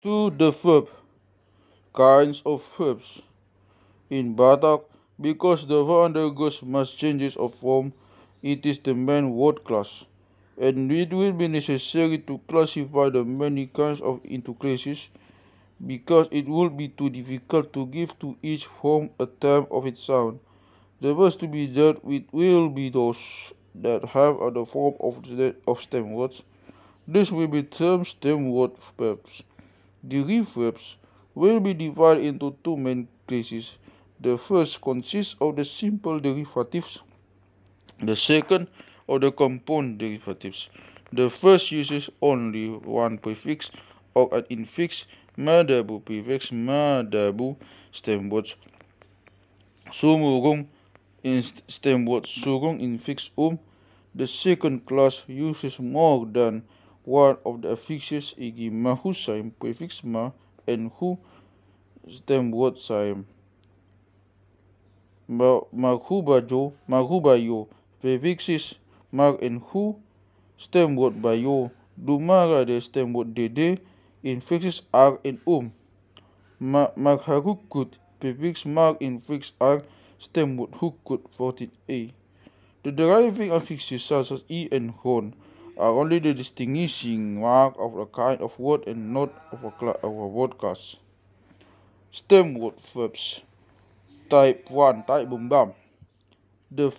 To the verb, kinds of verbs. In Batak, because the verb undergoes mass changes of form, it is the main word class, and it will be necessary to classify the many kinds of into classes because it would be too difficult to give to each form a term of its own. The verbs to be dealt with will be those that have the form of stem words. This will be termed stem word verbs. Derivative verbs will be divided into two main classes. The first consists of the simple derivatives, the second of the compound derivatives. The first uses only one prefix or an infix, madabu prefix, madabu stem words, sumurung in stem words, surung infix The second class uses more than one of the affixes, e.g. mahusayim prefix ma and hu stem word sayim. Maghubayo prefixes mag and hu stem word bayo. Dumara the stem word dede infixes r and Magharukut prefix mag infix r stem word hukut 14a. The deriving affixes such as e and hon are only the distinguishing mark of a kind of word and not of a word class. Stem word verbs. Type 1. Type bumbam. There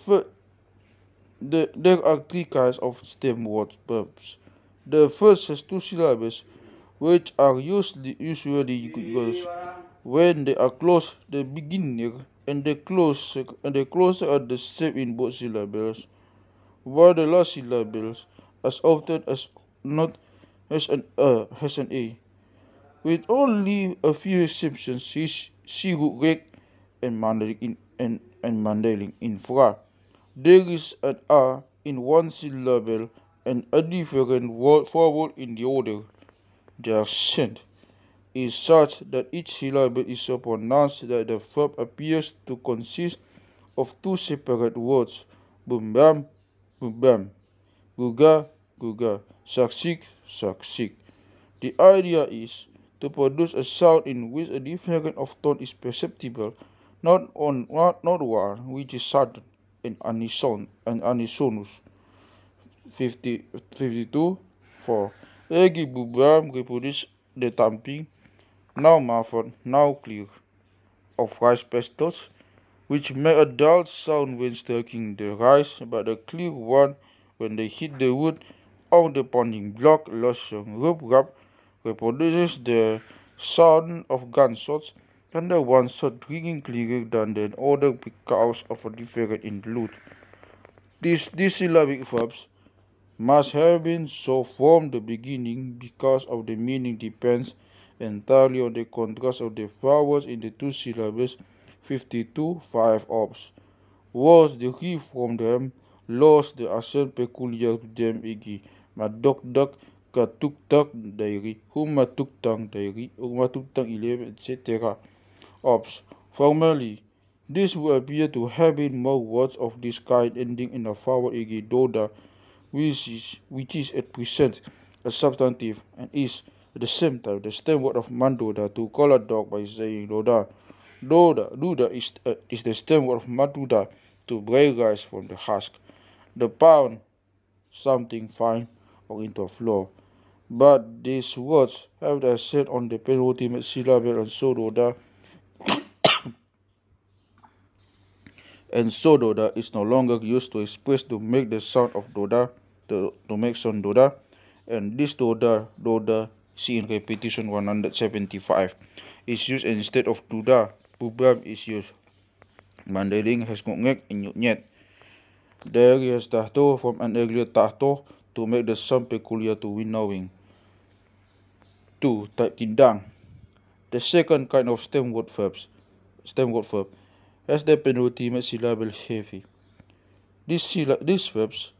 are three kinds of stem word verbs. The first has two syllables, which are usually used when they are close. The beginner and the closer are the same in both syllables, while the last syllables, as often as not, has an a. With only a few exceptions, Sigu Rek and Mandaling in Fra, there is an a in one syllable and a different vowel in the other. The accent is such that each syllable is so pronounced that the verb appears to consist of two separate words, bumbam, bumbam, guga, guga, saksik, saksik. The idea is to produce a sound in which a difference of tone is perceptible, not one which is sudden and unisonous. 52 4. Egi bubam reproduce the tamping, now muffled, now clear, of rice pastels, which make a dull sound when stirring the rice, but a clear one when they hit the wood or the pounding block. Losong rub reproduces the sound of gunshots, and the one shot ringing clearer than the other because of a difference in lute. These syllabic verbs must have been so from the beginning because of the meaning depends entirely on the contrast of the vowels in the two syllables. 52 5 ops. Words derived from them lost the accent peculiar to them, e.g. madok katuk diary, humatuk diary, humatuk 11, etc. Ops. Formally, this will appear to have been more words of this kind ending in a vowel, e.g. doda, which is at present a substantive and is at the same time the stem word of mandoda, to call a dog by saying doda. Duda is the stem word of maduda, to break rice from the husk. The pound something fine or into a flour. But these words have the accent on the penultimate syllable, and so doda is no longer used to express to make the sound of doda, to make sound doda, and this doda, see in repetition 175, is used instead of duda. Bubam is used. Mandaling has ngek and nyet. There is tahto from an earlier tahto to make the sound peculiar to winnowing. 2. Type tindang. The second kind of stem word verb has the penultimate syllable heavy. These verbs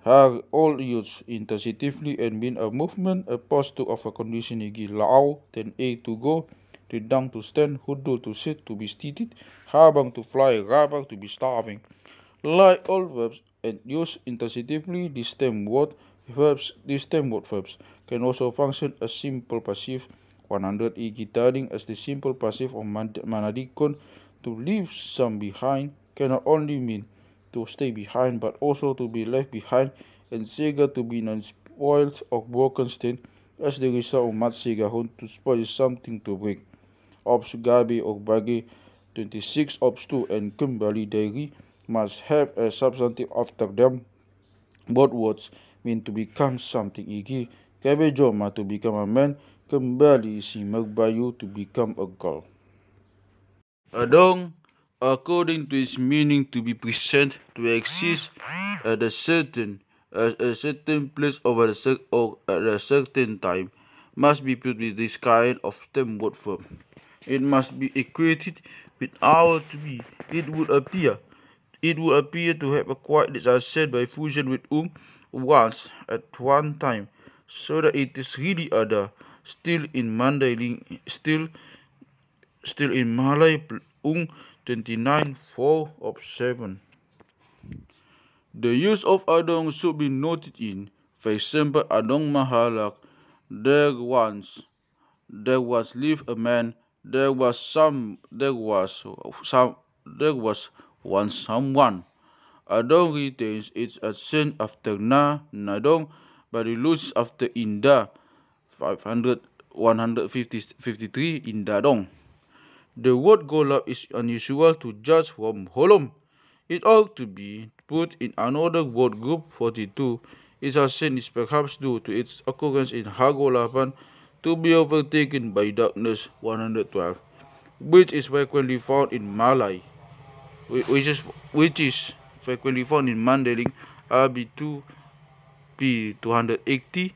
are all used intransitively and mean a movement, a posture of a condition, e.g. lao, then a to go, tindang to stand, hudul to sit, to be seated, habang to fly, rabang to be starving. Like all verbs and used intransitively, these stem word verbs can also function as simple passive 100 igi turning as the simple passive of Manadikon. To leave some behind cannot only mean to stay behind but also to be left behind, and Sega to be unspoiled or broken state as the result of Matsegahon to spoil something to break. Ops Gabi or Bagi 26 Ops 2 and Kembali Dairy must have a substantive after them. Both words mean to become something igi. Kabejoma to become a man, kembali si Magbayu to become a girl. Adong, according to its meaning, to be present, to exist at a certain place or at a certain time, must be put with this kind of stem word form. It must be equated with our to be. It would appear to have acquired this as said by fusion with once at one time, so that it is really other, still in Malay 29 of 7. The use of adong should be noted in, for example, adong mahalak, there was live a man, there was once someone. Adong retains its accent after nadong, but it loses after inda, 153 indadong. The word golap is unusual to judge from holom. It ought to be put in another word group 42. Its accent is perhaps due to its occurrence in Hagolapan, to be overtaken by darkness 112, which is frequently found in Malay, which is frequently found in Mandeling RB2 P280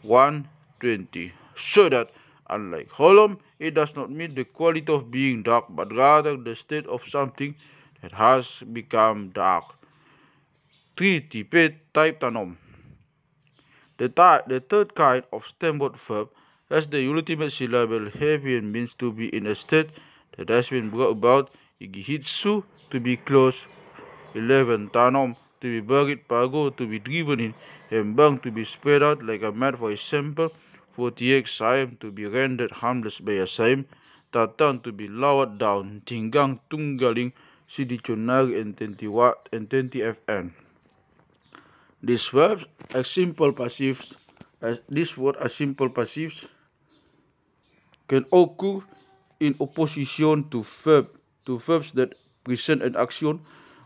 120. So that, unlike holom, it does not mean the quality of being dark, but rather the state of something that has become dark. 3. Tipet type tanom. The third kind of stem word verb has the ultimate syllable heavy and means to be in a state that has been brought about. Igihitsu, to be close. 11. Tanom, to be buried. Pago, to be driven in. Embang, to be spread out like a mat, for example. 48. Saim, to be rendered harmless by a saim. Tatan, to be lowered down. Tinggang, tunggaling. Sidichonari and 20 FN. These verbs are simple passives. These words are simple passives can occur in opposition to verbs that present an action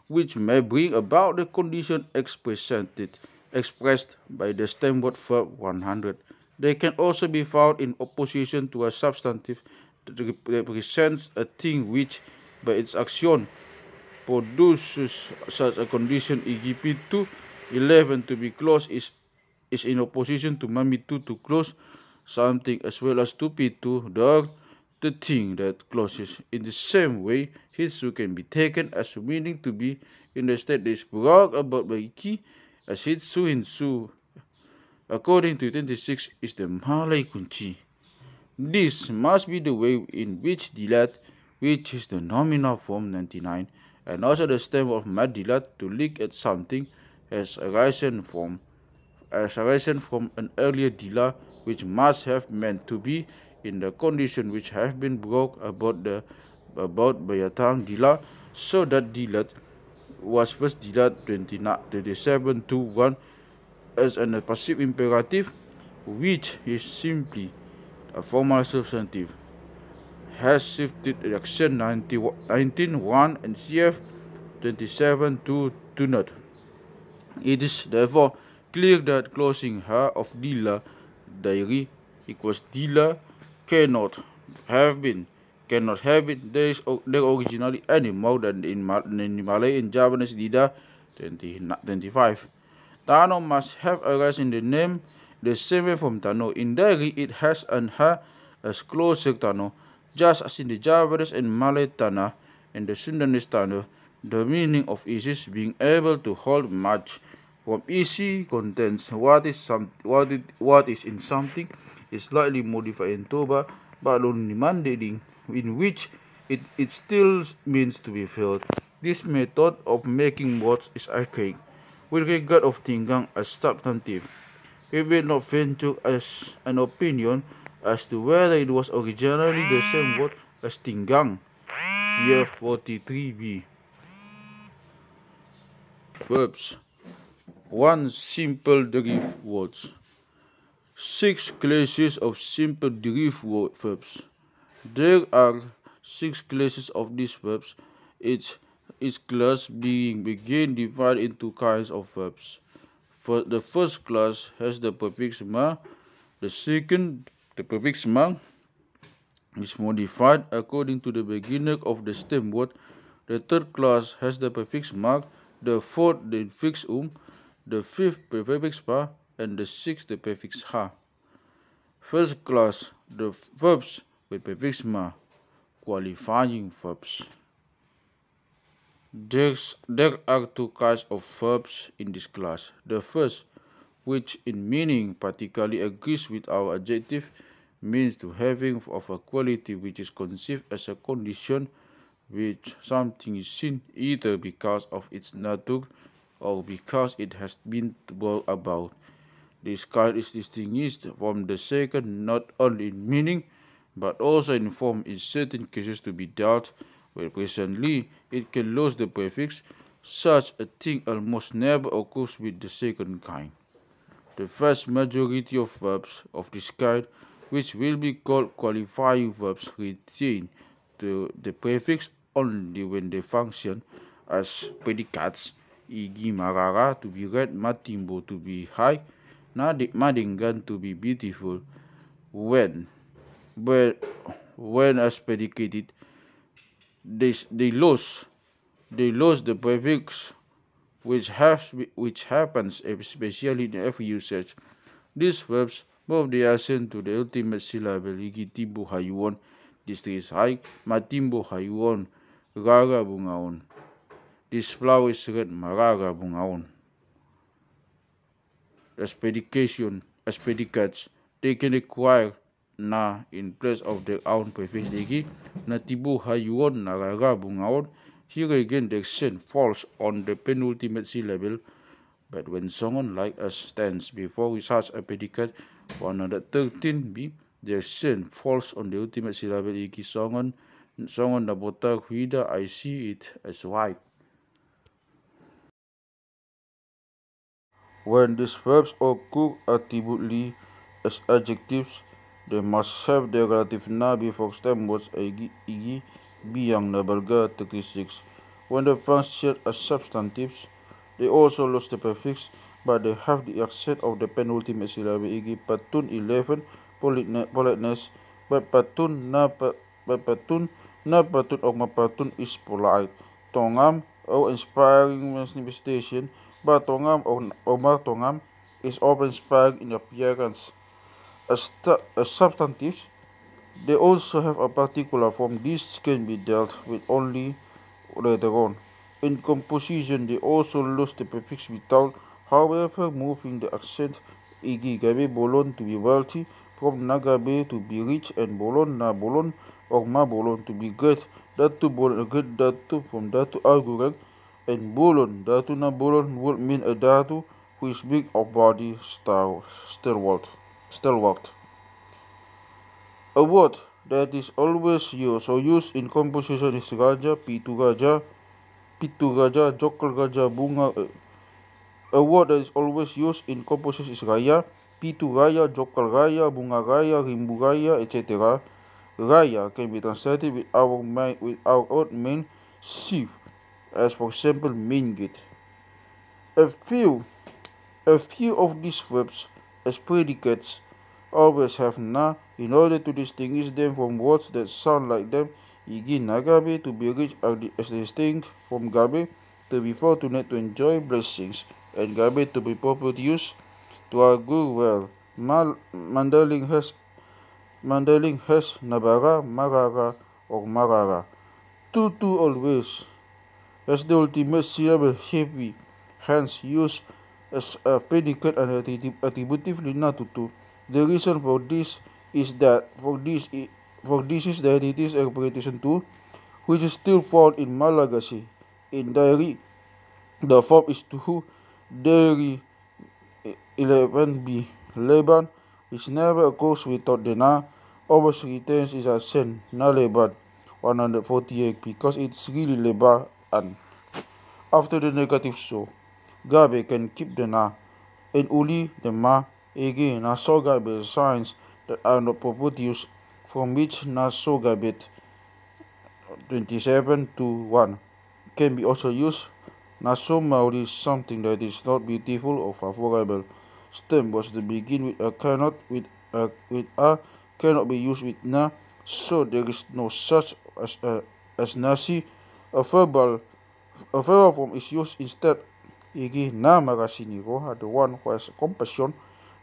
which may bring about the condition expressed by the stem word verb 100. They can also be found in opposition to a substantive that represents a thing which, by its action, produces such a condition. EGP2 11, to be close, is in opposition to mamitu, to close something, as well as to P2 the thing that closes. In the same way, hitsu can be taken as meaning to be in the state that is brought about by ki, as hitsu hinsu, according to 26, is the Malay kunci. This must be the way in which dilat, which is the nominal form 99, and also the stem of madilat, to look at something, has arisen from an earlier dila, which must have meant to be in the condition which have been brought about by a term dila, so that dilat was first dilat 27 to 1 as a passive imperative, which is simply a formal substantive, has shifted action 19.1 and CF 27 to do not. It is therefore clear that closing ha of dila diary equals dila cannot have been there originally any more than in Malay and Javanese dida 25. Tano must have arisen in the name the same way from Tano. In diary it has an ha as closer Tano, just as in the Javanese and Malay Tana and the Sundanese Tano. The meaning of Isis being able to hold much. From isi contains what is in something is slightly modified in Toba, but only Mandeling, in which it still means to be felt. This method of making words is archaic with regard of tinggang as substantive. We will not venture as an opinion as to whether it was originally the same word as tinggang. Year 43b. Verbs. 1. Simple derived words. 6 classes of simple derived verbs. There are 6 classes of these verbs, each class being divided into kinds of verbs. The first class has the prefix ma. The second, the prefix ma, is modified according to the beginning of the stem word. The third class has the prefix mark. The fourth, the prefix the fifth, the prefix pa, and the sixth, the prefix ha. First class, the verbs with prefix ma, qualifying verbs. There are 2 kinds of verbs in this class. The first, which in meaning particularly agrees with our adjective, means to having of a quality which is conceived as a condition which something is seen either because of its nature or because it has been brought about. This kind is distinguished from the second not only in meaning but also in form in certain cases to be dealt with. Presently, it can lose the prefix. Such a thing almost never occurs with the second kind. The vast majority of verbs of this kind, which will be called qualifying verbs, retain the prefix only when they function as predicates, e.g. Marara to be red, Matimbo to be high, Madingan to be beautiful. When as predicated, they lose the prefix, which happens especially in every usage. These verbs move the accent to the ultimate syllable, e.g. Timbo hayuon, this is high, Matimbo hayuon, Raga bungaon. This flower is red, Maraga bungaon. As predicates, they can acquire na in place of their own prefix, e.g. Natibo hayuon, Naraga bungaon. Here again the accent falls on the penultimate syllable, but when someone like us stands before such a predicate, 113b, the accent falls on the ultimate syllable, e.g. songon nabota huida, I see it as white. When these verbs occur attributively as adjectives, they must have the relative na before stem words, e.g. Biyang Nabalga 36. When they function as substantives, they also lose the prefix, but they have the accent of the penultimate syllable, e.g. Patun 11, politeness, but patun na patun or mapatun is polite. Tongam or inspiring manifestation, but tongam or matongam is often inspiring in appearance. As substantives, they also have a particular form. This can be dealt with only later on. In composition, they also lose the prefix without, however, moving the accent, e.g. gabe bolon to be wealthy, from nagabe to be rich, and bolon na bolon or ma bolon to be great. Datu bolon, a great datu from datu argurek, and bolon, datu na bolon would mean a datu who is big of body, stalwart. A word that is always used in composition is raja, pitu raja, jokal raja, bunga. A word that is always used in composition is raya, pitu raya, jokal raya, bunga raya, rimbu raya, etc. Raya can be translated with our own main sieve, as for example main gate. A few of these verbs as predicates always have na in order to distinguish them from words that sound like them, e.g. nagabe to be rich as distinct from gabe to be fortunate to enjoy blessings, and gabe to be proper use to augur well. Mandaling has nabara, marara, or marara. Tutu always has the ultimate syllable heavy, hence used as a predicate and attributively not tutu. The reason for this is that is that it is a repetition tool which is still found in Malagasy. In diary, the form is tuhu diary 11b Leban, which never occurs without the na, always retains its accent, na lebat 148, because it's really lebat. And after the negative so, gabe can keep the na, and uli the ma, again na so gabe signs that are not properties from which na so gabe 27 to 1 can be also used. Naso Maori is something that is not beautiful or favorable. Stem was to begin with a cannot with a cannot be used with na, so there is no such as nasi. A verbal form is used instead. Igi na marasini roha, the one who has compassion.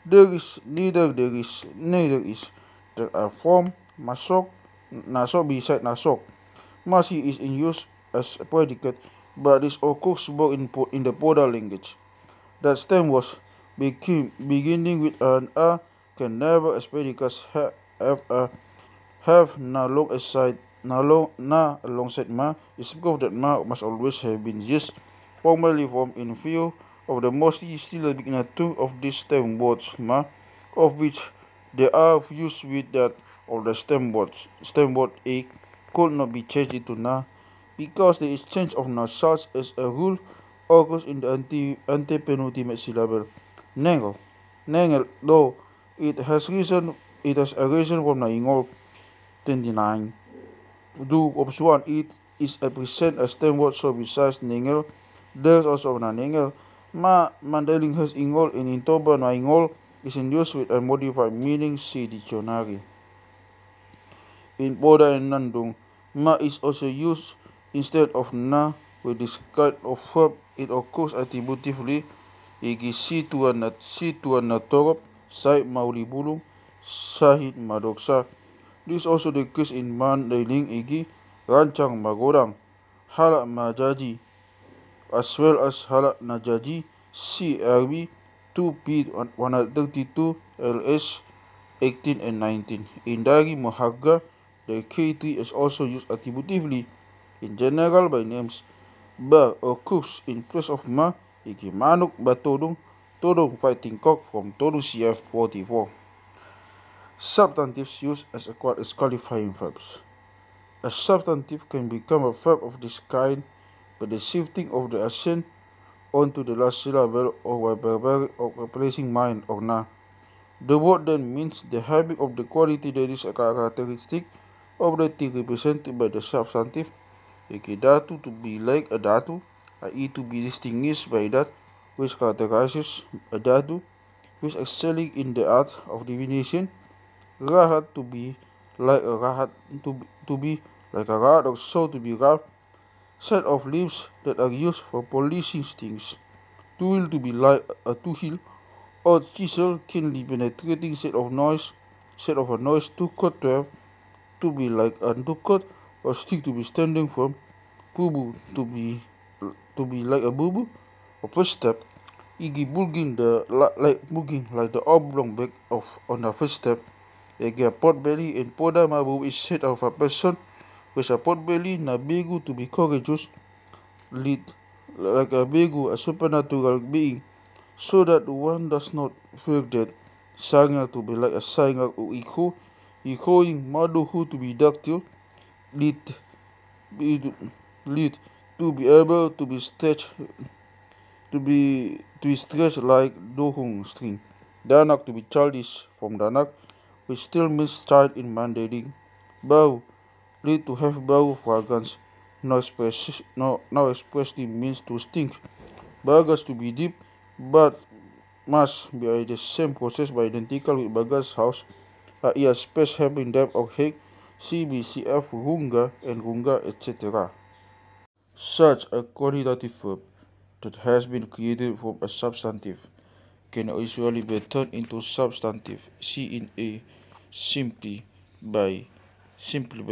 There is the form masok nasok beside nasok. Masi is in use as a predicate, but this occurs both in the Poda language. That stem was beginning with an a can never as predicates have na long aside na alongside ma is proof that ma must always have been used formally formed in view of the mostly still beginner two of these stem words ma, of which they are used with that of the stem word a could not be changed into na, because the exchange of nasals as a rule occurs in the antepenultimate syllable nengel. Nengel, though it has a reason from the ingol 29. Do option 1, it is a present a stem word, so besides nengel, there's also na nengel. Mandaling has ingol in Intoba na ingol is in use with a modified meaning, see dictionary. In Poda and Nandung, ma is also used instead of na with this kind of verb. It occurs attributively. Igi si tuan na torop, sai mauli bulung, sahid madoksa. This is also the case in Mandailing igi rancang magodang, halak majaji, as well as halak najaji, CRB 2P 132 LS 18 and 19. In Dari Mahaga, the K3 is also used attributively in general by names. Ba occurs in place of ma, iki manuk ba todong fighting cock from Todung CF 44. Substantives used as qualifying verbs. A substantive can become a verb of this kind by the shifting of the accent onto the last syllable or by replacing ma or na. The word then means the having of the quality that is a characteristic of the thing represented by the substantive. A datu to be like a datu, i.e. to be distinguished by that which characterizes a datu, which excelling in the art of divination. Rahat to be like a rahat, to be like a rat, or so to be rough, set of limbs that are used for polishing things. Tool to be like a tuhil, or chisel keenly penetrating set of a noise to cut to be like a cut, or stick to be standing firm. Bubu to be like a bubu, or first step. Igi bulging like the oblong back of on the first step. Ega pot belly and poda mabu is said of a person with a pot belly na begu to be courageous, lead like a begu, a supernatural being, so that one does not fear that. Sanga to be like a sanga iko, ikoing maduhu to be ductile, lead to be able to be stretched like dohung string. Danak to be childish from danak, which still means child in Mandarin. Bau lead to have bau fragrance, now expressly means to stink. Bagas to be deep, but must be the same process by identical with bagas house, a space having depth of height, CBCF, runga and runga, etc. Such a qualitative verb that has been created from a substantive can usually be turned into substantive, C in A, simply by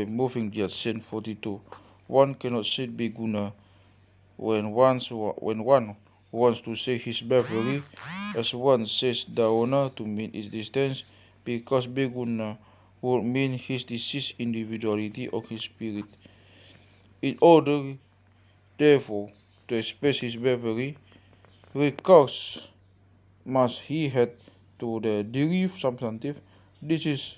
moving the accent 42. One cannot say beguna when one wants to say his bravery, as one says daona to mean his distance, because beguna would mean his deceased individuality or his spirit. In order, therefore, to express his bravery, recourse must he had to the derived substantive. This is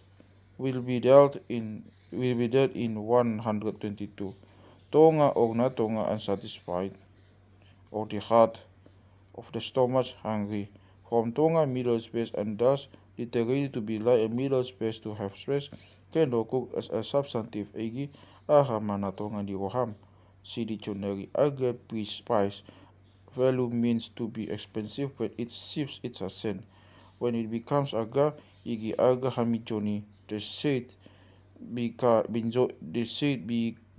will be dealt in 122. Tonga or na tonga unsatisfied, or the heart of the stomach hungry. From tonga middle space and thus literally to be like a middle space to have space can occur as a substantive egi aha mana tonga di roham. See dictionary aga price value means to be expensive when it shifts its ascent. When it becomes aga igi aga hamijoni the shade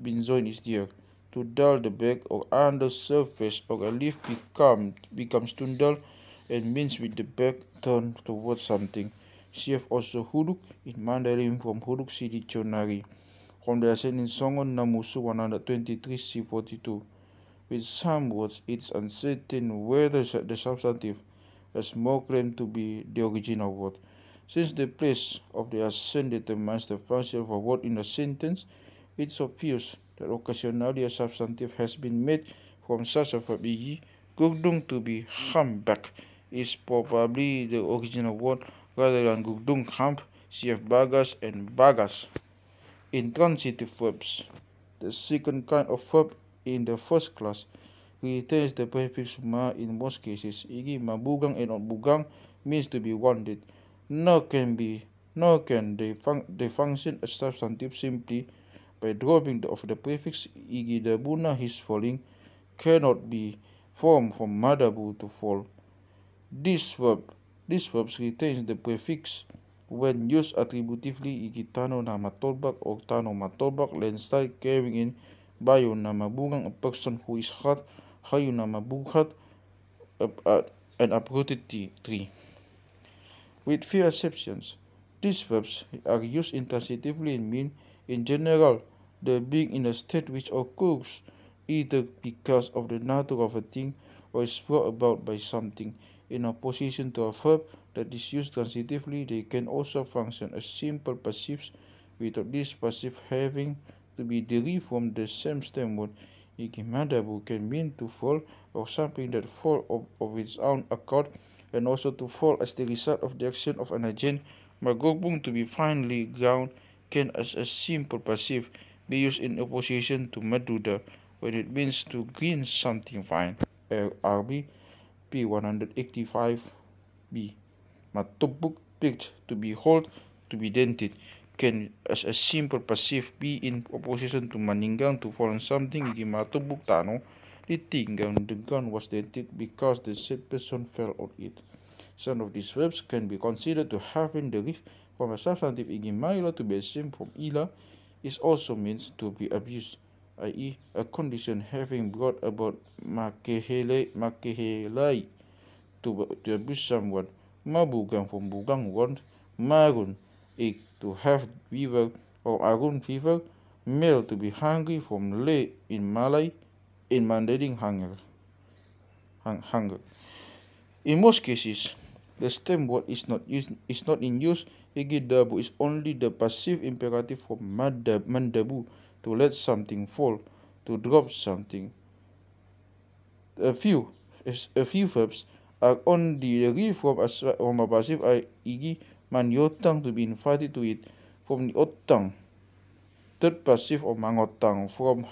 benzoin is there. To dull the back or under surface of a leaf becomes to dull and means with the back turned towards something. CF also huruk in Mandarin from huruk si dictionary. From the ascent in Songon Namusu 123 C42. With some words it is uncertain whether the substantive has more claim to be the original word. Since the place of the ascent determines the function of a word in a sentence, it is obvious that occasionally a substantive has been made from such a verb, e.g. Gugdung to be humpback is probably the original word rather than Gugdung hump, cf. Bagas and Bagas. Intransitive verbs. The second kind of verb in the first class retains the prefix ma in most cases, e.g. mabugang and bugang means to be wounded. Nor can they function as substantive simply by dropping of the prefix, e.g. the buna is falling cannot be formed from madabu to fall. These verbs retains the prefix when used attributively, e.g. tano nama tolbak or tano matolbak landslide carrying in bayo nama bugang a person who is hurt, hayu nama bughat an uprooted tree. With few exceptions, these verbs are used intransitively and mean, in general, the being in a state which occurs either because of the nature of a thing or is brought about by something. In opposition to a verb that is used transitively, they can also function as simple passives, without this passive having to be derived from the same stem word. Ikimadabu can mean to fall or something that falls of its own accord, and also to fall as the result of the action of an agent. Magogbung to be finely ground can as a simple passive be used in opposition to maduda when it means to grind something fine. RB P185b. Matubuk picked to be hold to be dented can as a simple passive be in opposition to maninggang to fall on something. Igi matubuk tano ditinggang the gun was dented because the said person fell on it. Some of these verbs can be considered to have been derived from a substantive, igi maila to be assumed from ila is also means to be abused, i.e. a condition having brought about makehelai to abuse someone. Mabugang from bugang want, marun to have fever or arun fever, male to be hungry from le in Malay, in Mandarin hunger. In most cases, the stem word is not in use. Igidabu is only the passive imperative for mandabu, to let something fall, to drop something. A few verbs are on the derived from a passive, i.e. manyotang to be invited to it, from the otang. Third passive or mangotang from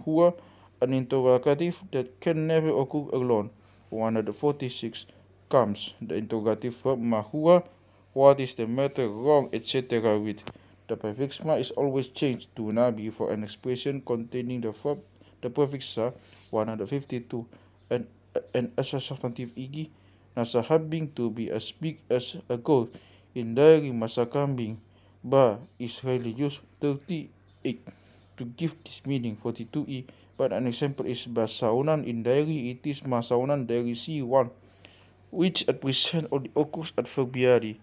hua, an interrogative that can never occur alone. 146 comes the interrogative verb mahua, what is the matter, wrong, etc. with. The prefix ma is always changed to na before an expression containing the verb, the prefix sa. 152 and as a substantive, igi nasa habing to be as big as a goat in diary masakambing ba is rarely used. 38 to give this meaning. 42e, but an example is basaunan in diary, it is masaunan diary C1, which at present only occurs at February.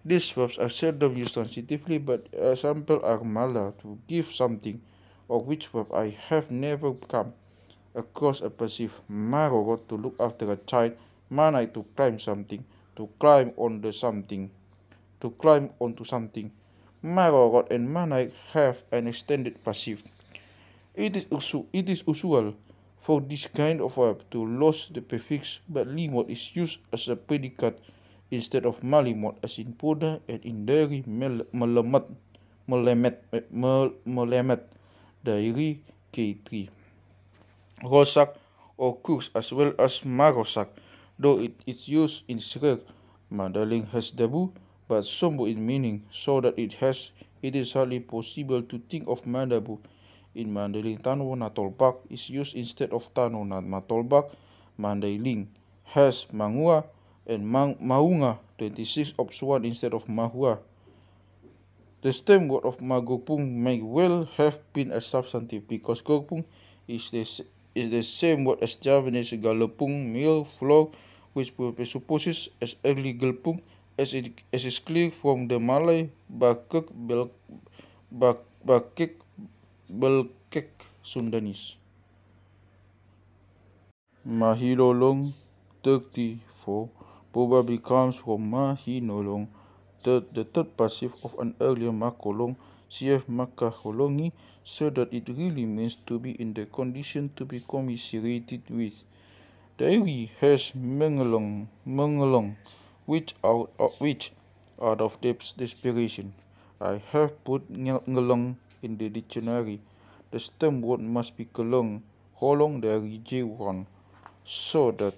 These verbs are seldom used transitively, but a sample are mala to give something, of which verb I have never come across a passive. Marorot to look after a child, manai to climb something, to climb onto something. Marorot and manai have an extended passive. It is usual for this kind of verb to lose the prefix, but limot is used as a predicate instead of malimot, as in poda and in dari melamat. melemet dari K3. Rosak occurs as well as marosak, though it is used in rare. Madaling has dabu, but sombo in meaning, so that it is hardly possible to think of madabu. In Mandaling, tano na tolbak is used instead of tano na matolbak. Mandaling has mangua and maunga, 26 of swan instead of mahua. The stem word of magopung may well have been a substantive because gopung is the same word as Javanese galopung, male flow, which presupposes as early galpung, as is clear from the Malay bakek belkek Sundanese. Mahinolong 34 probably comes from mahinolong, the third passive of an earlier makolong, cf. makaholongi, so that it really means to be in the condition to be commiserated with. The eri has mengelong, which out of desperation. I have put ngelong in the dictionary. The stem word must be kelong, holong dari J1. So that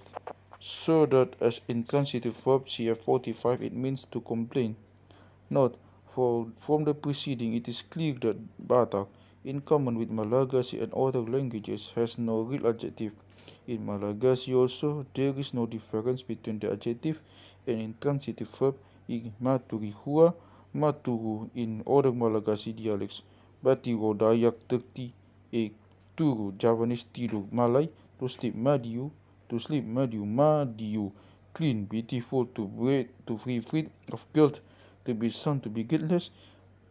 as intransitive verb cf 45 it means to complain. Note, from the preceding it is clear that Batak, in common with Malagasy and other languages, has no real adjective. In Malagasy also, there is no difference between the adjective and intransitive verb maturihua, maturu in other Malagasy dialects. Batiro Dayak 30, turu Javanese tidur Malay, to sleep madiu, clean, beautiful, to free of guilt, to be son, to be guiltless.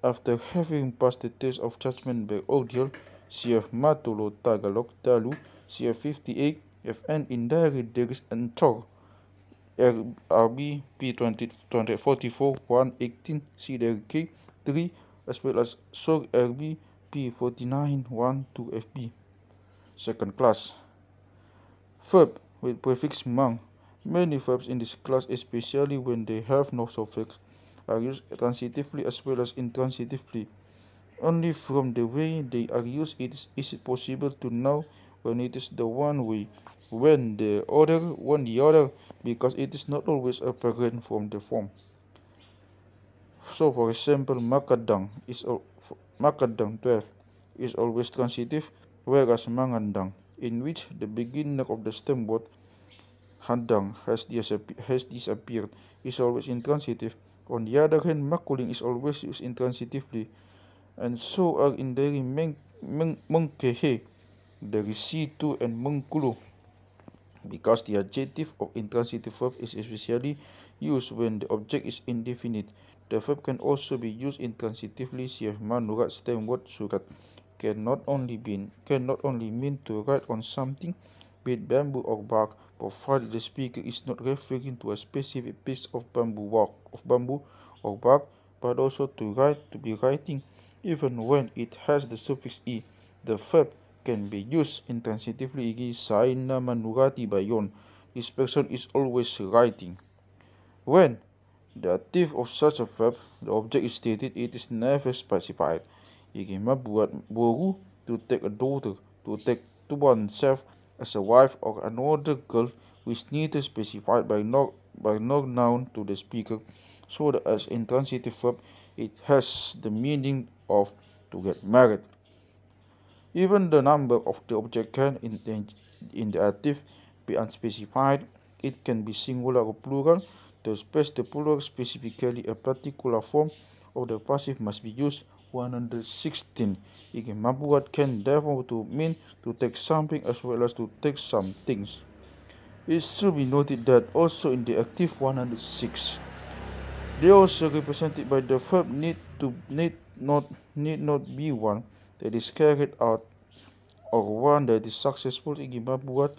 After having passed the test of judgment by ordeal, cf. Matolo Tagalog Dalu, cf. 58, fn indirect there is Antor, RB P2044 118 CDRK 3, as well as SOG RB P49 12 FB. Second class. Verb with prefix mang. Many verbs in this class, especially when they have no suffix, are used transitively as well as intransitively. Only from the way they are used is it possible to know when it is the one way, when the other, because it is not always apparent from the form. So, for example, makadang 12 is always transitive, whereas mangandang, in which the beginning of the stem word handang has disappeared, is always intransitive. On the other hand, makuling is always used intransitively, and so are in dari mengkehe, dari situ, and mengkulu, because the adjective of intransitive verb is especially used when the object is indefinite. The verb can also be used intransitively, cf. Manurat stem word surat cannot only mean to write on something, be it bamboo or bark, provided the speaker is not referring to a specific piece of bamboo or bark, but also to be writing, even when it has the suffix e. The verb can be used intransitively. Saina manurati bayon. This person is always writing. When the active of such a verb, the object is stated, it is never specified. Mabuat boru, to take a daughter, to take to oneself as a wife or another girl, which neither specified by no noun to the speaker, so that as intransitive verb it has the meaning of to get married. Even the number of the object can, in the active, be unspecified. It can be singular or plural. To express the plural specifically, a particular form of the passive must be used. 116. Mabuat can therefore to mean to take something as well as to take some things. It should be noted that also in the active 106, they also represented by the verb need not be one that is carried out or one that is successful. Mabuat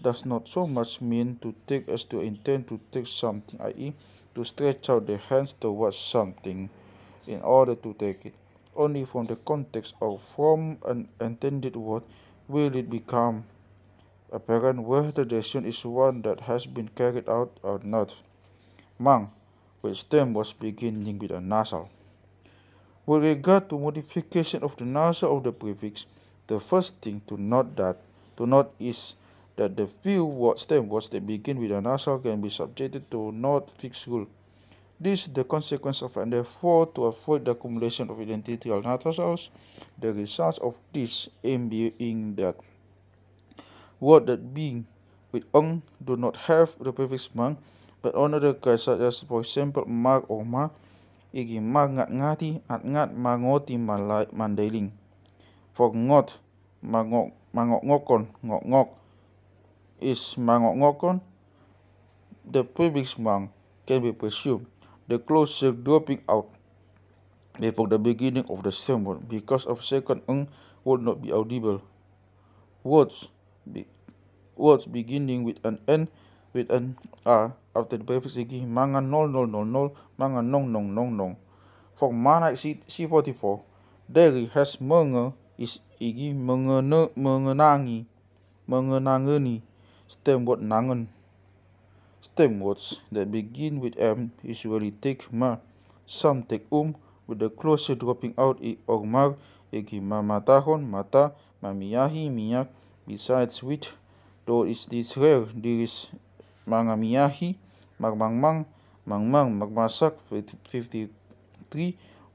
does not so much mean to take as to intend to take something, i.e. to stretch out the hands towards something in order to take it. Only from the context or from an intended word will it become apparent whether the action is one that has been carried out or not. Mang, which stem was beginning with a nasal. With regard to modification of the nasal of the prefix, the first thing to note is that the few stem words that begin with a nasal can be subjected to not fixed rule. This is the consequence of an effort to avoid the accumulation of identical nasals. The result of this aim being that words that begin with do not have the prefix mang, but another case such as, for example, mag or ma, iki mag ngat ngati at ngat mangoti mandailing. For ngot, mangok ngok is mangok ngokon, the prefix mang can be presumed. The closure dropping out before the beginning of the same word because of second would not be audible. Words beginning with an N with an A after the prefix igi manga 0000 manga nong. For mana C44, there has menge is igi mengenangeni stem word nangen. Stem words that begin with M usually take ma, some take with the closure dropping out or mar, igi mamatahon, mata, mamiyahi, miyak. Besides which, though this rare, there is mangamiyahi, magmangmang, magmasak 53,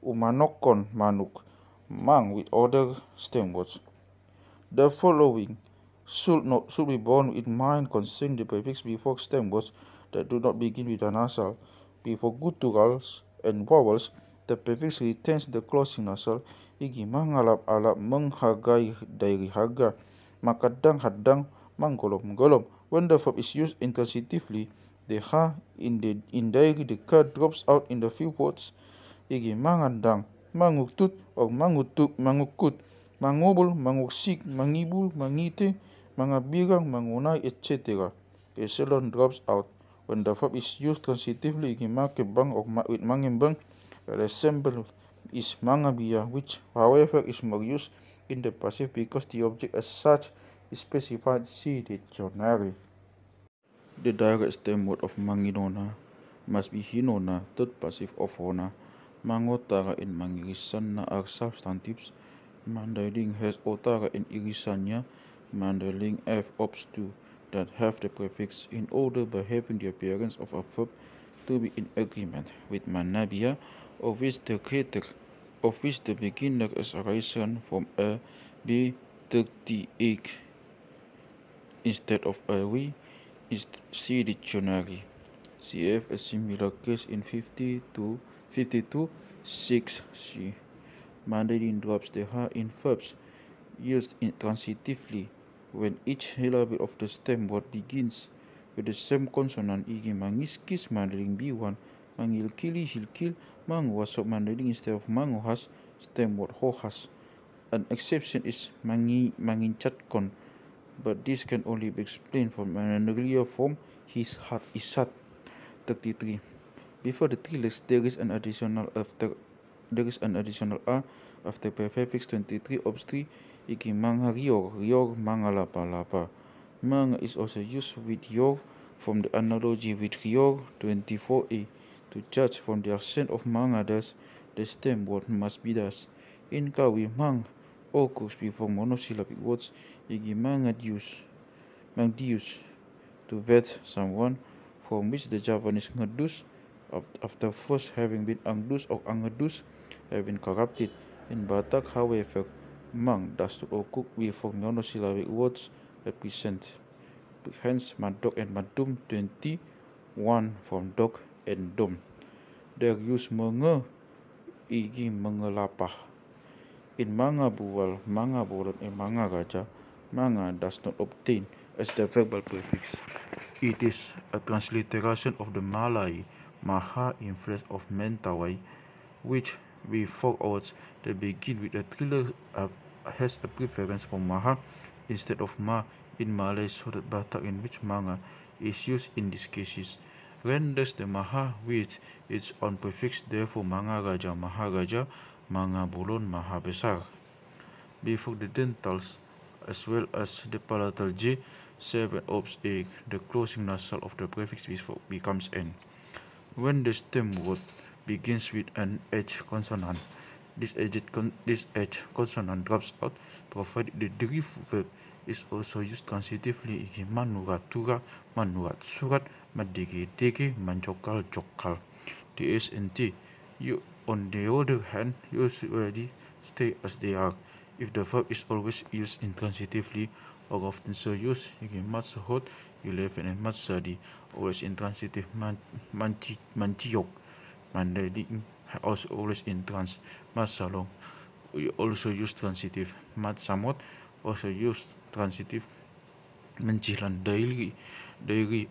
umanokon, manuk, mang with other stem words. The following should be borne in mind concerning the prefix before stem words that do not begin with a nasal. Before gutturals and vowels, the prefix retains the closing nasal. Igi mangalap-alap menghargai dari harga, makadang hadang manggolom-golom. When the verb is used intransitively, the ha in dari the ka drops out in the few words. Igi mangandang, mangutut or mangutuk, mangukut, mangubul, manguksik, mangibul, mangite, mangabirang, mangunai, etc. A epsilon drops out. When the verb is used transitively, igi makebang or with mangembang. The example is mangabia, which however is more used in the passive because the object as such is specified. See the dictionary. The direct stem word of manginona must be hinona, third passive of hona. Mangotara and mangirisanna are substantives. Mandailing has otara and irisannya. Mandailing f ops to that have the prefix in order by having the appearance of a verb to be in agreement with manabia, of which the beginner is arisen from a b 38 instead of a we is see dictionary. Cf. a similar case in 52 6c. Mandarin drops the ha in verbs used intransitively when each syllable of the stem word begins with the same consonant. Igi mangiskis Mandarin B1, mangilkili hilkil, manguasok Mandarin instead of manguhas, stem word hohas. An exception is manginchatkon, but this can only be explained from an earlier form, his hat isat. 33. Before the three letters, there is an additional a after prefix 23 obs 3. Iki manga rior manga lapa. Manga is also used with yor from the analogy with rior 24a. To judge from the accent of manga thus, the stem word must be thus. In Kawi, mang occurs before monosyllabic words. Iki mangdius to vet someone, from which the Javanese ngedus after first having been angdus or angedus have been corrupted. In Batak, however, mang does not occur before monosyllabic words represent. Hence, madok and madum 21 from dog and dom. Their use menge igi mengelapah. In manga buwal, manga bolan, and manga raja, manga does not obtain as the verbal prefix. It is a transliteration of the Malay maha in place of mentawai, which before words that begin with a thriller has a preference for maha instead of ma in Malay, so that Batak, in which manga is used in these cases, renders the maha with its own prefix. Therefore, manga raja, maharaja, manga bolon, maha besar. Before the dentals, as well as the palatal J, 7 obs A, the closing nasal of the prefix becomes N. When the stem word begins with an H consonant, This edge consonant drops out, provided the derivative verb is also used transitively. Iki manurat surat, madege manjokal jokal. The S and T, on the other hand, usually stay as they are. If the verb is always used intransitively or often so used, matsahot 11 and matsadi, always intransitive, manchiok, mandaling, also always in trans, matsalong, we also use transitive, matsamot, also use transitive, mencilan daily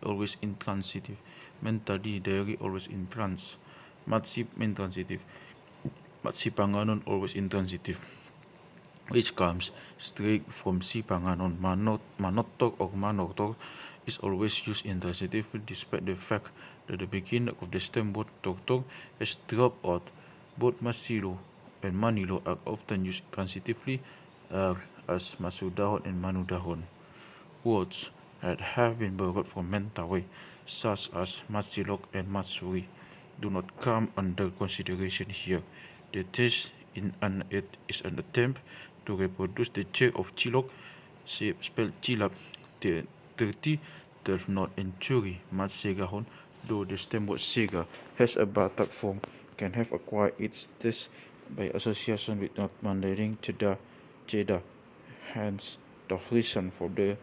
always intransitive, mentadi daily always in trans, matsip intransitive, matsipanganon always intransitive, which comes straight from sipanganon. Manotok or manotok is always used intransitively despite the fact that the beginning of the stem word tok has dropped out. Both masilo and manilo are often used transitively as masudahon and manudahon. Words that have been borrowed from Mentawai, such as Matsilok and Matsuri, do not come under consideration here. The test is an attempt to reproduce the chair of Chilok, spelled Chilap, the 30 does not enturi Matsegahon, though the stem word Sega has a Batak form, can have acquired its test by association with North Mandarin Cheda. Hence, the reason for the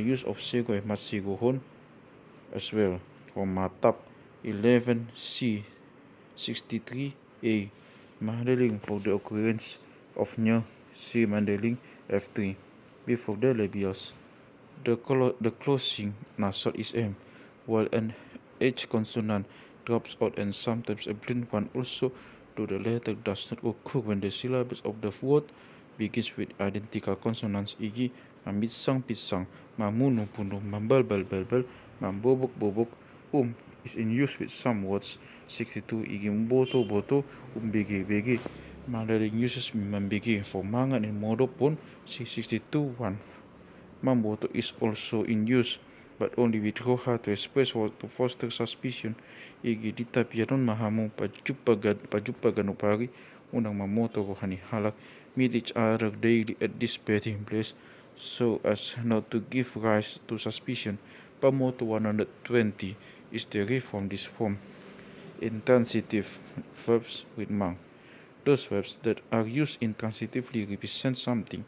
use of Sego and Matsigohon as well. From Matap 11C 63A, Mandaling for the occurrence of near C Mandaling F3 before the labials. The closing nasal is M, while an H consonant drops out and sometimes a blind one also, though the latter does not occur when the syllables of the word begins with identical consonants, e.g. pisang, mamunu punu, mambal, mambobok, is in use with some words. 62, e.g. boto, bege. Mandarin uses mambege for mangan and modopon. 62.1. Mamboto is also in use, but only with roha to express or to foster suspicion. E.g. dita pianon mahamu pajupaganupari unang mamoto rohani halak meet each other daily at this bathing place so as not to give rise to suspicion. Pamoto 120 is derived from this form. Intransitive verbs with mang. Those verbs that are used intransitively represent something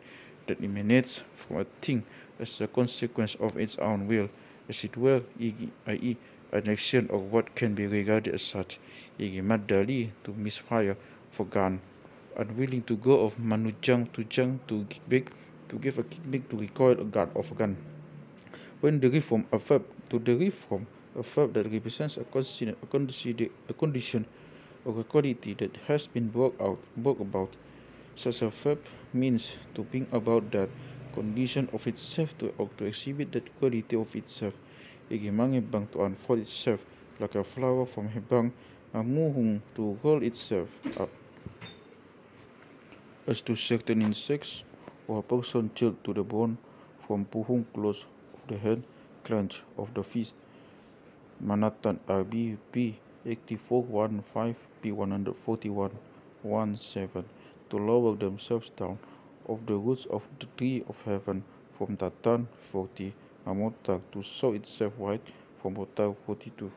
that emanates from a thing as a consequence of its own will, as it were, i.e., an action or what can be regarded as such, e.g. madali, to misfire, for gun, unwilling to go of manujang to jang, to kickback, to give a kickback, to recoil a gun of a gun. When derived from a verb, to derive from a verb that represents a condition or a quality that has been brought about. Such a verb means to bring about that condition of itself or to exhibit that quality of itself. Igimangibang to unfold itself like a flower from hebang, amuhung to roll itself up. As to certain insects or a person chilled to the bone, from puhung close of the hand, clench of the fist. Manatan RBP 8415 P141 17 to lower themselves down of the roots of the tree of heaven from Tatan 40 Amotar to sow itself white from Otar 42.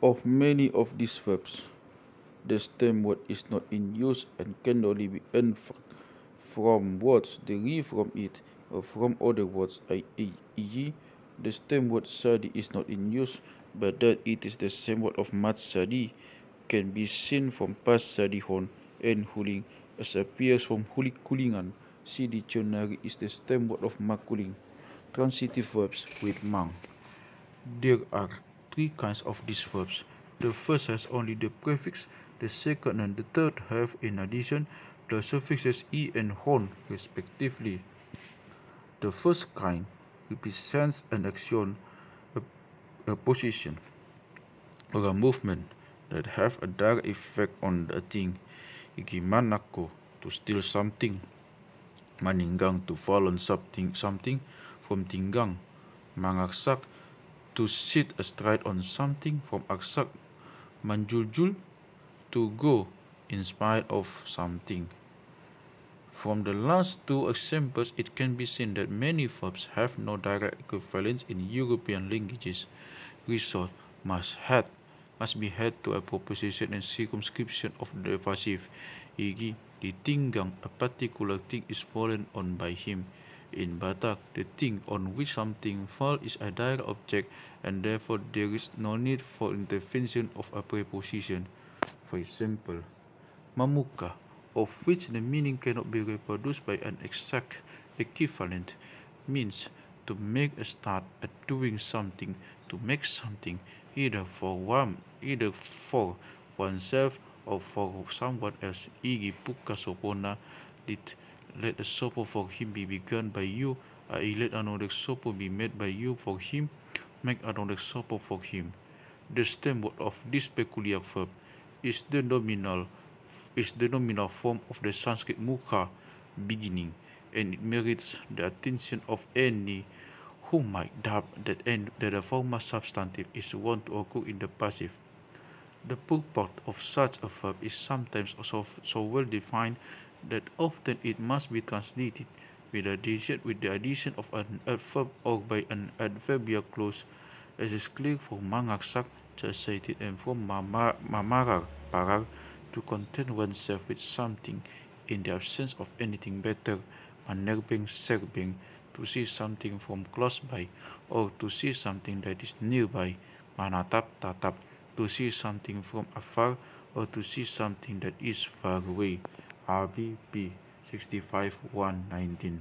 Of many of these verbs, the stem word is not in use and can only be inferred from words derived from it or from other words, e.g. the stem word sadi is not in use, but that it is the same word of matsadi can be seen from past sadihon and huling as appears from hulikulingan. See dictionary is the stem word of makuling. Transitive verbs with mang. There are three kinds of these verbs. The first has only the prefix, the second and the third have, in addition, the suffixes e and hon, respectively. The first kind represents an action, a position, or a movement that have a direct effect on the thing. Igimanako, to steal something. Maninggang, to fall on something from tinggang. Mangaksak, to sit astride on something from aksak. Manjuljul, to go in spite of something. From the last two examples, it can be seen that many verbs have no direct equivalence in European languages. Resort must be had to a proposition and circumscription of the passive, e.g., ditinggang, a particular thing is fallen on by him. In Batak, the thing on which something falls is a direct object, and therefore there is no need for intervention of a preposition. For example, mamuka, of which the meaning cannot be reproduced by an exact equivalent, means to make a start at doing something, to make something, either for oneself or for someone else. E.g., puka sopona, let a sopo for him be begun by you, i.e. let another sopo be made by you for him, make another sopo for him. The stem word of this peculiar verb is the nominal form of the Sanskrit mukha, beginning, and it merits the attention of any who might doubt that a formal substantive is one to occur in the passive. The purport of such a verb is sometimes so well defined that often it must be translated with the addition of an adverb or by an adverbial clause, as is clear from mangaksak, just cited, and from mamarar, parar, to content oneself with something in the absence of anything better, manerbeng serbeng, to see something from close by, or to see something that is nearby, manatap tatap, to see something from afar, or to see something that is far away. RBP 65:119.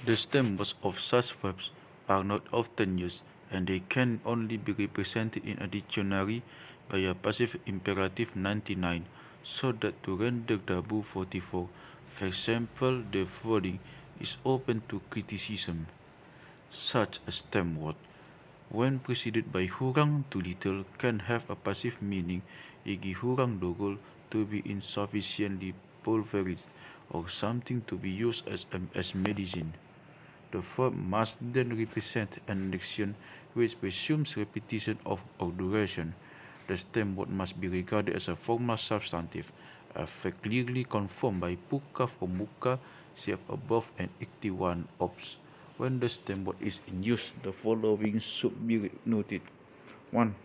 The stems of such verbs are not often used, and they can only be represented in a dictionary by a passive imperative 99, so that to render Dabu 44, for example, the following is open to criticism. Such a stem word, when preceded by hurang too little, can have a passive meaning, e.g. hurang dogol, to be insufficiently pulverized, or something to be used as medicine. The verb must then represent an action which presumes repetition or duration. The stem word must be regarded as a formal substantive, a fact clearly confirmed by puka from muka, see above, and 81 ops. When the stem word is in use, the following should be noted. 1.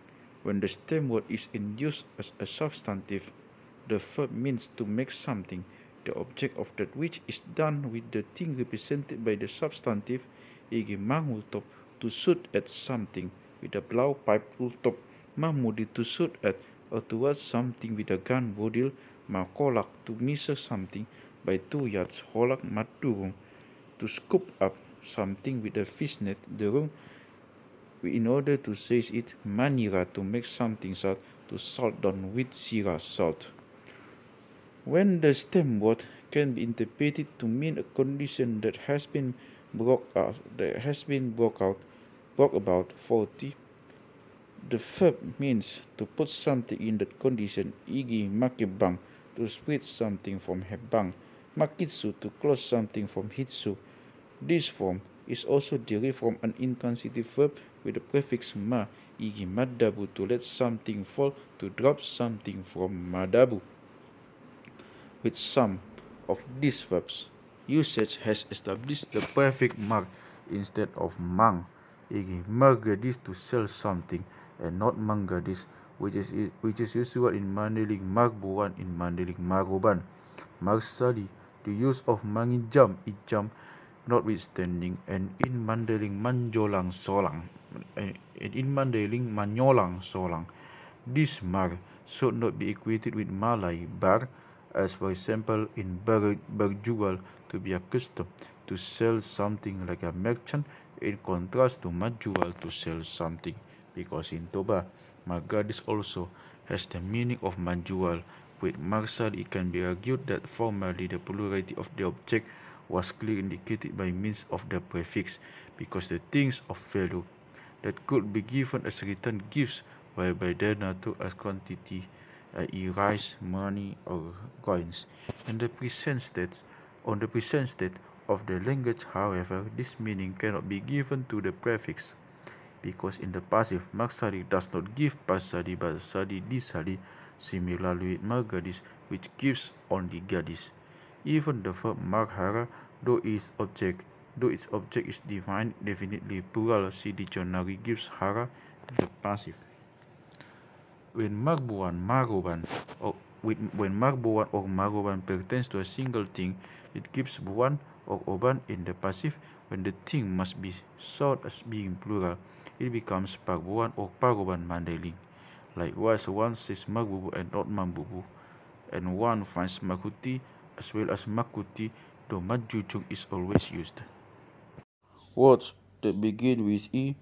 When the stem word is in use as a substantive, the verb means to make something, the object of that which is done with the thing represented by the substantive, e.g. mangultop, to shoot at something, with a blow pipe ultop, mamudi, to shoot at or towards something with a gun bodil, makolak, to measure something by 2 yards, holak maturung, to scoop up something with a fish net, derung, in order to seize it, manira, to make something salt, to salt down with sira, salt. When the stem word can be interpreted to mean a condition that has been brought about 40, the verb means to put something in that condition, e.g. makibang, to split something from hebang, makitsu, to close something from hitsu. This form is also derived from an intransitive verb with the prefix ma, e.g. madabu, to let something fall, to drop something from madabu. With some of these verbs, usage has established the prefix mark instead of mang, e.g. margadis, to sell something, and not manggadis, which is usual in Mandeling Marbuan in Mandeling Maruban. Marsali, the use of mangijam, ijam, notwithstanding, and in Mandeling Manjolang Solang, this mar should not be equated with Malay bar, as for example in berjual, to be accustomed to sell something like a merchant, in contrast to majual, to sell something, because in Toba, magadis also has the meaning of majual. With marsal, it can be argued that formerly the plurality of the object was clearly indicated by means of the prefix, because the things of value that could be given as return gifts were by their nature as quantity, i.e. rice, money, or coins. On the present state of the language, however, this meaning cannot be given to the prefix, because in the passive magsari does not give pasadi but sadi disadi. Similarly with margadis, which gives only gadis. Even the verb maghara, though its object is definitely plural, see dictionary, gives hara in the passive. When marbuan or magoban pertains to a single thing, it gives buan or oban in the passive. When the thing must be sought as being plural, it becomes parbuan or pagoban mandaling. Likewise, one says magbubu and not mambubu, and one finds makuti as well as makuti, though majujung is always used. Words that begin with e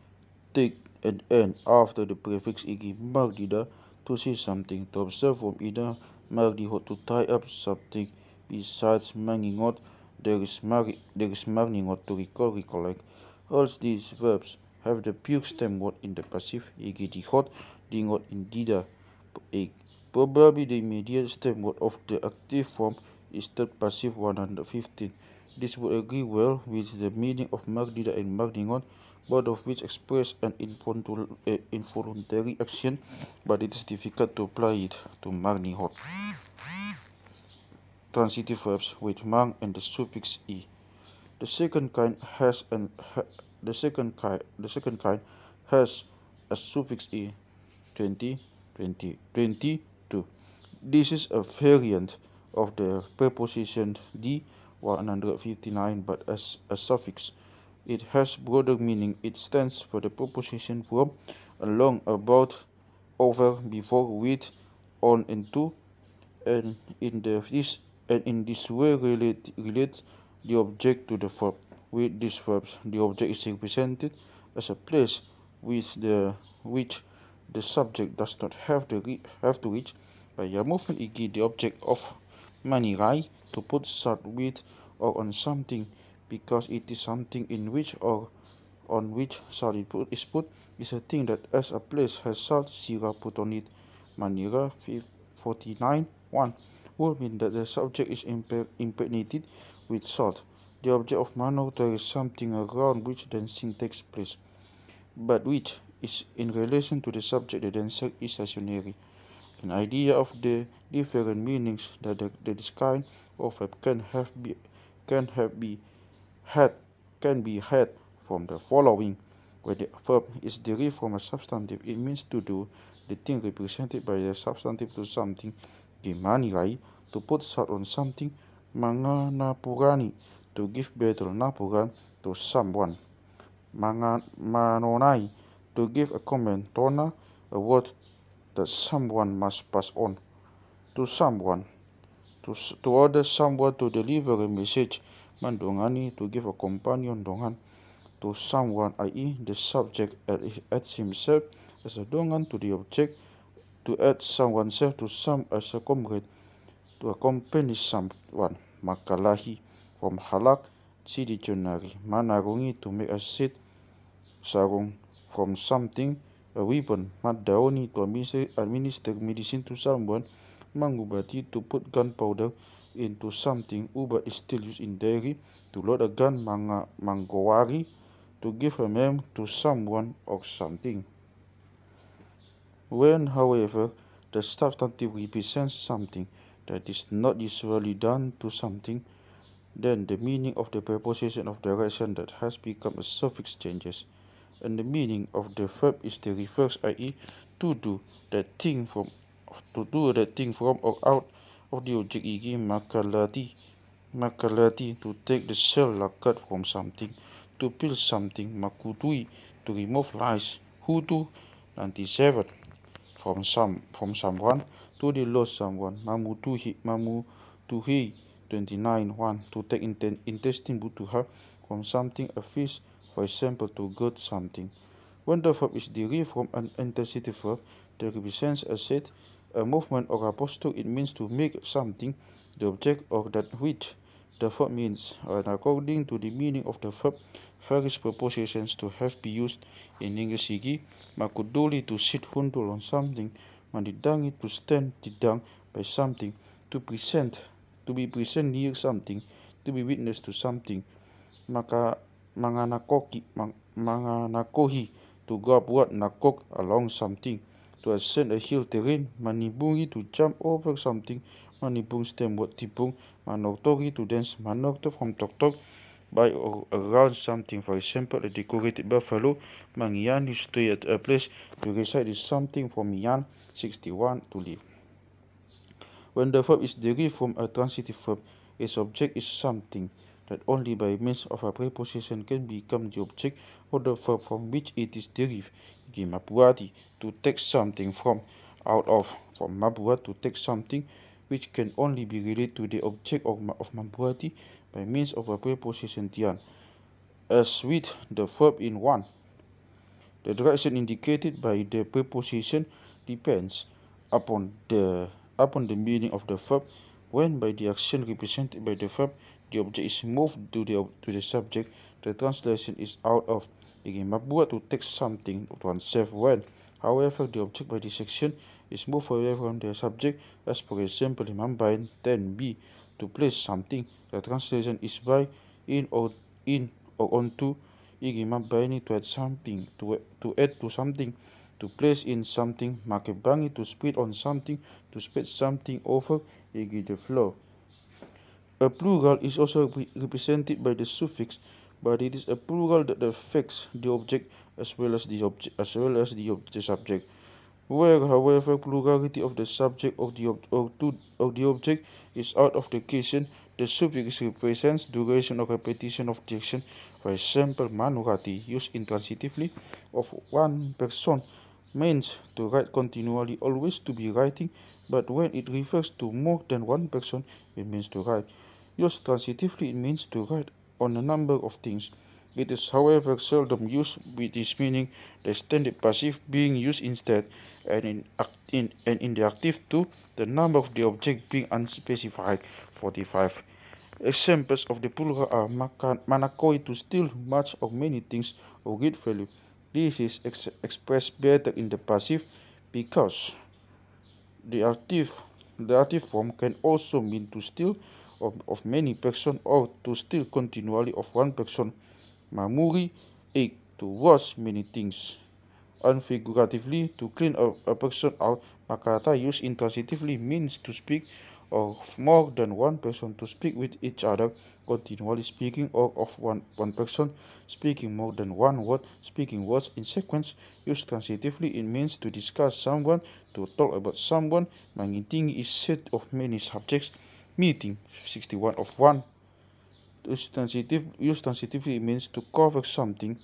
take and end after the prefix igi magdida to say something, to observe from ida magdihot, to tie up something. Besides mangingot, there is magningot, to recall, recollect. All these verbs have the pure stem word in the passive, igi dihot, dingot in dida. Probably the immediate stem word of the active form is third passive 115. This would agree well with the meaning of magdida and magningot, both of which express an involuntary action, but it is difficult to apply it to magningot. Transitive verbs with mang and the suffix e. The second kind has a suffix e, 20, 20, 22. This is a variant of the preposition di 159, but as a suffix. It has broader meaning. It stands for the preposition from, along, about, over, before, with, on, and to, and in this way relate the object to the verb. With these verbs, the object is represented as a place with which the subject does not have to reach by a movement igi, the object of manirai, to put sat with or on something, because it is something in which or on which salt is put, is a thing that as a place has salt syrup put on it. Manira 49:1 would mean that the subject is impregnated with salt. The object of manota is something around which dancing takes place, but which is in relation to the subject. The dancer is stationary. An idea of the different meanings that this kind of verb can be had from the following. When the verb is derived from a substantive, it means to do the thing represented by the substantive to something. Gimanirai, to put salt on something. Manganapurani, to give battle napuran to someone. Manonai, to give a comment. Tona, a word that someone must pass on to someone. To order someone to deliver a message. Mandongani, to give a companion. Dongan, to someone, i.e. the subject adds himself as a dongan to the object. To add someone's self to some as a comrade, to accompany someone. Makalahi, from halak, see dictionary. Manarungi, to make a set. Sarung, from something, a weapon. Madaoni, to administer medicine to someone. Mangubati, to put gunpowder into something. Ubat is still used in dairy. To load a gun. Mangowari, to give a name to someone or something. When, however, the substantive represents something that is not usually done to something, then the meaning of the preposition of direction that has become a suffix changes, and the meaning of the verb is the reverse, i.e. to do that thing from or out of the object igi makalati, to take the shell lakat from something, to peel something. Makutui, to remove lice. Hutu 97, from someone, to the lost someone. Mamutuhi 29:1, to take intestine butuha from something, a fish, for example, to gut something. When the verb is derived from an intransitive verb that represents a set, a movement, or a posture, it means to make something the object or that which the verb means, and according to the meaning of the verb, various prepositions to have been used in English igi. Makuduli, to sit hundul on something. Mandidangi, to stand tidang by something. To be present near something. To be witness to something. Manganakohi, to grab what nakok along something, to ascend a hill terrain, manibungi to jump over something, manibung stem what tipung, manoktogi to dance manokto from tok by or around something. For example, a decorated buffalo, mangian to stay at a place to reside is something from yan 61 to live. When the verb is derived from a transitive verb, its object is something that only by means of a preposition can become the object of the verb from which it is derived. Mabuati, to take something from, out of, from mabuat, to take something which can only be related to the object of mabuati by means of a preposition tian. As with the verb in one, the direction indicated by the preposition depends upon the meaning of the verb. When by the action represented by the verb, the object is moved to the subject, the translation is out of. Again, mabuat, to take something to oneself when, however, the object by this action is moved away from the subject, as for example, mambain, then be, to place something, the translation is by, in or onto. Mambaini, to add something, to add to something, to place in something. Makebangi, to spread on something, to spread something over the floor. A plural is also represented by the suffix, but it is a plural that affects the object as well as the subject. Where, however, plurality of the subject of the object is out of the question, the suffix represents duration or repetition of the action. For example, manurati, used intransitively of one person, means to write continually, always to be writing, but when it refers to more than one person, it means to write. Used transitively, it means to write on a number of things. It is, however, seldom used with this meaning, the extended passive being used instead, and in the active too, the number of the object being unspecified. 45. Examples of the plural are manakoi, to steal much or many things of great value. This is expressed better in the passive because the active form can also mean to steal of many persons or to steal continually of one person. Mamuri, egg, to wash many things. Unfiguratively, to clean a person out. Makata, used intransitively, means to speak of more than one person, to speak with each other, continually speaking, or of one person, speaking more than one word, speaking words in sequence. Used transitively, it means to discuss someone, to talk about someone. Mangiting is said of many subjects. Meeting, 61 of one. Used transitively, it means to cover something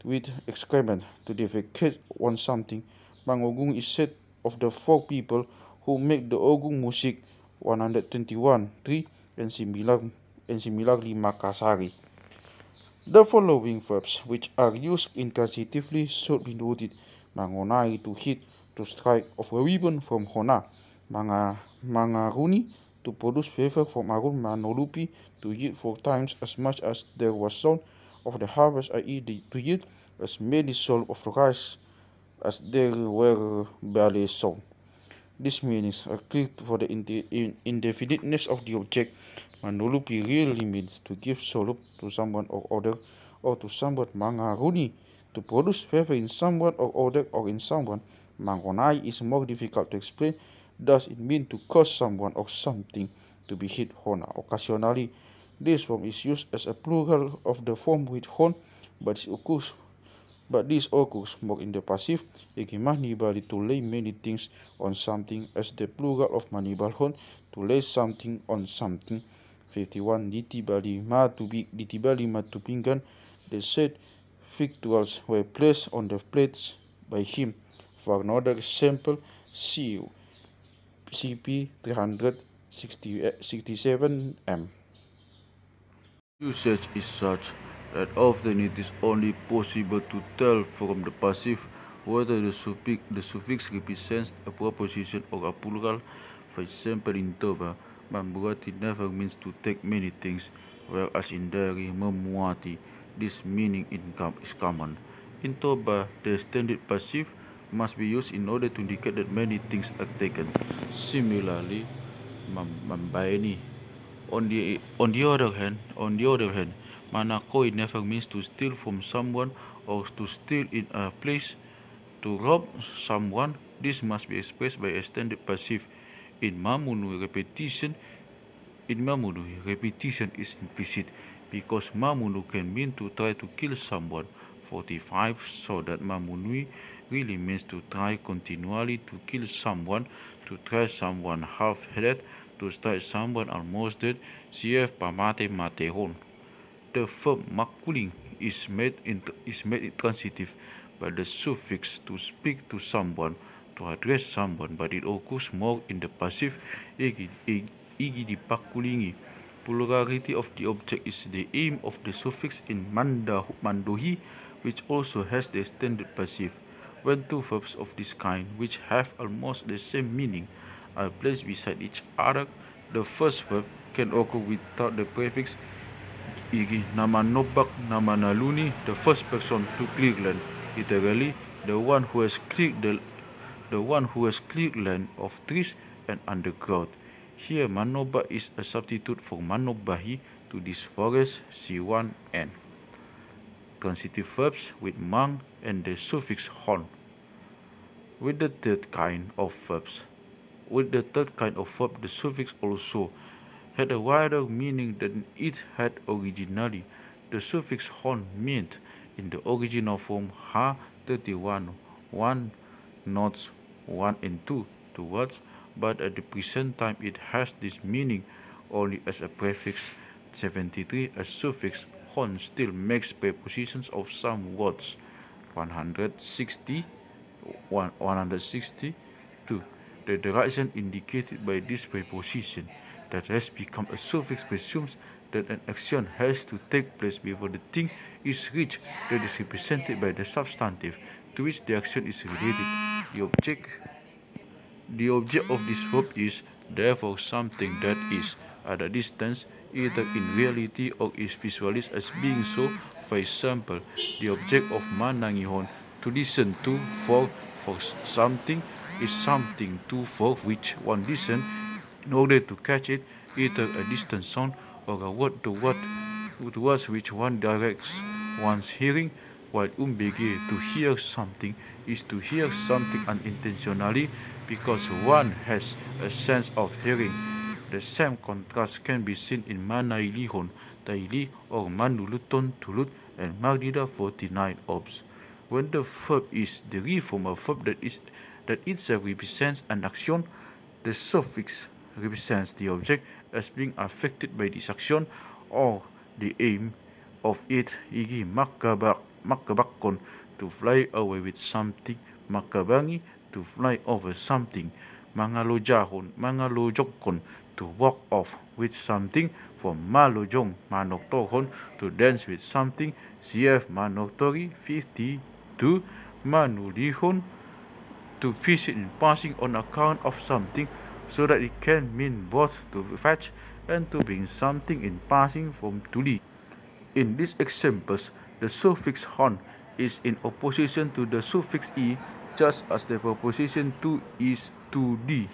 with excrement, to defecate on something. Mangogung is said of the four people who make the Ogung Musik 121 3 and similarly Makasari. The following verbs, which are used intransitively, should be noted. Mangonai, to hit, to strike of a ribbon from Hona. Mangaruni, to produce favor from Arun. Manolupi, to yield 4 times as much as there was sown of the harvest, i.e. to yield as many soul of rice as there were barley sown. These meanings are clear for the indefiniteness of the object. Manulupi really means to give solup to someone or other, or to someone. Mangaruni, to produce favor in someone or other, or in someone. Mangonai is more difficult to explain. Does it mean to cause someone or something to be hit? Hona. Occasionally, this form is used as a plural of the form with hon, but this occurs more in the passive. Manibali, to lay many things on something, as the plural of manibalhon, to lay something on something. 51. Ditibali matupinggan, the said victuals were placed on the plates by him. For another example, see CP 367M. Usage is such that often it is only possible to tell from the passive whether the suffix represents a preposition or a plural. For example, in Toba, mambuati never means to take many things, whereas in Dari, memuati, this meaning is common. In Toba, the extended passive must be used in order to indicate that many things are taken. Similarly, mambaini. On the other hand, manakoi never means to steal from someone or to steal in a place, to rob someone. This must be expressed by extended passive. In mamunui, repetition is implicit because mamunu can mean to try to kill someone. 45, so that mamunui really means to try continually to kill someone, to try someone half dead, to strike someone almost dead. CF pamate matehon. The verb makuling is made intransitive by the suffix to speak to someone, to address someone, but it occurs more in the passive. Igi dipakulingi. Plurality of the object is the aim of the suffix in mandohi, which also has the extended passive. When two verbs of this kind, which have almost the same meaning, are placed beside each other, the first verb can occur without the prefix igi. Nama nobak, nama naluni, the first person to clear land. Literally, the one who has cleared land of trees and undergrowth. Here, manoba is a substitute for manobahi to this forest. C1 n. Transitive verbs with mang and the suffix hon. With the third kind of verb, the suffix also had a wider meaning than it had originally. The suffix hon meant in the original form ha 31, 1 notes 1 and 2 words, but at the present time it has this meaning only as a prefix. 73, a suffix hon still makes prepositions of some words. 162. The direction indicated by this preposition that has become a suffix presumes that an action has to take place before the thing is reached that is represented by the substantive to which the action is related. The object of this verb is therefore something that is at a distance, either in reality or is visualized as being so. For example, the object of manangihon, to listen to, for something, is something for which one listen in order to catch it, either a distant sound or a word towards which one directs one's hearing, while umbege, to hear something, is to hear something unintentionally because one has a sense of hearing. The same contrast can be seen in manailihon, taili, or manuluton, tulut, and magdida 49 obs. When the verb is derived from a verb that itself represents an action, the suffix represents the object as being affected by this action or the aim of it. Igi makabakon, to fly away with something, makabangi, to fly over something, mangalojokon, to walk off with something, from malojong, manoktohon, to dance with something. CF manoktori 52, manulihon, to visit in passing on account of something, so that it can mean both to fetch and to bring something in passing from tuli. In these examples, the suffix hon is in opposition to the suffix e, just as the preposition to is to d.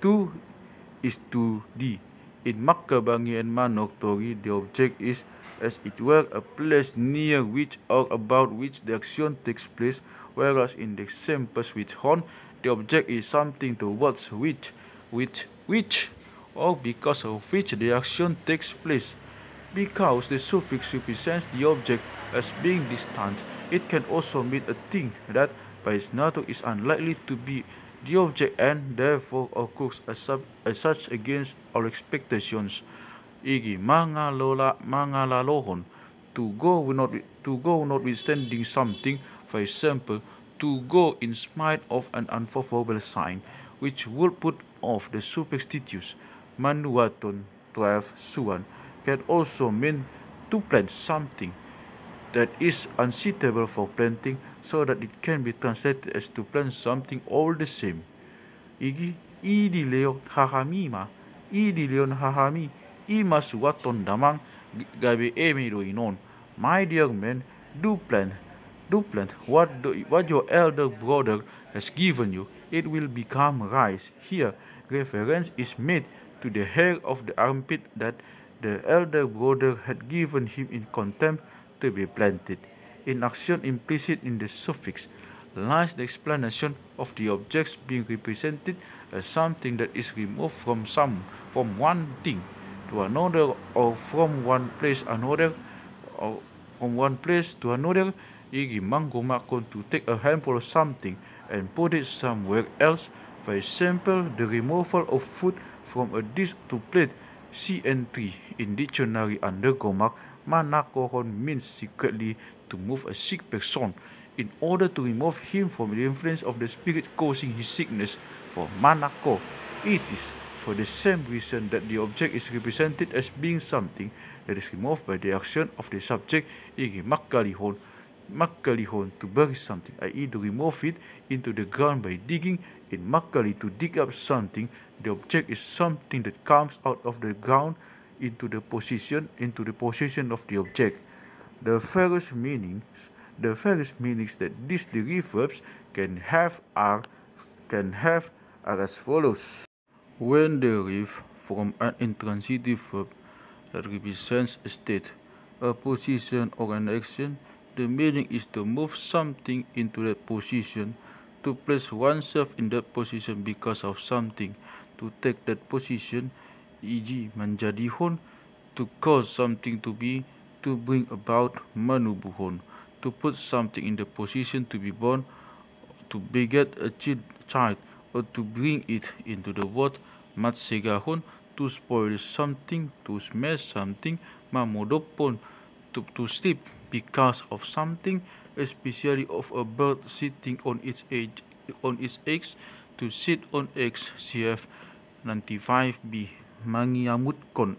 To is to d. In Makabangi and Manoktori, the object is, as it were, a place near which or about which the action takes place, whereas in the examples with hon, the object is something towards which, or because of which the action takes place. Because the suffix represents the object as being distant, it can also mean a thing that by its nature is unlikely to be the object and therefore occurs as such against all expectations. Igi mangalalohon, to go notwithstanding something, for example, to go in spite of an unfavorable sign, which would put off the superstitious. Manuaton 12 suan can also mean to plant something that is unsuitable for planting, so that it can be translated as to plant something all the same. Igi idileon hahami, imas waton damang gabe emiroinon. My dear man, do plant what your elder brother has given you. It will become rice. Here, reference is made to the hair of the armpit that the elder brother had given him in contempt to be planted. In action implicit in the suffix lies the explanation of the objects being represented as something that is removed from one thing to another, or from one place another, or from one place to another. E.g. menggunakan to take a handful of something and put it somewhere else. For example, the removal of food from a dish to plate. See entry in dictionary under gomak. Manakohon means secretly to move a sick person in order to remove him from the influence of the spirit causing his sickness. For manako, it is for the same reason that the object is represented as being something that is removed by the action of the subject. E.g. makalihon to bury something, i.e. to remove it into the ground by digging. In makali, to dig up something, the object is something that comes out of the ground into the position of the object. The various meanings that these derivatives can have are as follows. When derived from an intransitive verb that represents a state, a position, or an action, the meaning is to move something into that position, to place oneself in that position because of something, to take that position, e.g. menjadihon, to cause something to be, to bring about, manubuhon, to put something in the position to be born, to beget a child, or to bring it into the world. Matsegahon, to spoil something, to smash something. Mamodopon, to sleep because of something, especially of a bird sitting on its eggs, to sit on eggs. Cf. 95b. Mangiamuton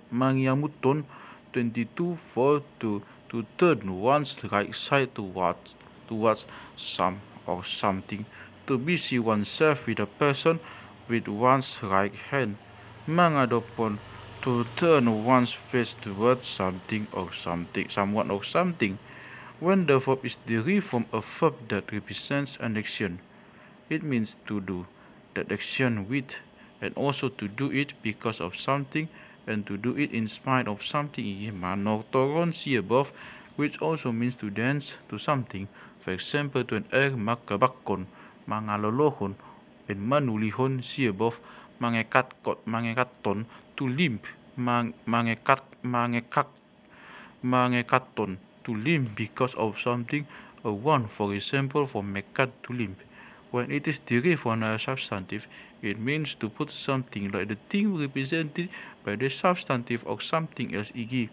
22:4, to turn one's right side towards some or something, to busy oneself with a person with one's right hand. Mangadopon, to turn one's face towards something or someone or something. When the verb is derived from a verb that represents an action, it means to do that action with, and also to do it because of something, and to do it in spite of something. Manortoron, see above, which also means to dance to something. For example, to an air makabakon, mangalolohon, and manulihon, see above, mangekaton, to limp, mangekaton, to limp because of something, a one, for example, for mekat, to limp. When it is derived from a substantive, it means to put something like the thing represented by the substantive or something else. E.g.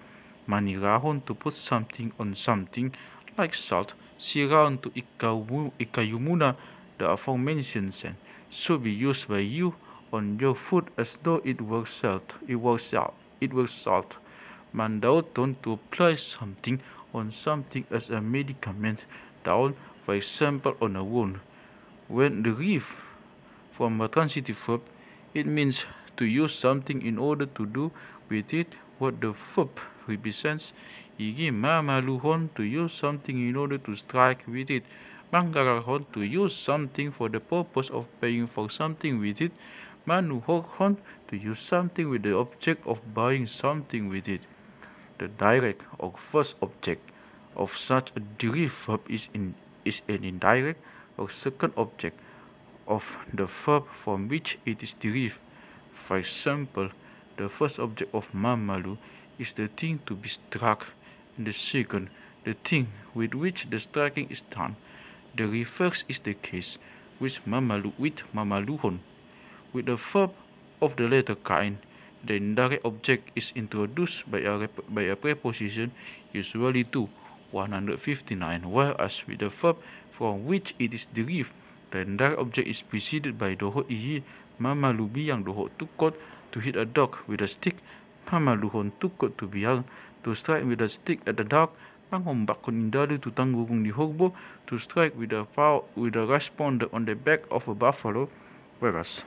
manirahon, to put something on something, like salt. Siraon, to ikayumuna, the aforementioned scent, should be used by you on your food as though it were salt. Mandauton, to apply something on something as a medicament. Down, for example, on a wound. When derived from a transitive verb, it means to use something in order to do with it what the verb represents. E.g. mamaluhon, to use something in order to strike with it. Mangarahon, to use something for the purpose of paying for something with it. Manuhohon, to use something with the object of buying something with it. The direct or first object of such a derived verb is an indirect or second object of the verb from which it is derived. For example, the first object of mamalu is the thing to be struck, and the second, the thing with which the striking is done. The reverse is the case with mamaluhon. With the verb of the latter kind, the indirect object is introduced by a preposition, usually to 159, whereas with the verb from which it is derived, the indirect object is preceded by dohot. E.g. mamalubi yang dohot tukot, to hit a dog with a stick. Mamaluhon tukot, to strike with a stick at the dog. Mangombakon indalu, to tanggung di hogbo, to strike with a responder on the back of a buffalo. Whereas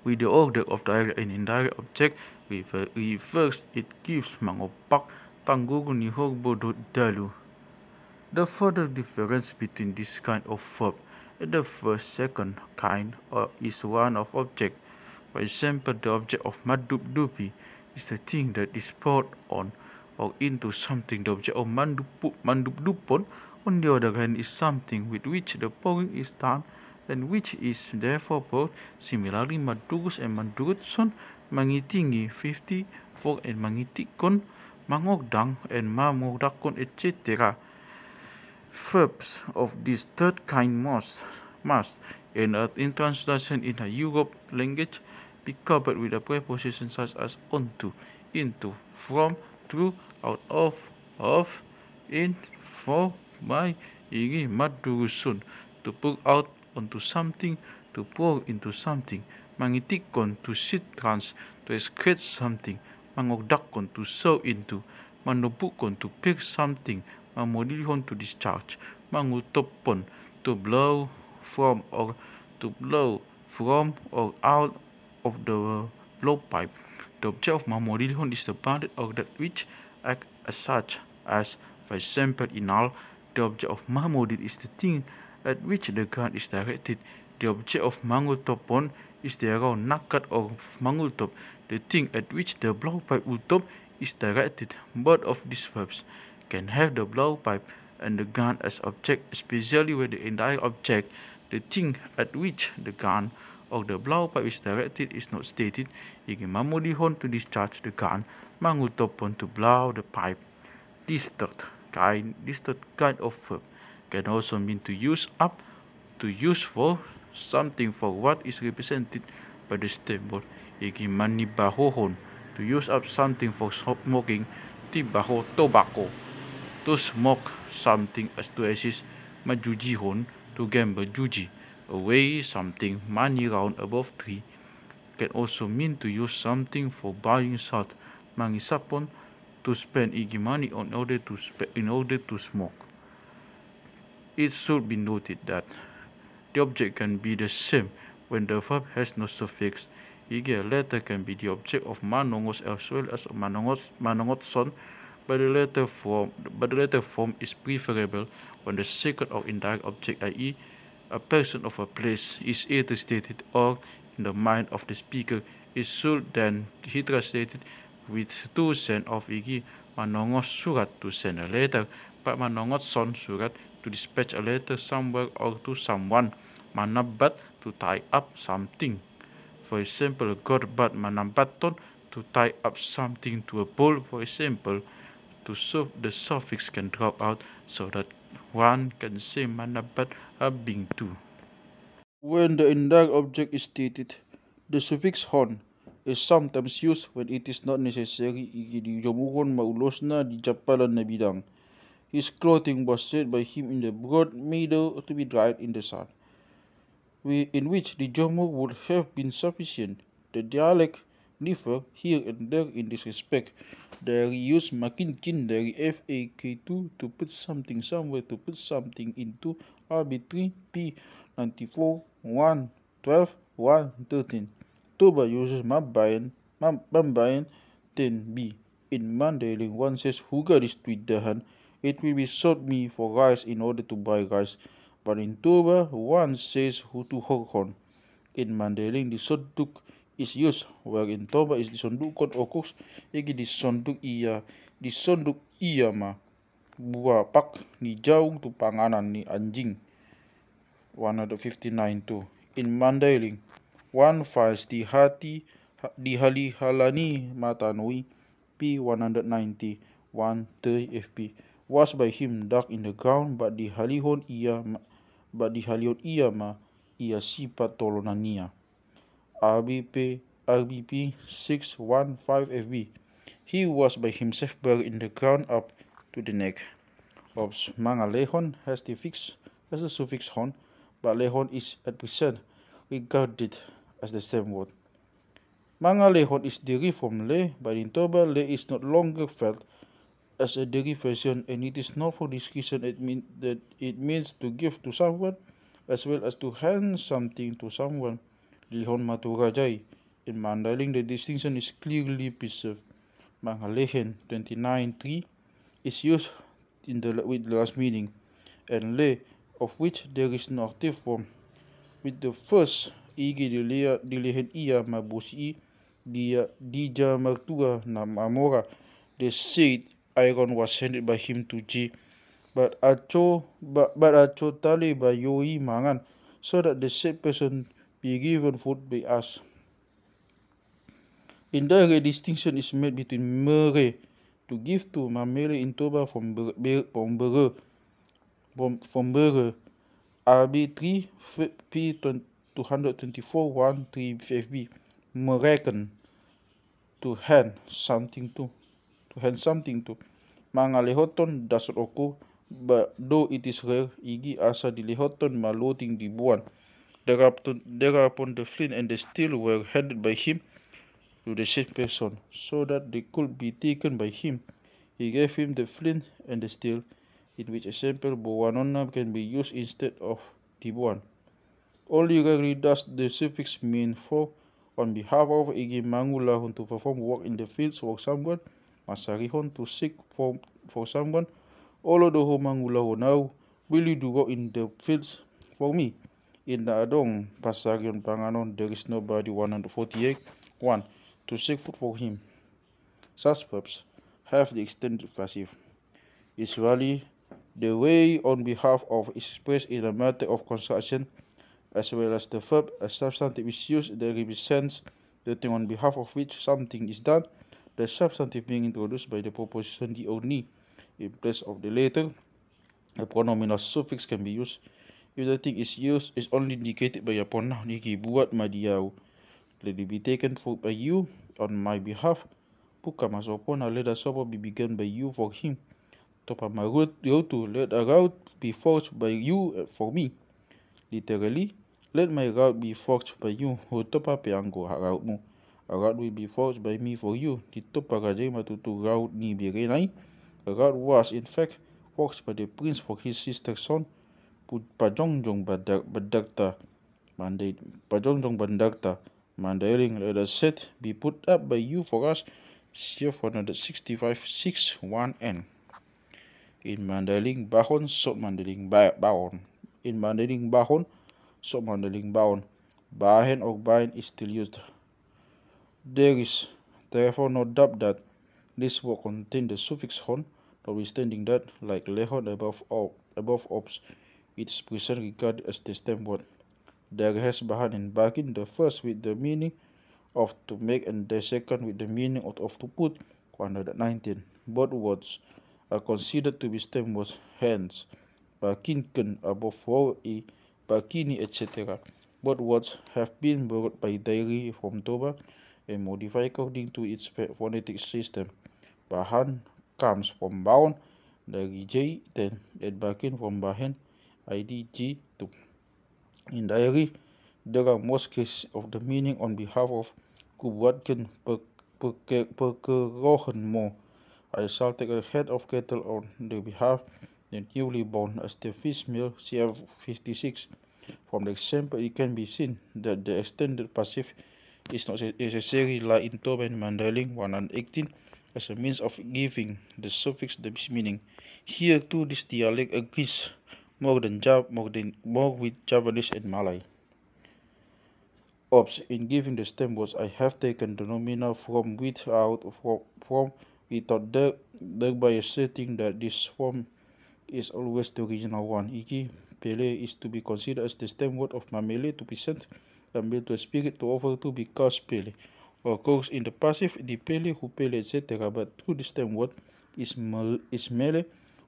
with the order of direct and indirect object reverse, it gives mangopak tanggung ni hogbo dalu. The further difference between this kind of verb and the second kind is one of object. For example, the object of madubdubi is the thing that is poured on, or into something. The object of mandupdupon, on the other hand, is something with which the pouring is done and which is therefore poured. Similarly, madurus and mandurutson, mangitingi 54 and mangitikon, mangogdang and mamogdakon, etc. Verbs of this third kind must in translation in a Europe language be covered with a preposition such as onto, into, from, through, out of, in, for, by, igi, madurusun, to pour out onto something, to pour into something, mangitikon, to sit trans, to excrete something, mangogdakon, to sow into, manobukon, to pick something, mamodilhon, to discharge, mangutopon, to blow from or out of the blowpipe. The object of mamodilhon is the bounded or that which act as such as, for example, in all, the object of mamodil is the thing at which the gun is directed. The object of mangutopon is the round nakat or mangultop, the thing at which the blowpipe ultop is directed. Both of these verbs can have the blowpipe and the gun as object, especially when the entire object, the thing at which the gun or the blowpipe is directed, is not stated. Igi mamodihon, to discharge the gun, mangutopon, to blow the pipe. This third kind of verb can also mean to use up, to use for something for what is represented by the stem word. Igi manibahohon, to use up something for smoking, tibaho tobacco, to smoke something as to assist, majujihon, to gamble juji, away something, money round above 3, can also mean to use something for buying salt, mangisapon, to spend igi money in order to smoke. It should be noted that the object can be the same when the verb has no suffix. Igi, a letter can be the object of manongos as well as manongotson, but the letter form is preferable when the second or indirect object, i.e., a person of a place, is either stated or in the mind of the speaker. It should then be translated with to send of igi manongos surat, to send a letter, but manongotson surat, to dispatch a letter somewhere or to someone, manabat, to tie up something. For example, gorbat manabaton, to tie up something to a pole. For example, the suffix can drop out so that one can say manabat abing tu. When the indirect object is stated, the suffix hon is sometimes used when it is not necessary. Igi di jomuhon maulosna di japalan na bidang. His clothing was spread by him in the broad meadow to be dried in the sun, in which the jomur would have been sufficient. The dialect differ here and there in this respect. They use makinkin dari FAK2 to put something somewhere, to put something into RB3, P94, 1, 12, 1, 13. Toba uses mambayan 10B. In Mandailing, one says hugaris tuidahan, it will be sold me for rice in order to buy rice. But in Toba, one says hutu horhon. In Mandailing, the sonduk is used, where in Toba is the sondukon okus, egi di sonduk iya ma buah pak ni jauh tu panganan ni anjing. 159 too. In Mandailing, one finds di hali-halani matanui, P190, 130 FP, was by him dug in the ground, but di halihon iya ma ia sifat tolonania. RBP 615 FB. He was by himself buried in the ground up to the neck. Ops, mangalehon has the suffix hon, but lehon is at present regarded as the same word. Mangalehon is derived from le, but in Toba le is no longer felt as a derivation, and it is not for this reason that it means to give to someone as well as to hand something to someone. Lihon maturajai. In Mandailing, the distinction is clearly preserved. Mangalehen 29.3 is used with the last meaning, and le, of which there is no active form, with the first igi dilehen iya mabusi dia dija mertua na mamora. They said iron was handed by him to G, but Acho tali by Yoi Mangan, so that the said person be given food by us. Indirect distinction is made between mere to give to Mamele in Toba from Bere RB3 P 224 1 3 FB mereken to hand something to mga lehoton dasot oku, but though it is rare, igi asa di lehoton maloting di buwan. Thereupon the flint and the steel were handed by him to the said person, so that they could be taken by him. He gave him the flint and the steel, in which a sample buwanona can be used instead of the buwan. Only rarely does the suffix mean for, on behalf of igi mangulahon to perform work in the fields for someone, masarihon to seek for someone, although mangulahon now will you do work in the fields for me. In the Adong Pasarion Panganon, there is nobody 148 1 to seek food for him. Such verbs have the extended passive. Usually, the way on behalf of is expressed in a matter of construction, as well as the verb. A substantive is used that represents the thing on behalf of which something is done, the substantive being introduced by the preposition the only. In place of the latter, a pronominal suffix can be used if the thing is used is only indicated by a pronoun iki buat madiau. Let it be taken for by you on my behalf. Puka masopon let a supper be begun by you for him. Topa marut yotu, let a route be forged by you for me. Literally, let my route be forged by you. Topa peango route mu. A route will be forged by me for you. Topa rajai matutu route ni birenai. A route was in fact forged by the prince for his sister's son. Pajongjong Badakta Mandailing, let us set be put up by you for us. CF 165-6-1N. In Mandailing Bahon, Sot Mandailing Baon. In Mandailing Bahon, Sot Mandailing Baon. Bahen or Bain is still used. There is therefore no doubt that this will contain the suffix hon, notwithstanding that, like lehon above ops, it is presently regarded as the stem word. There has bahan and bakin, the first with the meaning of to make and the second with the meaning of to put. 119. Both words are considered to be stem words, hence bakinken above all e, bakini, etc. Both words have been borrowed by Diary from Toba and modified according to its phonetic system. Bahan comes from Baon, Diary J, then and bakin from Bahen, IDG 2. In Diary, there are most cases of the meaning on behalf of Kubuatken Perkerohen Mo. I shall take a head of cattle on the behalf the newly born as the female CF 56. From the example, it can be seen that the extended passive is not necessary like in Toba and Mandailing 118 as a means of giving the suffix the meaning. Here too, this dialect agrees more with Javanese and Malay. Ops, in giving the stem words, I have taken the nominal from without, thereby asserting that this form is always the original one. Iki Pele is to be considered as the stem word of Mamele to present Mamele to a spirit to offer to because Pele. Of course, in the passive, the Pele, who Pele, etc. But through the stem word is Mele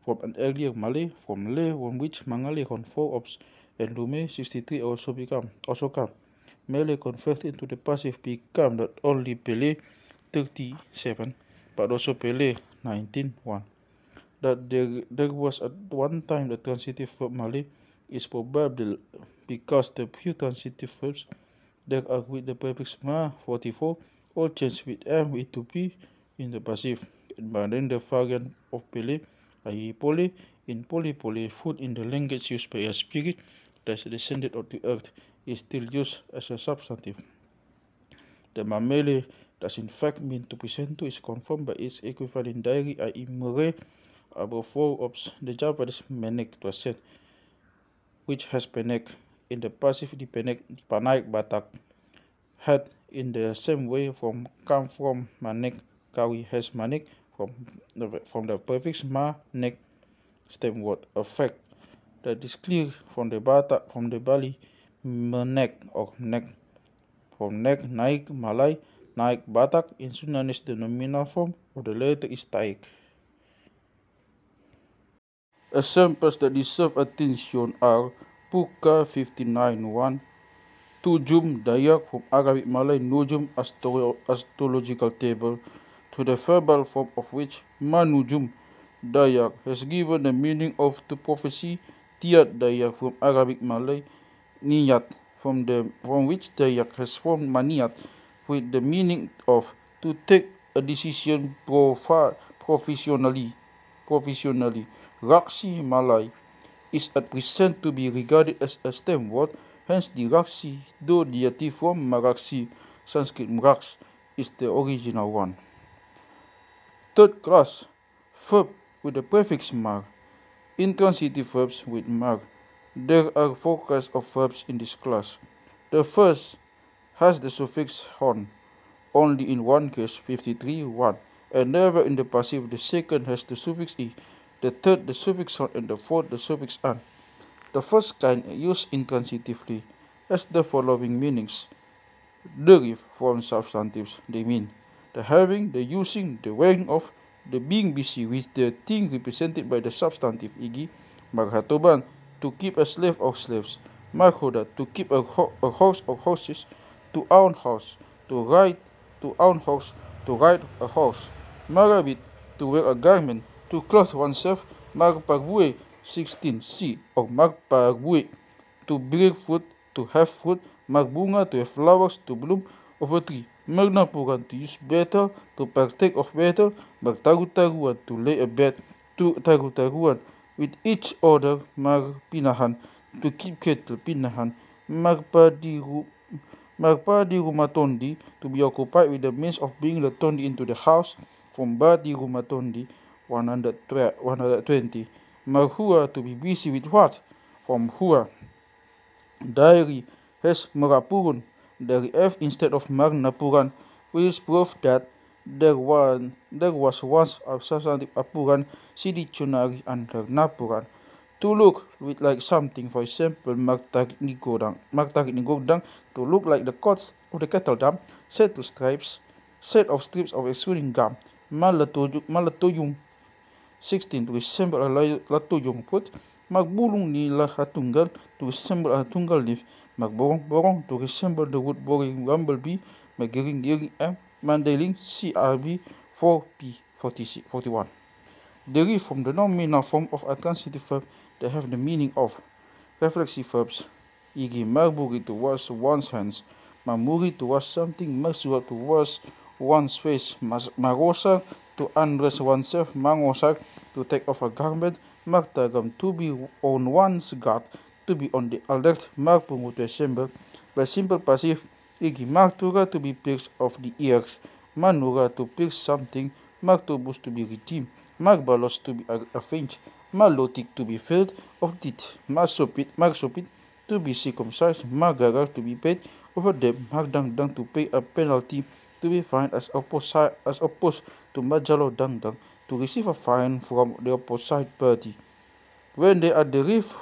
from an earlier Malay, from Le, on which Mangale on 4 ops, and Lume 63 also come. Mele converted into the passive become not only Pele 37, but also Pele 19:1. That there was at one time the transitive verb Malay is probable because the few transitive verbs there are with the prefix ma 44 all change with m into p in the passive. But then the variant of Pele, i.e. Pole, in Pole, food in the language used by a spirit that descended of the earth is still used as a substantive. The Mamele does in fact mean to present to is confirmed by its equivalent diary, i.e. Mere, above 4 ops, the Japanese Menek to said, which has Penek in the passive, the Penek Panaik Batak had in the same way come from Manek. Kawi has Manek from the prefix ma, neck, stem word. A fact that is clear from the Bali menek or neck. From neck, naik, Malay, naik, Batak. In Sundanese, the nominal form of the letter is taik. Examples that deserve attention are Puka 59.1, Tujum Dayak from Arabic Malay Nujum astrological table, to the verbal form of which Manujum Dayak has given the meaning of the prophecy, Tiat Dayak from Arabic Malay Niyat, from which Dayak has formed Maniat with the meaning of to take a decision professionally. Raksi Malay is at present to be regarded as a stem word, hence the Raksi, though the dative form Maraksi, Sanskrit Mraks, is the original one. Third class, verb with the prefix mar. Intransitive verbs with mar. There are 4 kinds of verbs in this class. The first has the suffix hon, only in one case, 53.1, and never in the passive. The second has the suffix e, the third the suffix hon, and the fourth the suffix an. The first kind used intransitively has the following meanings. Derive from substantives. They mean the having, the using, the wearing of, the being busy with the thing represented by the substantive, e.g. Maghatoban, to keep a slave or slaves. Maghoda, to keep a horse or horses. To own house, to ride, to own horse, to ride a horse. Marabit, to wear a garment, to clothe oneself. Magpagwe 16c, or magpagwe, to bear fruit, to have fruit. Magbunga, to have flowers, to bloom of a tree. Magnapuran, to use better, to partake of better. Magtagu-taguan, to lay a bed, to tagu-taguan with each other. Magpinahan, to keep cattle. Pinahan. Magpadi rumatondi, to be occupied with the means of bringing the tondi into the house. From badi rumatondi 120. Maghua, to be busy with what? From hua. Diary has Marapurun, the F instead of Magnapuran, which is proof that there was once a substantive Apuran, Sidichunari under Napuran. To look with like something, for example, Magtarik Nigodang, to look like the cords of the cattle dam, set of strips of extruding gum. Malatuyung 16, to resemble a latuyung put. Magbulong ni lahatunggal, to resemble a tunggal leaf. Magborong, to resemble the wood boring bumblebee. Magiring M. Mandaling CRB 4P 41. Derive from the nominal form of a transitive verb that have the meaning of reflexive verbs, e.g. Magburi, to wash one's hands. Mamuri, to wash something. Masura, to wash one's face. Marosa, to undress oneself. Mangosak, to take off a garment. Magtagam, to be on one's guard, to be on the alert. Magpungu, to assemble by simple passive, e.g. Magtura, to be pierced of the ears. Manura, to pierce something. Magtobus, to be redeemed. Magbalos, to be avenged. Malotik, to be filled of teeth. Magsopit, to be circumcised. Magarar, to be paid over them. Magdangdang, to pay a penalty, to be fined, as opposed to Majalo Dangdang, to receive a fine from the opposite party. When they are derived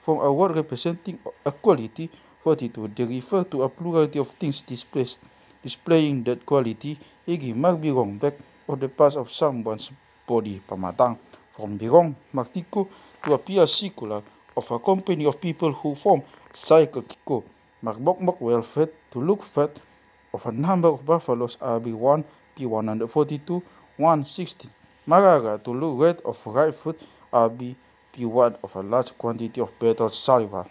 from a word representing a quality, 42, they refer to a plurality of things displaying that quality, e.g. magbirong, back of the parts of someone's body, pamatang. From birong, magtiko, to appear circular, of a company of people who form cycle tiko. Magbokbok, well fed, to look fat, of a number of buffaloes, RB1, P142, 160. Maraga, to look red, of ripe fruit, RB P1, of a large quantity of betel saliva.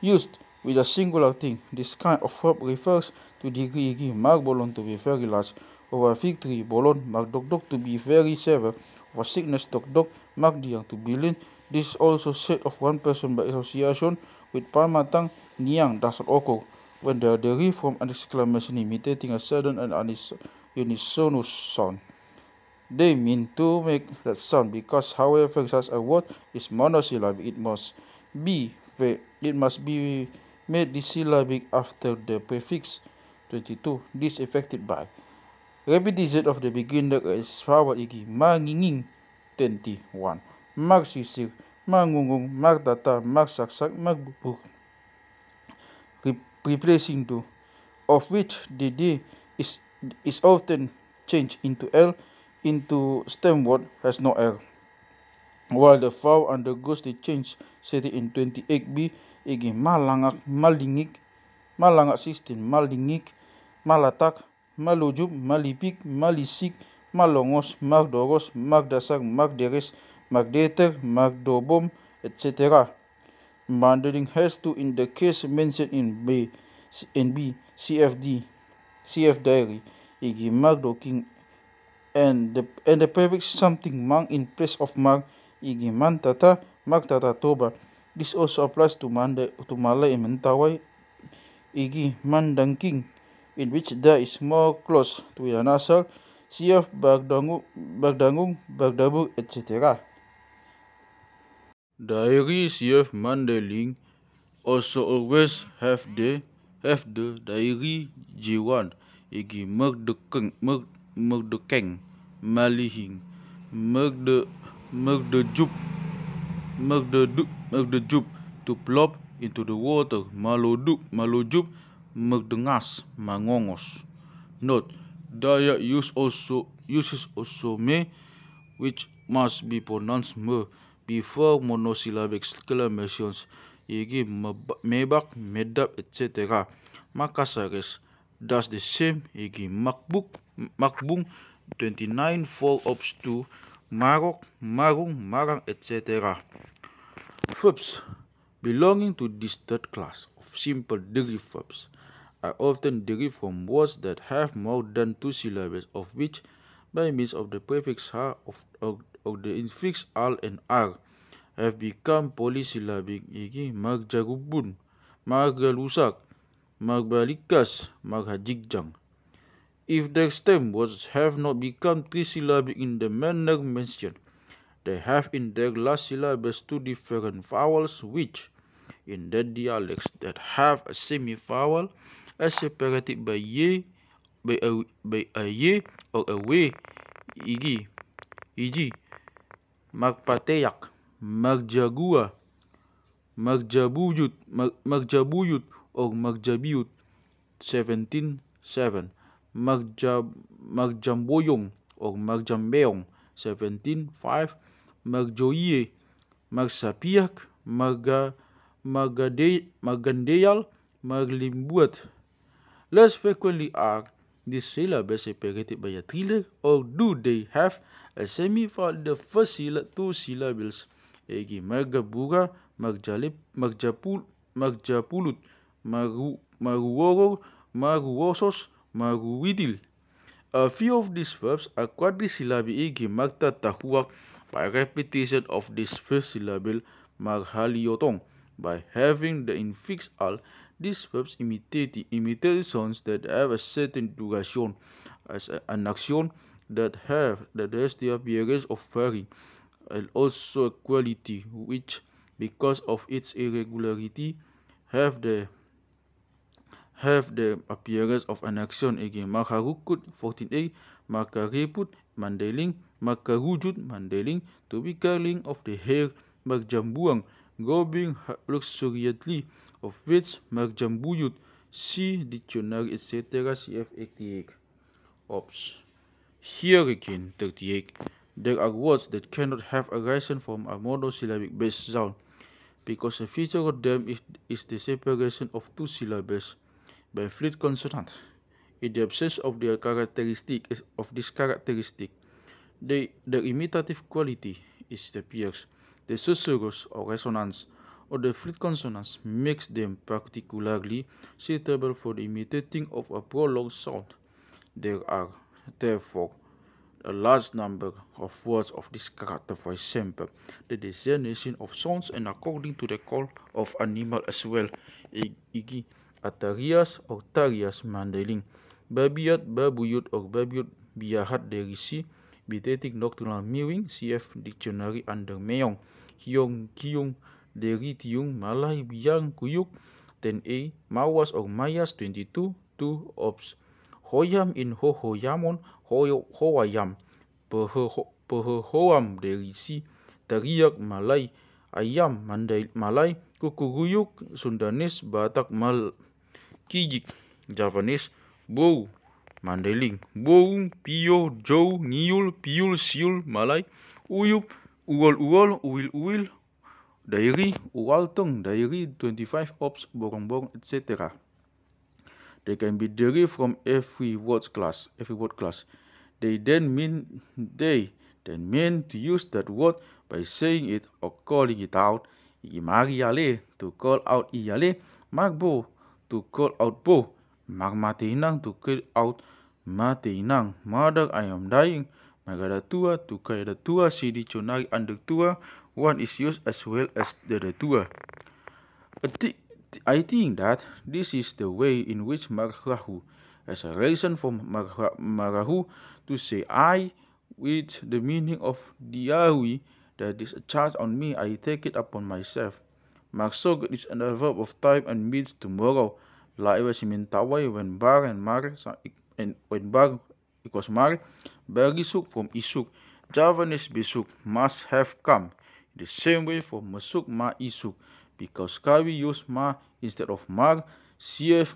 Used with a singular thing, this kind of verb refers to degree, e.g. magbolon, to be very large, of a fig tree, bolon. Magdokdok, to be very severe, of a sickness, dokdok. Magdiang, to be lean. This is also said of one person by association with palmatang. Niang doesn't occur when they are derived from an exclamation imitating a sudden and unisonos sound. They mean to make that sound because, however, such a word is monosyllabic, it must be made dissyllabic after the prefix 22. This is affected by Repetition of the beginner is power iki manginging 21. Mag sisir, mangungung, magtata, magsaksak, magbubuk. Replacing do, of which the D is often changed into L into stem word has no L. While the vowel undergoes the change stated in 28b, igi malangak, malingik, malangak 16, malingik, malatak, malujub, malipik, malisik, malongos, magdoros, magdasag, magderes, magdeter, magdobom, etc. Mandering has to in the case mentioned in B, CF diary, igi magdoking, and the prefix something mang in place of mag, igi mantata, magtata toba. This also applies to Malay and Mentawai, igi mandangking, in which there is more close to the nasal, CF bagdangung, bagdabu, etc. Diary CF Mandeling also always have the diary J1, igi magdekeng, malihing, magdejub, to plop into the water, malojub, magdengas, mangongos. Note, Dayak uses also me, which must be pronounced me before monosyllabic exclamations, igi mebak, medap, etc. Makasares does the same, igi makbung 29 4 ops 2, marok, marung, marang, etc. Verbs belonging to this third class of simple derived verbs are often derived from words that have more than 2 syllables, of which, by means of the prefix ha of the infix al and r, have become polysyllabic, igi magjagubun, magalusak, magbalikas, maghajigjang. If the stem words have not become 3-syllabic in the manner mentioned, they have in their last syllables 2 different vowels which, in the dialects that have a semi-vowel, are separated by a ye or a we, e.g. magpateyak, magjagua, magjabuyut or magjabiyut 17:7, magjamboyong or magjambeong 17:5, magjoye, magsapiak, magandeyal, maglimbuat. Less frequently are these syllables separated by a thriller, or do they have a semi-vowel in the first 2 syllables, egi magabura, magjapulut, maruoro, maruosos, maruidil. A few of these verbs are quadrisyllabic, egi magtatahuak, by repetition of this first syllable, maghaliotong. By having the infix al, these verbs imitate sounds that have a certain duration, as an action that has the appearance of varying, and also a quality which, because of its irregularity, have the appearance of an action. Again, makarukut 14a, makareput mandeling, makarujut mandeling, to be curling of the hair, magjambuang, going luxuriantly, of which magjambuyut, see dictionary, etc. CF 88. Ops. Here again, 38. There are words that cannot have arisen from a monosyllabic based sound, because a feature of them is the separation of 2 syllables by fleet consonant. In the absence of their this characteristic, the imitative quality disappears. The susurrus or resonance of the fleet consonants makes them particularly suitable for the imitating of a prolonged sound. There are, therefore, a large number of words of this character, for example, the designation of sounds and according to the call of animal as well, igi atarias or tarias mandeling, babiat, babuyut or babiut biahat derisi, bitating nocturnal mewing, CF dictionary under meong, kiong, kiung, deri tiung, malai, biang, kuyuk, 10a, mawas or mayas 22, 2 ops, Hoyam in hohoyamon, hoayam, pehoam derisi, teriak Malay, ayam Malay, kukuruyuk Sundanese, Batak Kijik Javanese, Bou Mandailing, Boung, Pio, Jou, Niul, Piul, Siul Malay, Uyup, Uol, Uil, Dairi, Ualtung, Dairi, 25 Ops, Borong, etc. They can be derived from every word class. They then mean to use that word by saying it or calling it out. Imariale, to call out iale, magbo, to call out bo, magmateinang, to call out mateinang. Mother, I am dying. Magadatua, to kaidatua, sidi chonari anduktua. One is used as well as the datua. I think that this is the way in which Marahu, as a reason for Marahu to say I, with the meaning of diawi, that is a charge on me, I take it upon myself. Maksog is an verb of time and means tomorrow. Likewise in Tawai when bar and mar and when bar equals mar, barisuk from isuk, Javanese bisuk must have come. The same way for masuk ma isuk. Because Kawi use ma instead of mar, CF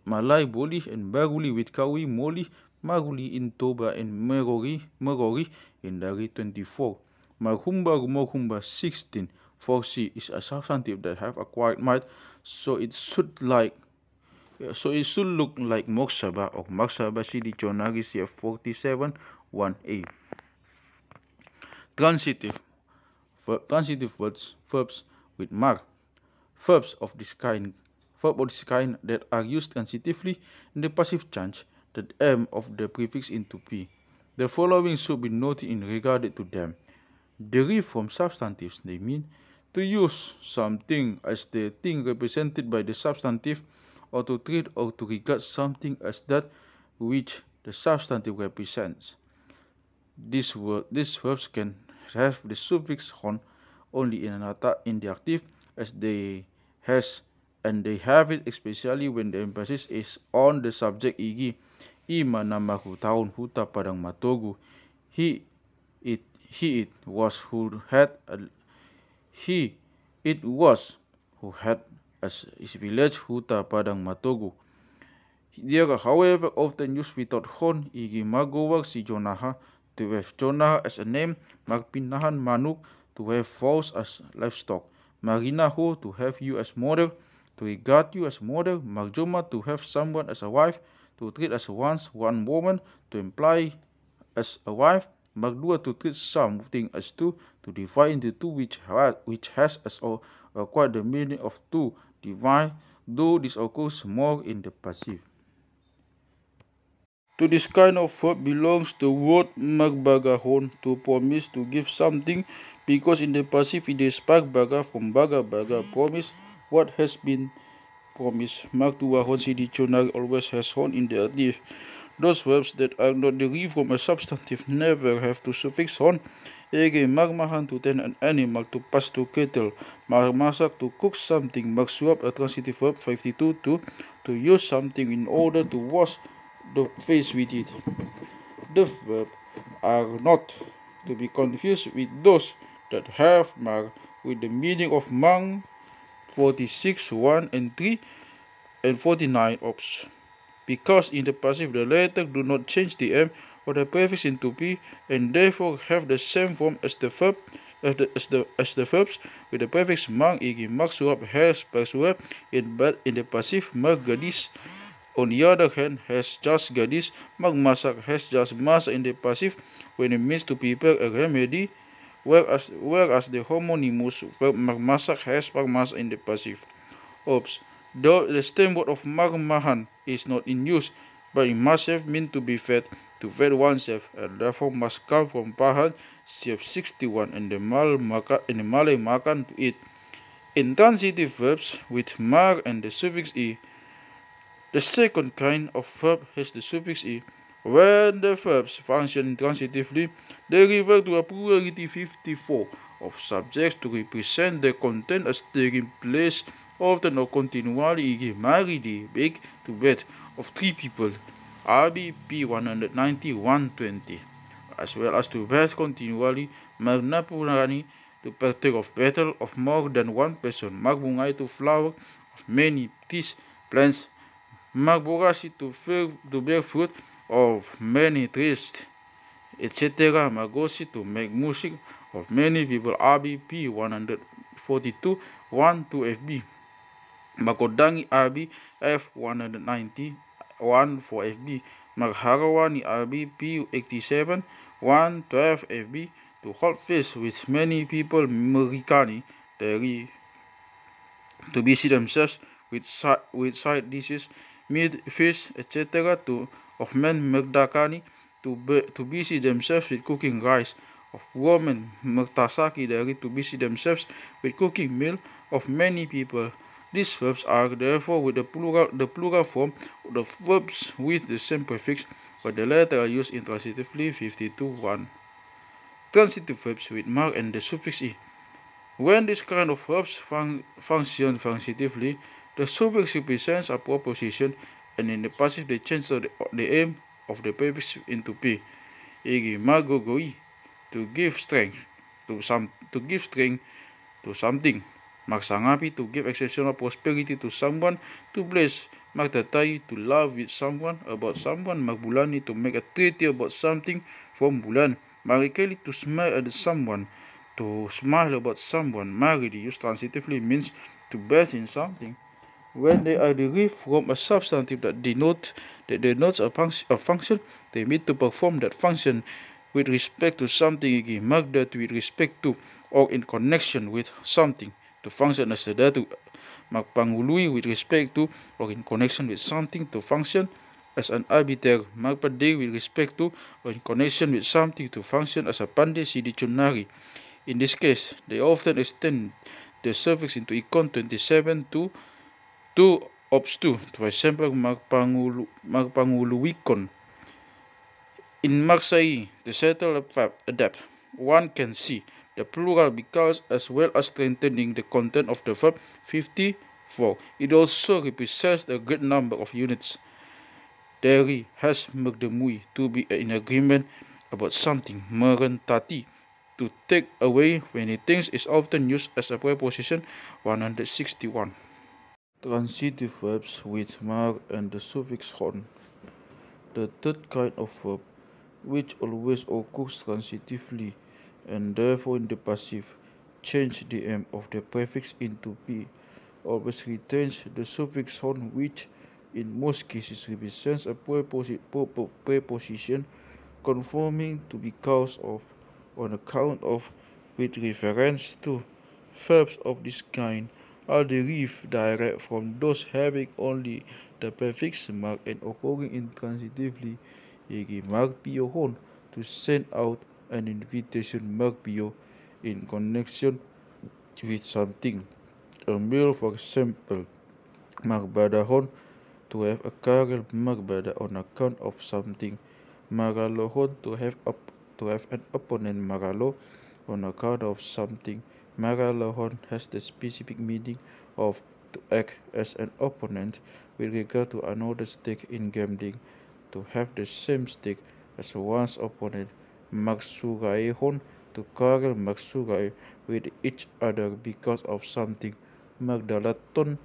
Malay boleh and Baguli with Kawi Moli, Maguli in Toba and Merori in Dari 24. Mohumba 16. 4C is a substantive that have acquired might, so it should look like Moksaba or Maksaba Sidi Chonari CF 47 1A. Transitive verbs with mar. Verbs of this kind that are used transitively in the passive tense, the M of the prefix into P. The following should be noted in regard to them. Derived from substantives, they mean to use something as the thing represented by the substantive, or to treat or to regard something as that which the substantive represents. These verbs can have the suffix hon only in the active, as they have it especially when the emphasis is on the subject igi. Ima namaku taun huta padang matogu. It was who had as his village huta padang matogu. They are however often used without hon igi magowak si jonaha, to have jonaha as a name, magpinahan manuk, to have fowls as livestock, Marinaho, to have you as mother, to regard you as mother, Magjoma, to have someone as a wife, to treat as one woman, to imply as a wife, Magdua, to treat something as two, to divide into two, which has as acquired the meaning of two, divine, though this occurs more in the passive. To this kind of verb belongs the word magbagahon, to promise to give something, because in the passive it is pagbaga from baga, promise what has been promised. Magtuahon si dictionary always has hon in the active. Those verbs that are not derived from a substantive never have to suffix hon. Ege magmahan, to tend an animal, to pass to kettle, magmasak, to cook something, magsuap, a transitive verb 52, to use something in order to wash the face with it. The verbs are not to be confused with those that have mar with the meaning of mang 46 1 and 3 and 49 ops, because in the passive the letter do not change the M or the prefix into P, and therefore have the same form as the verb as the verbs with the prefix mang igi magsuap has persuap in the passive maggadis. On the other hand, has just gadis, magmasak has just masak in the passive when it means to prepare a remedy, whereas the homonymous verb magmasak has magmasak in the passive. Oops. Though the stem word of magmahan is not in use, but it must have meant to be fed, to feed oneself, and therefore must come from pahan CF 61 and the Malay makan, to eat. In transitive verbs with mar and the suffix e, the second kind of verb has the suffix e. When the verbs function transitively, they refer to a plurality 54 of subjects to represent the content as taking place often or continually, mari di bake, to bed, of three people. RBP 190-120, as well as to verse continually magnapurani to partake of battle of more than one person, magbungay to flower of many trees, plants, magbugasi to bear fruit of many trees, etc. Magosi to make music of many people. RBP 142 1 to FB. Makodangi RB F 190 1 for FB. Magharawani RB P 87 112 FB. To hold face with many people Merikani to busy themselves with side dishes, meat, fish, etc. To of men Megdakani to busy themselves with cooking rice, of women Mertasaki to busy themselves with cooking meal of many people. These verbs are therefore with the plural form of the verbs with the same prefix, but the latter are used intransitively. 52.1. Transitive verbs with mark and the suffix e. When this kind of verbs function transitively, the suffix represents a proposition, and in the passive they change the aim of the prefix into p. E.g. magogoi, to give strength to something. Magsangapi, to give exceptional prosperity to someone. To bless. Magtatay, to love with someone, about someone. Magbulani, to make a treaty about something from bulan. Marikeli, to smile at someone, to smile about someone. Maridi, used transitively, means to bath in something. When they are derived from a substantive that denotes a function, they mean to perform that function with respect to something. Again, magdat, with respect to or in connection with something. To function as a datu. Magpangului, with respect to or in connection with something. To function as an arbiter. Magpade, with respect to or in connection with something. To function as a pande sidichunari. In this case, they often extend the suffix into icon 27 to 2 ops 2. For example, magpanguluikon. In magsai, the settled verb adapt, one can see the plural because as well as strengthening the content of the verb. 54. It also represents a great number of units. Deri has magdemui, to be in agreement about something. Merentati, to take away many things, is often used as a preposition. 161. Transitive verbs with mar and the suffix hon. The third kind of verb, which always occurs transitively and therefore in the passive, change the m of the prefix into p, always retains the suffix hon, which in most cases represents a preposition conforming to because of, on account of, with reference to. Verbs of this kind are derived direct from those having only the prefix mark and occurring intransitively. E.g. magpio hon, to send out an invitation. Magpio, in connection with something. A meal, for example. Magbadahon, to have a carrel. Magbada, on account of something. Magalohon, to have an opponent. Magalo, on account of something. Magalohon has the specific meaning of to act as an opponent with regard to another stake in gambling, to have the same stake as one's opponent. Magsugaihon, to quarrel. Magsugai, with each other because of something. Magdalaton,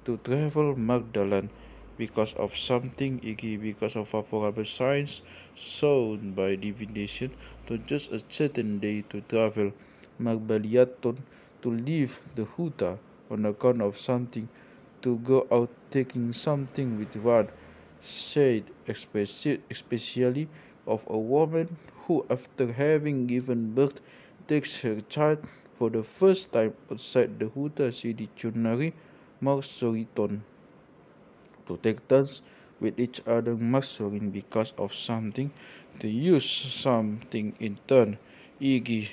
to travel. Magdalan, because of something. E.g. because of favorable signs shown by divination to just a certain day to travel. Magbaliaton, to leave the huta on account of something, to go out taking something with one, said especially of a woman who, after having given birth, takes her child for the first time outside the huta sidichunari. Magsoriton, to take turns with each other. Magsorin, because of something, to use something in turn. E.g.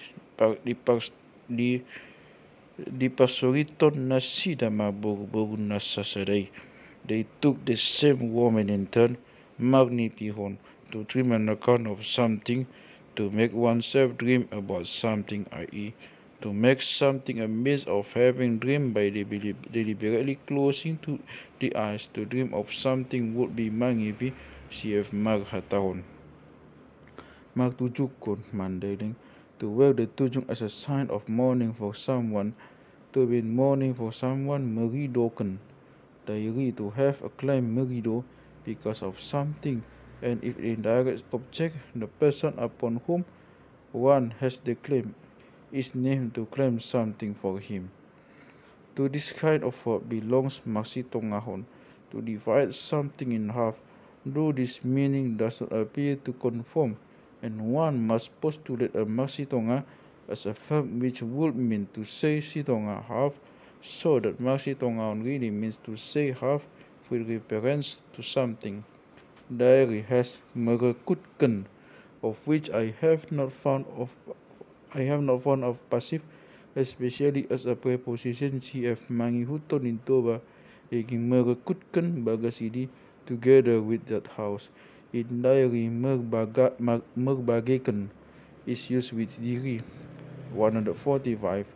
di pasoriton na sida mabugbog na sasaday. They took the same woman in turn. Magnipihon, to dream on account of something, to make oneself dream about something, i.e. to make something a means of having dream by deliberately closing the eyes. To dream of something would be mangipi, CF mag hatahon. Mag tujukon Mandailing to wear the tujung as a sign of mourning for someone, to be mourning for someone meridoken. Dairi to have a claim merido because of something, and if indirect object, the person upon whom one has the claim is named to claim something for him. To this kind of verb belongs maksitongahon, to divide something in half, though this meaning does not appear to conform, and one must postulate a maksitonga as a verb which would mean to say sitonga half, so that maksitongaon really means to say half with reference to something. Diary has merekutken, of which I have not found of passive, especially as a preposition CF mangihuton in Toba, egin merekutken bagasidi together with that house. In diary merbagaikan is used with diri 145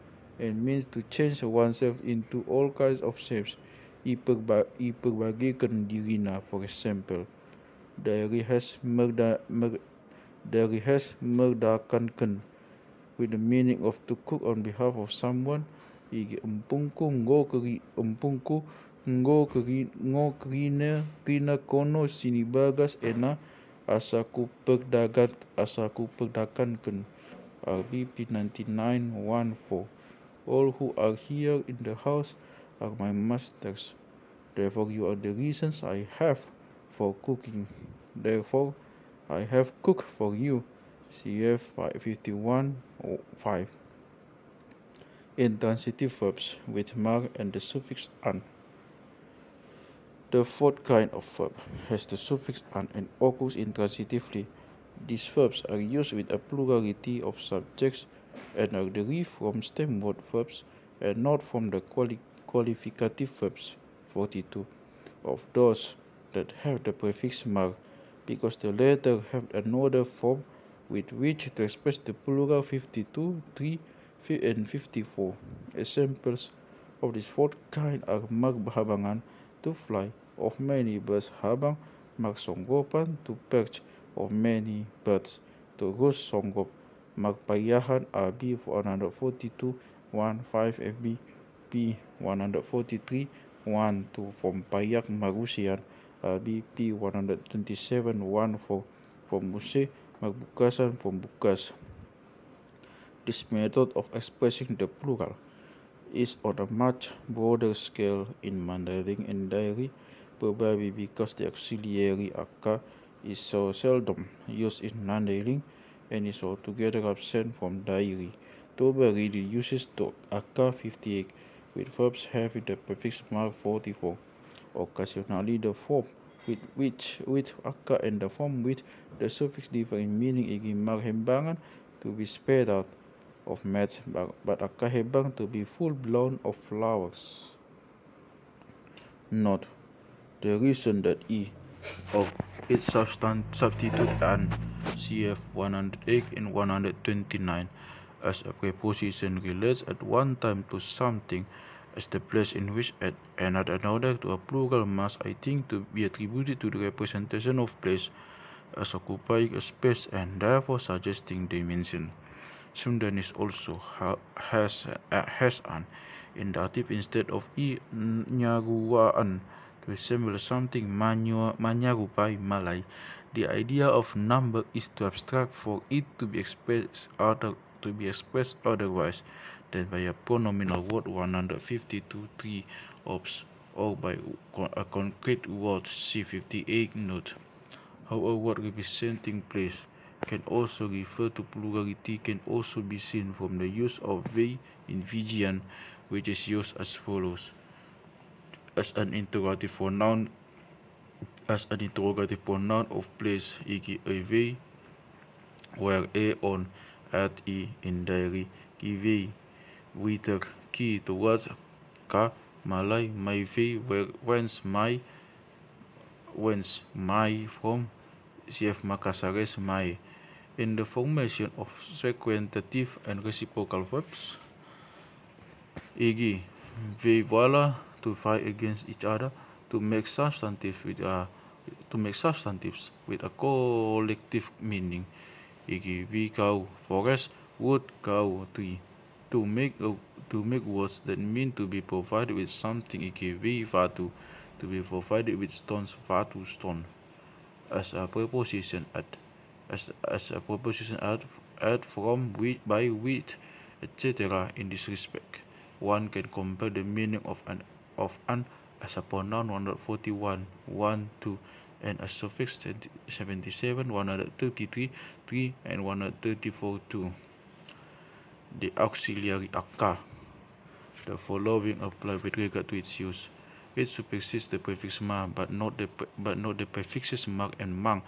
and means to change oneself into all kinds of shapes. Iperbagaikan dirina, for example. Diary has merdakankan with the meaning of to cook on behalf of someone. Igi empungku ngo kerina kono sini bagas ena asaku perdagankan. RBP 9914. All who are here in the house are my masters. Therefore you are the reasons I have for cooking. Therefore I have cooked for you. CF 551-5. Intransitive verbs with mar and the suffix an. The fourth kind of verb has the suffix an and occurs intransitively. These verbs are used with a plurality of subjects and are derived from stem word verbs and not from the qualificative verbs 42 of those that have the prefix mar, because the latter have another form with which to express the plural 52, 3, and 54. Examples of this fourth kind are maghabangan, to fly, of many birds, habang, magsonggopan, to perch, of many birds, to roost songgop, magpayahan, RB 142, 1, 5, FB, P 143, 1, 2, from payak marusian, RB P 127, 1, 4, from muse, magbukasan, from bukas. This method of expressing the plural is on a much broader scale in Mandarin and diary, probably because the auxiliary akka is so seldom used in non-dialing and is altogether absent from diary. Toba really uses the akka 58 with verbs having the prefix mark 44. Occasionally the form with akka and the form with the suffix differ in meaning, iging maghembangan to be spread out of mats, but akahebang to be full blown of flowers. Note: the reason that of its substitute an CF 108 and 129 as a preposition relates at one time to something as the place in which and at another to a plural must, I think, to be attributed to the representation of place as occupying a space and therefore suggesting dimension. Sundanese also has an indicative instead of nyaruaan to resemble something manyarupai Malay. The idea of number is too abstract for it to be expressed otherwise than by a pronominal word 152-3 ops or by a concrete word C58. Note: how a word representing place can also refer to plurality can also be seen from the use of they in Fijian, which is used as follows: as an interrogative pronoun of place, e.g. a they, where a on, at e in diary, ki waiter, ki towards, ka Malay, my they, whence my from, CF Makasares my. In the formation of sequentative and reciprocal verbs, e.g. they voila, to fight against each other, to make substantive with a to make substantives with a collective meaning. Iki we cow forest, wood cow tree. To make words that mean to be provided with something, iki we vatu, to be provided with stones, vatu stone. As a preposition as a preposition at from, which, by, which, etc. In this respect, one can compare the meaning of an as a pronoun 141, 1, 2, and a suffix 77, 133, 3, and 134, 2. The auxiliary akka. The following apply with regard to its use. It supersedes the prefix ma, but not the prefixes mag and mang,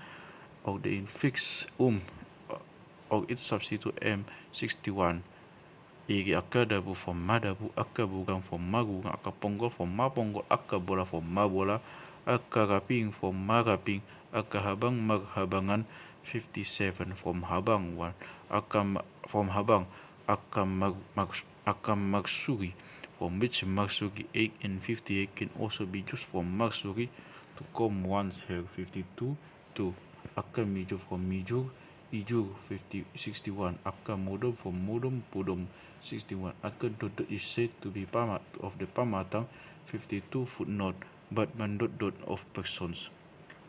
or the infix or its substitute m61. Igi akka dabu from ma dabu, akka bugang from ma bugang, akka ponggol from ma ponggol, akka bola from ma bola, akka raping from ma raping, akka habang mag habangan 57 from habang 1, from habang, akka magsuri, from which magsuri 8 and 58 can also be used from magsuri to come once here 52 2, akka mijur from mijur, ijur 61, akka modom from modom, podom 61. Akka dot is said to be of the pamatang 52 footnote, but dot of persons.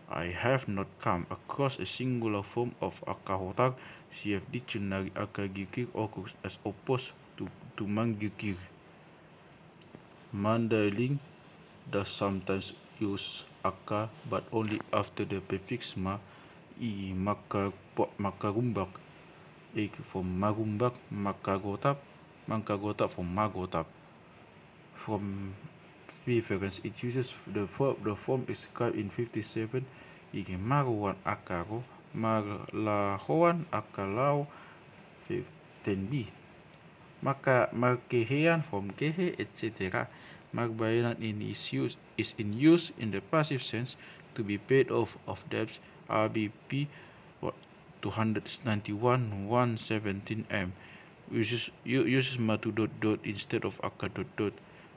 I have not come across a singular form of akka hotak CF dictionary akka gikir occurs as opposed to manggikir. Mandarin does sometimes use akka, but only after the prefix ma. Makarumbak from marumbak, makagotap from magotap. From reference, it uses the form described in 57, maruan akaro, marlahoan akalao 10b. Maka markehean from kehe, etc. Magbayaran is in use in the passive sense to be paid off of debts. RBP 291 117 M uses matu dot instead of akka dot.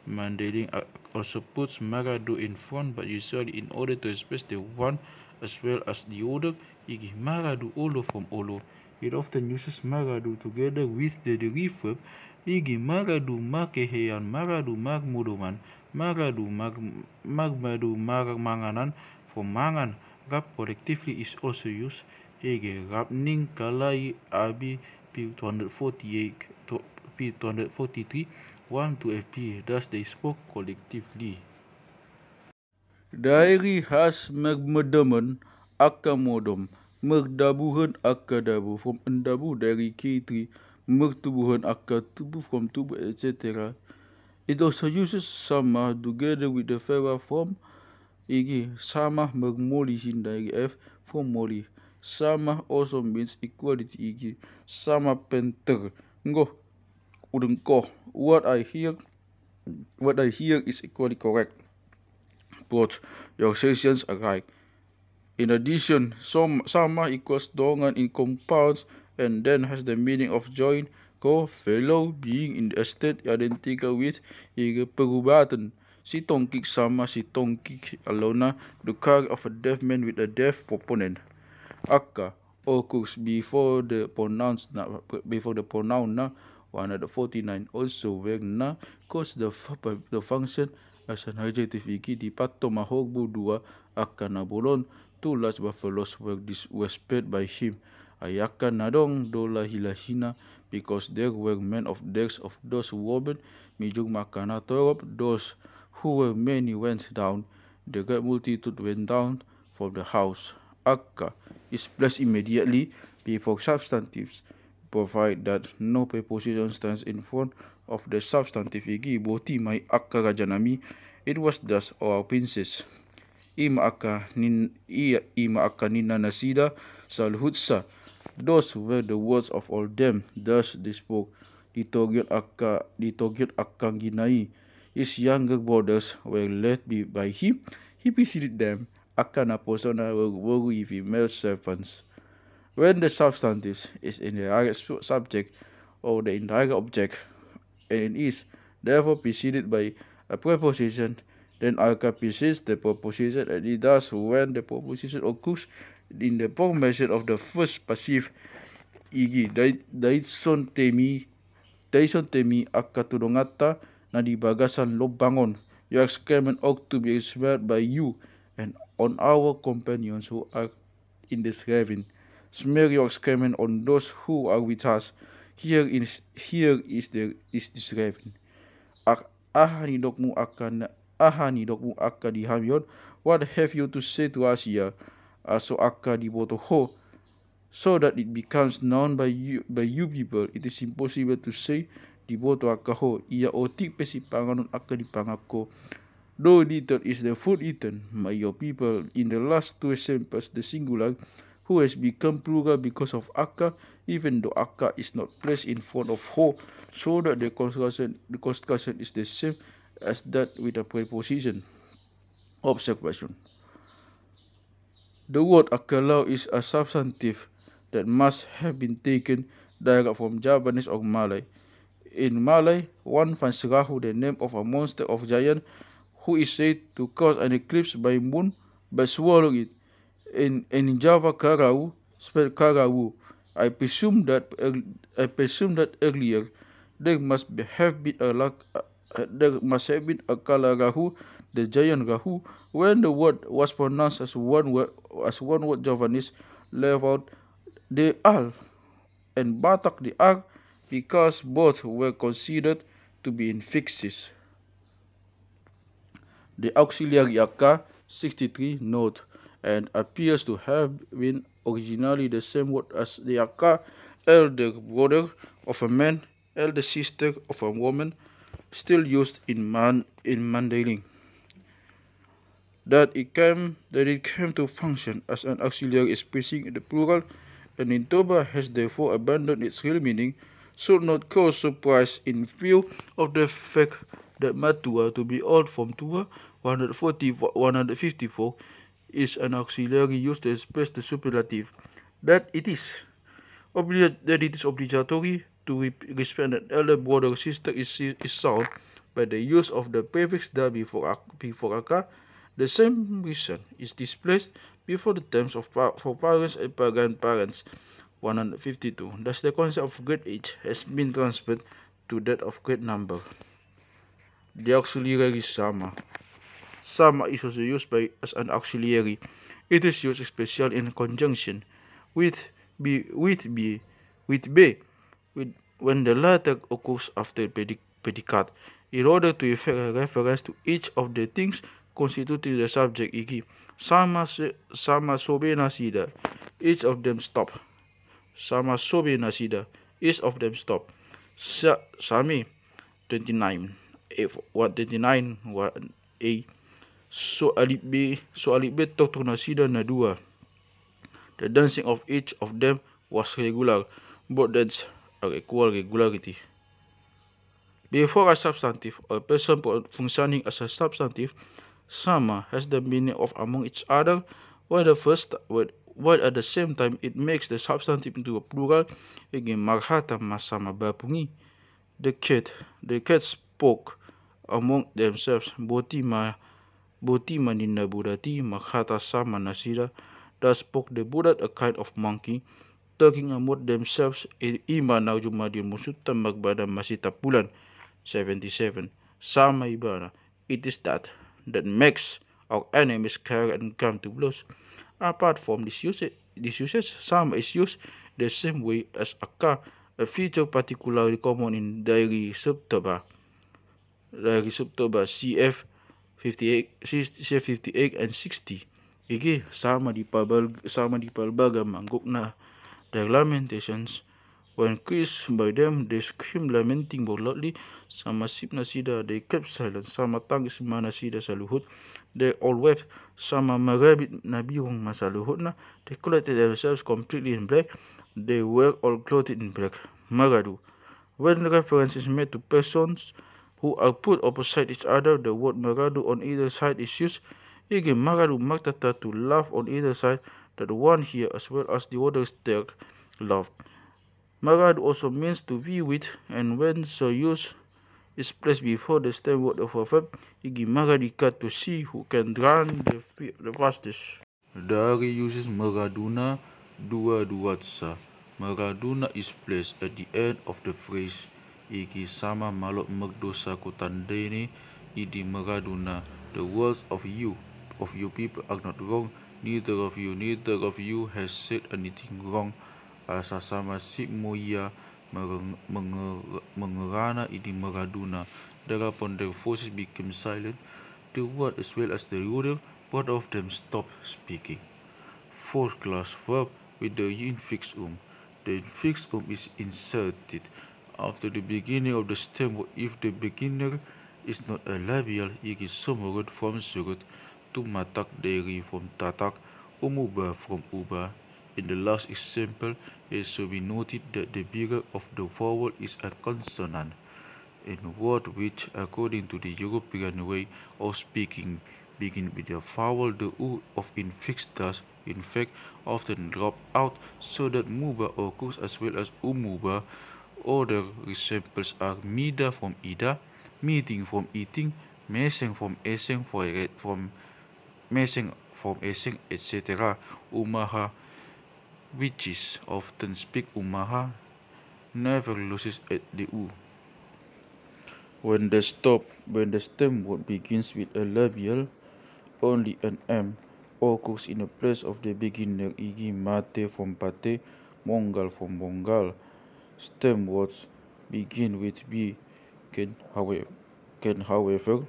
Mandarin also puts maradu in front, but usually in order to express the one as well as the other. Igi maradu olo from olo. It often uses maradu together with the reverb. Igi maradu makehean, maradu magmudoman, maradu magmadu manganan from mangan. Rap collectively is also used. Ege rapning kalai abi P248 P243 1 to FP. Thus they spoke collectively. Dairi has magmadaman akamodom magdabuhan akadabu from endabu dari K3 magtubuhan akatubu from tubu, etc. It also uses sama together with the favour form. Igi sama magmoli hindari F from moli. Sama also means equality. Igi sama penter. Ngo udengko. What I hear is equally correct. But your sessions are right. In addition, sama equals dongan in compounds and then has the meaning of join, co, fellow, being in the state identical with. Igi perubatan. Si tongkik sama si tongkik alona, the car of a deaf man with a deaf proponent. Akka occurs before the pronoun na 149. Also where na cause the function as an adjective. Iki di pato mahogbu dua akka na bolon. 2 large buffaloes were spared by him. Ayaka nadong dola hilahina, because there were men of decks of those women. Mijung makana torop, those who were many went down. The great multitude went down from the house. Akka is placed immediately before substantives, provide that no preposition stands in front of the substantive. Igi boti mai akka rajanami. It was thus our princess. Ima akka nina nasida salhutsa. Those were the words of all them. Thus they spoke. Ditogyot akka ginai. His younger brothers were led by him. He preceded them. Akana persona were female servants. When the substantive is in the direct subject or the indirect object and is therefore preceded by a preposition, Then aka precedes the preposition, and it does when the preposition occurs in the formation of the first passive. E.g. Daison temi aka tulongata na di bagasan lobangon. Your excrement ought to be smelled by you and on our companions who are in this ravine. Smear your excrement on those who are with us. Here is this ravine. Ahani dokmu aka di hamion. What have you to say to us here? Aso aka di botoho. So that it becomes known by you people, it is impossible to say di boto aka ho. Ia otik pesi panganon aka di pangako. Though little is the food eaten by your people in the last two examples, the singular, who has become plural because of aka, even though aka is not placed in front of ho, so that the construction is the same as that with the preposition. Observation. The word akalau is a substantive that must have been taken direct from Javanese or Malay. In Malay, one finds Rahu, the name of a monster of giant, who is said to cause an eclipse by moon by swallowing it. In Java, Karau, spelled Karawu. I presume that earlier there must have been a Kala Rahu, the giant Rahu, when the word was pronounced as one word Javanese left out the al and Batak the r because both were considered to be infixes. The auxiliary aka 63 note and appears to have been originally the same word as the aka elder brother of a man, elder sister of a woman, still used in Mandailing. That it came to function as an auxiliary expressing the plural, and in Toba has therefore abandoned its real meaning, should not cause surprise in view of the fact that Matua, to be old from Tua 154, is an auxiliary used to express the superlative. That it is obligatory to respect an elder brother or sister is sound by the use of the prefix da before aka. The same reason is displaced before the terms for parents and grandparents 152. Thus the concept of great age has been transferred to that of great number. The auxiliary sama. Sama is also used as an auxiliary. It is used especially in conjunction with be when the latter occurs after predicate, in order to effect a reference to each of the things constituting the subject. E.g. sama sobe nasida, each of them stop. Sama sobe nasida, each of them stop. Sami 29 129 1a. So alip b tokto nasida na dua. The dancing of each of them was regular. Both dance are equal regularity. Before a substantive or a person functioning as a substantive, sama has the meaning of among each other, while at the same time it makes the substantive into a plural. Again, marhata masama bapungi. The cat spoke among themselves. Boti manina budati marhata sama nasira. Thus spoke the Buddha, a kind of monkey, talking among themselves. Ima naujumadin musuta magbada masita pulan 77. Sama ibana. It is that makes our enemies carry and come to blows. Apart from this usage, sama is used the same way as aka, a feature particularly common in Diary Subtoba CF 58 and 60. Iki sama di pelbagai mangguk na their lamentations. When cursed by them, they screamed lamenting loudly. Sama sip nasida, they kept silent. Sama tangis manasida saluhut, they all wept. Sama marabit nabihong masaluhut na, they collected themselves completely in black. They were all clothed in black. Maradu. When reference is made to persons who are put opposite each other, the word maradu on either side is used. Again, maradu magtata, to laugh on either side, that one here as well as the others there laughed. Maradu also means to be with, and when so used is placed before the stem word of a verb, igi maradikat to see who can run the fastest. Dari uses Maradona dua duatsa. Maradona is placed at the end of the phrase. Iki sama malot magdosa kutandene idi Maradona. The words of you people are not wrong. Neither of you has said anything wrong. Asa sama si moya mengerana idi Maradona. Thereupon their voices became silent. The word as well as the ruler, both of them stopped speaking. Fourth class verb with the infix The infix is inserted after the beginning of the stem word if the beginner is not a labial. It is sumurut from surut, tumatak deri from tatak, umuba from uba. In the last example, it should be noted that the beginning of the vowel is a consonant. In word which, according to the European way of speaking, begin with the vowel, the u of infix does, in fact, often drop out, so that muba occurs as well as umuba. Other examples are mida from ida, meeting from eating, meseng from eseng, from meseng from eseng, etc. Umaha, which is often speak umaha, never loses at the u. When the stem word begins with a labial, only an M occurs in the place of the beginner, e.g. mate from pate, mongal from mongal. Stem words begin with B can however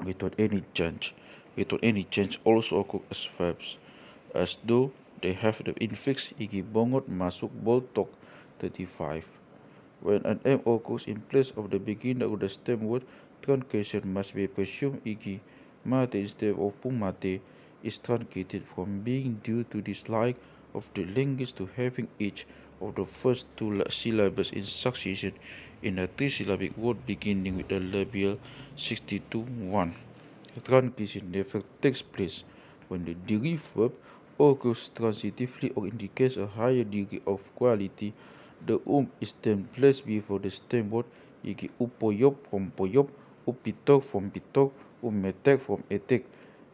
without any change also occur as verbs, as though they have the infix, e.g. bongot masuk boltok 35. When an M occurs in place of the beginner of the stem word, truncation must be presumed, e.g. mate instead of pumate is truncated from being due to dislike of the linguist to having each of the first two syllables in succession in a three-syllabic word beginning with a labial 62-1. Truncation never takes place when the derived verb occurs transitively or indicates a higher degree of quality. The is then placed before the stem word, e.g. upoyop from poyop, upitok from pitok, umetek from etek.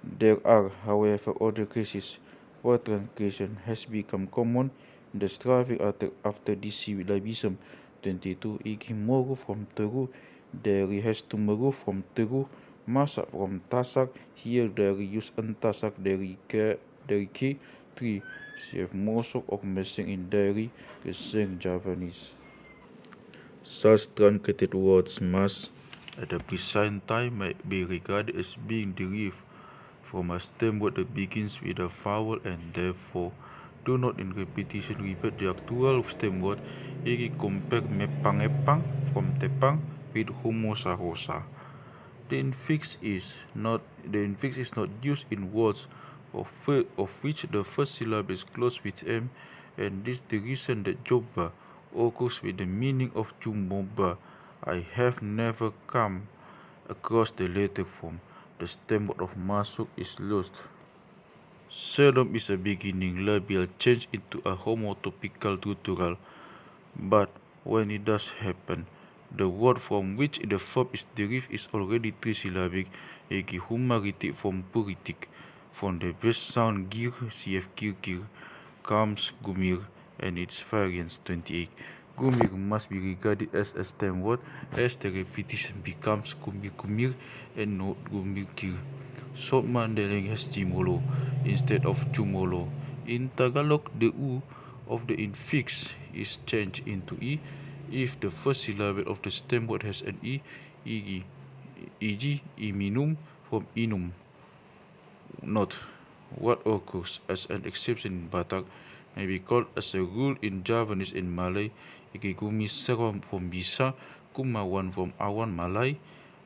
There are, however, other cases where truncation has become common in the striving after this syllabism. 22, e.g. moru from teru, dari has to meru from teru, masak from tasak, here dari use entasak dari ki. 3. Chef mosok of messing in dairy, geseng Javanese. Such truncated words must, at the precise time, might be regarded as being derived from a stem word that begins with a vowel and therefore do not in repetition repeat the actual stem word, e.g. compare mepang-epang from tepang with homosa-hosa. The infix is not used in words of which the first syllable is closed with M, and this is the reason that Jobba occurs with the meaning of Jumoba. I have never come across the later form. The stem word of masuk is lost. Seldom is a beginning labial changed into a homotopical guttural, but when it does happen, the word from which the verb is derived is already three-syllabic, e.g. humaritik from puritik. From the best sound gir, cf. Gir, comes gumir and its variants 28. Gumir must be regarded as a stem word, as the repetition becomes gumir and not gumir. Short Mandailing has jimolo instead of jumolo. In Tagalog, the u of the infix is changed into e if the first syllable of the stem word has an e.g. iminum from inum. Note, what occurs as an exception in Batak may be called as a rule in Javanese and Malay, e.g. gumisaram from bisa, gumawan from awan Malay,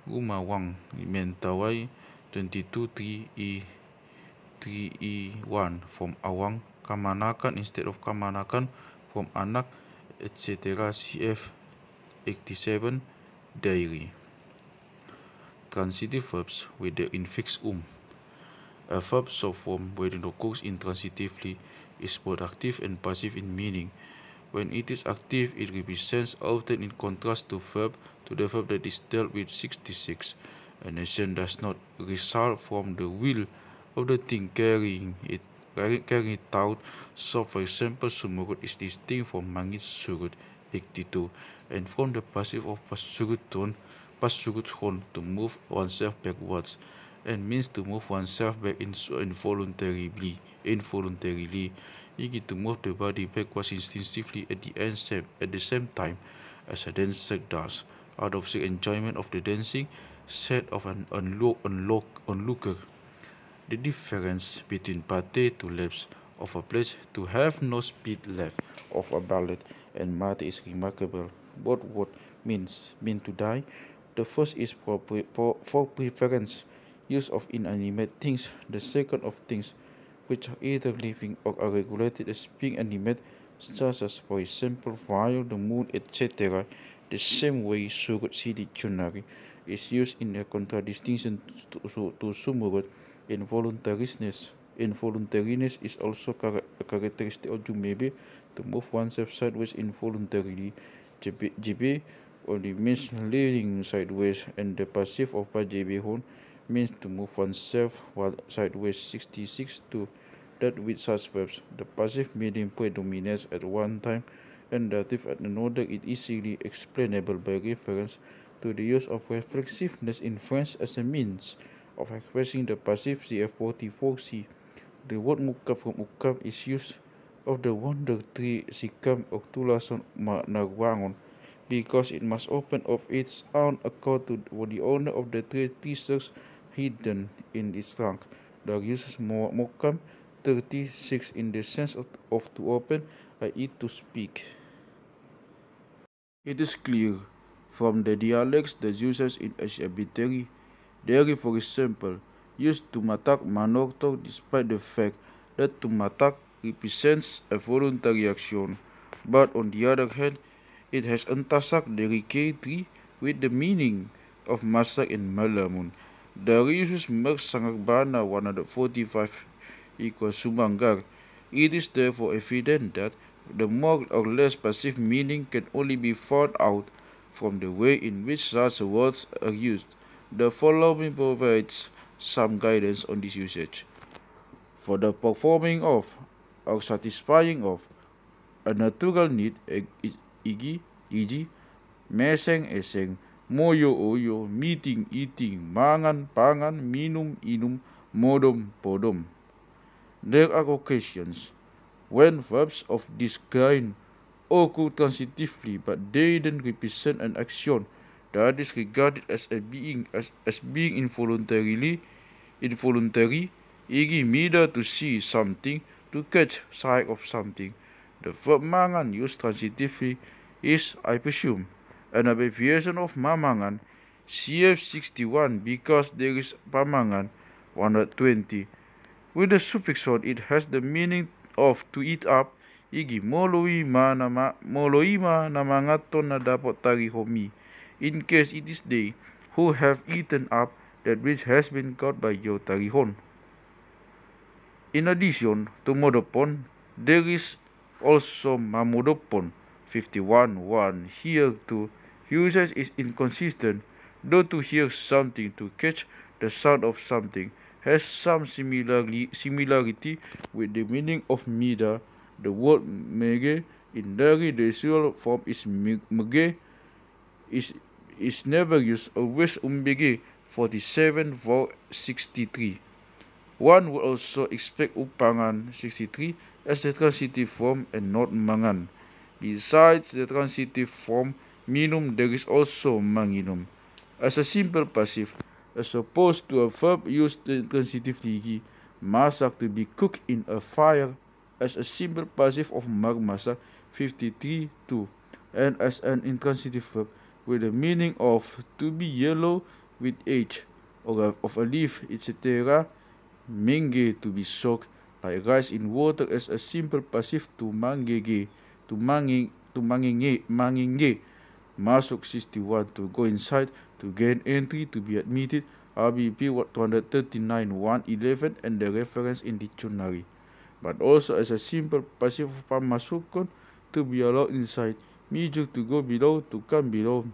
gumawang mentawai 22-3E1 from awang, kamanakan instead of kamanakan from anak, etc. cf. 87 dairy. Transitive verbs with the infix A verb so formed when it occurs intransitively is both active and passive in meaning. When it is active, it represents often in contrast to verb to the verb that is dealt with 66. An action does not result from the will of the thing carrying it out. So, for example, sumurut is distinct from mangit surut 82 and from the passive of pasurut to move oneself backwards, and means to move oneself back involuntarily. To move the body backwards instinctively at the same time as a dancer does, out of the enjoyment of the dancing, said of an onlooker. The difference between pate to lapse of a pledge to have no speed left of a ballet and mate is remarkable. Both words mean to die. The first is for preference, use of inanimate things. The second of things which are either living or are regulated as being animate, such as, for example, fire, the moon, etc. The same way surut see dictionary is used in a contradistinction to sumurut. Involuntariness is also a characteristic of jumebe, to move oneself sideways involuntarily. Jebe only means leaning sideways, and the passive of pajebehon means to move oneself sideways. 66 to that with such verbs, the passive meaning predominates at one time and dative at another. It is easily explainable by reference to the use of reflexiveness in French as a means of expressing the passive. CF44C. The word muka from ukam is used of the wonder tree sikam or tulason nagwangon, because it must open of its own accord to the owner of the tree tissues hidden in its trunk. The uses mukam 36 in the sense of to open, i.e. to speak. It is clear from the dialects the uses in arbitrary. Dairy, for example, used to matak manorto despite the fact that to matak represents a voluntary action, but on the other hand, it has entasak derikatri with the meaning of masak and malamun. The uses merk sangagbana 145 equals sumanggar. It is therefore evident that the more or less passive meaning can only be found out from the way in which such words are used. The following provides some guidance on this usage. For the performing of or satisfying of a natural need, e.g., meseng eseng, moyo oyo, meeting eating, mangan pangan, minum inum, modom podom. There are occasions when verbs of this kind occur transitively, but they then represent an action that is regarded as being involuntary, e.g. mida to see something, to catch sight of something. The verb mangan used transitively is, I presume, an abbreviation of mamangan, CF61, because there is pamangan 120. With the suffix on, it has the meaning of to eat up, e.g. moloima namangaton na dapat tarihomi, in case it is they who have eaten up that which has been caught by your tarihon. In addition to modopon, there is also mamodopon 51.1. Here too, usage is inconsistent, though to hear something, to catch the sound of something, has some similarity with the meaning of mida. The word mege in Dari, the usual form is mege, is never used, always umbege 47 for 63. One would also expect upangan 63 as the transitive form and not mangan. Besides the transitive form minum, there is also manginum as a simple passive, as opposed to a verb used transitively, masak to be cooked in a fire, as a simple passive of magmasak 53.2, and as an intransitive verb with the meaning of to be yellow with age, or of a leaf, etc. Menge to be soaked like rice in water, as a simple passive to mangenge, to mangenge. Masuk 61 to go inside, to gain entry, to be admitted. RBP 239 111 and the reference in dictionary. But also as a simple passive of pamasukon, to be allowed inside. Miju to go below, to come below.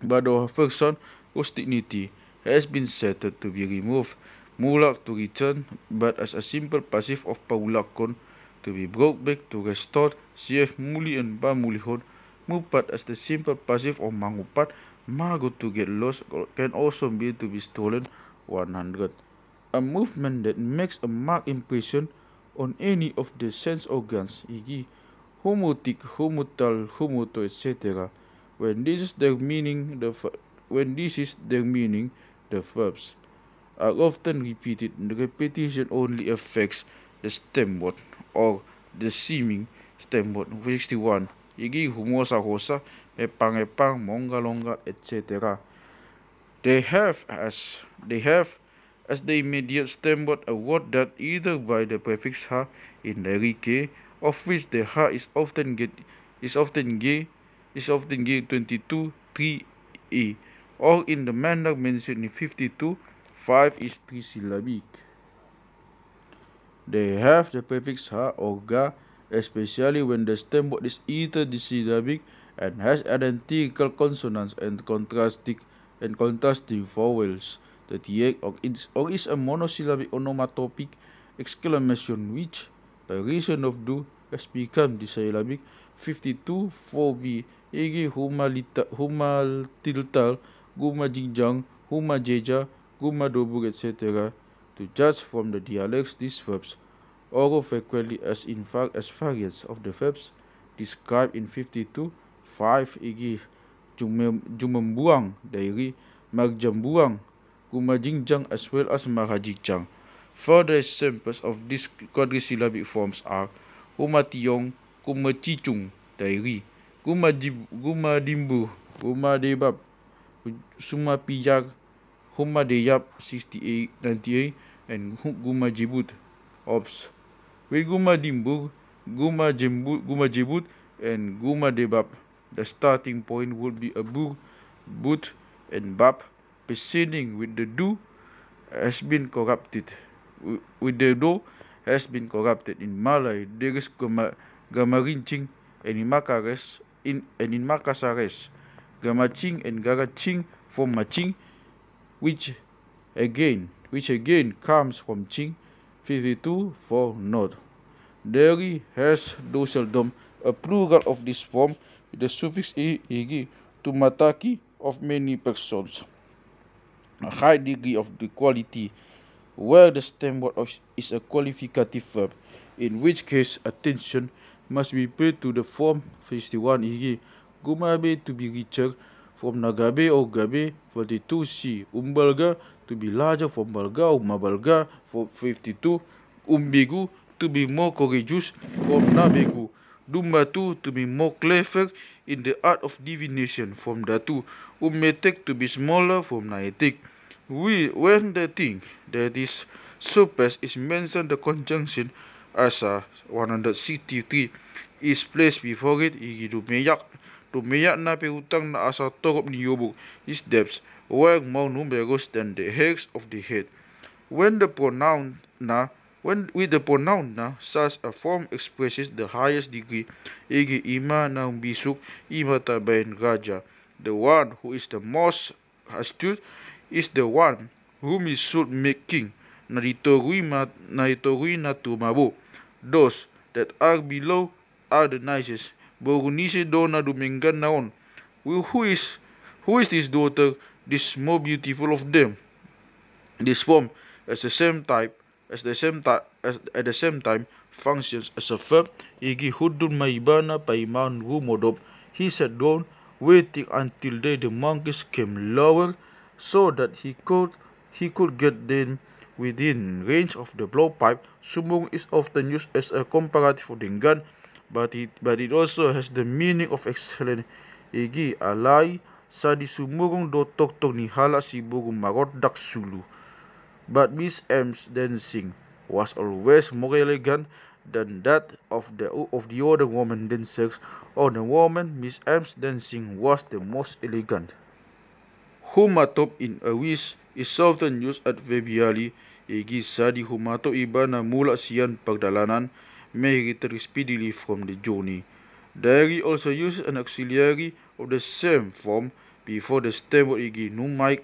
but the person whose dignity has been settled to be removed, mulak to return, but as a simple passive of paulakon to be brought back to restore, CF muli and pamulihon, mupat as the simple passive of mangupat, mago to get lost can also be to be stolen 100. A movement that makes a marked impression on any of the sense organs, e.g., homotic, homotal, homoto, etc. When this is their meaning, the verbs are often repeated. The repetition only affects the stem word or the seeming stem word. 61. E.g., humosa hosa, epang epang, monga longa, etc. They have as the immediate stem word a word that either by the prefix ha in the ke, of which the ha is often g 22 3e, or in the manner mentioned in 52 5 is 3 syllabic. They have the prefix ha or ga, especially when the stem word is either disyllabic and has identical consonants and contrasting vowels. 38 or is a monosyllabic onomatopic exclamation which, by reason of do, has become disyllabic. 52 4b, e.g. humal tiltal, guma jingjang, huma jeja, guma dobur, etc. To judge from the dialects, these verbs occur frequently as variants of the verbs described in 52 5, e.g. jumembuang, dairi, magjambuang, gumajingjang, as well as mahajijang. Further examples of these quadrisyllabic forms are humationg, kumachicung, dairi, gumadimbu, gumadebab, sumapiyag, humadeyap, 98, and gumajibut. Ops. With gumadimbug, gumajibut, and gumadebab, the starting point would be a bug, but, and bab, preceding with the do has been corrupted. With the do has been corrupted. In Malay, there is gamarincing, and in Makasares, gamaching and garaching from maching, which again comes from ching. 52 for not. There has, though seldom, a plural of this form with the suffix e.g. to mataki of many persons. A high degree of the quality where the stem word is a qualificative verb, in which case attention must be paid to the form 51, e.g. gumabe to be richer from nagabe or gabe. 42 c, umbalga to be larger from balga or mabalga. For 52 umbigu to be more courageous from nabegu. Dumbatu to be more clever in the art of divination from datu. Umetek to be smaller from naetek. When the thing that is surpassed is mentioned, the conjunction asa 163 is placed before it, e.g. Dumeyak na peutang na asa torop ni yobuk is depths were more numerous than the hairs of the head. With the pronoun na, such a form expresses the highest degree, e.g. ima na bisuk, ima tabayin raja. The one who is the most astute is the one whom he should make king. Naritorui na tumabo. Those that are below are the nicest. Borunise dona dumengan naon. Who is this daughter, this more beautiful of them? This form at the same time functions as a verb, e.g. hudun maibana paiman rumodob. He sat down, waiting until the monkeys came lower, so that he could get them within range of the blowpipe. Sumung is often used as a comparative for denggan, but it also has the meaning of excellent, e.g. alai sa di sumurong do tok ni hala si burung marot dak sulu. But Miss M's dancing was always more elegant than that of the other woman dancers, or the woman Miss M's dancing was the most elegant. Humatop in a wish is often used adverbially, e.g. sadi humatop iba na mula siyan pagdalanan, may return speedily from the journey. Diary also uses an auxiliary of the same form before the stem word igi numai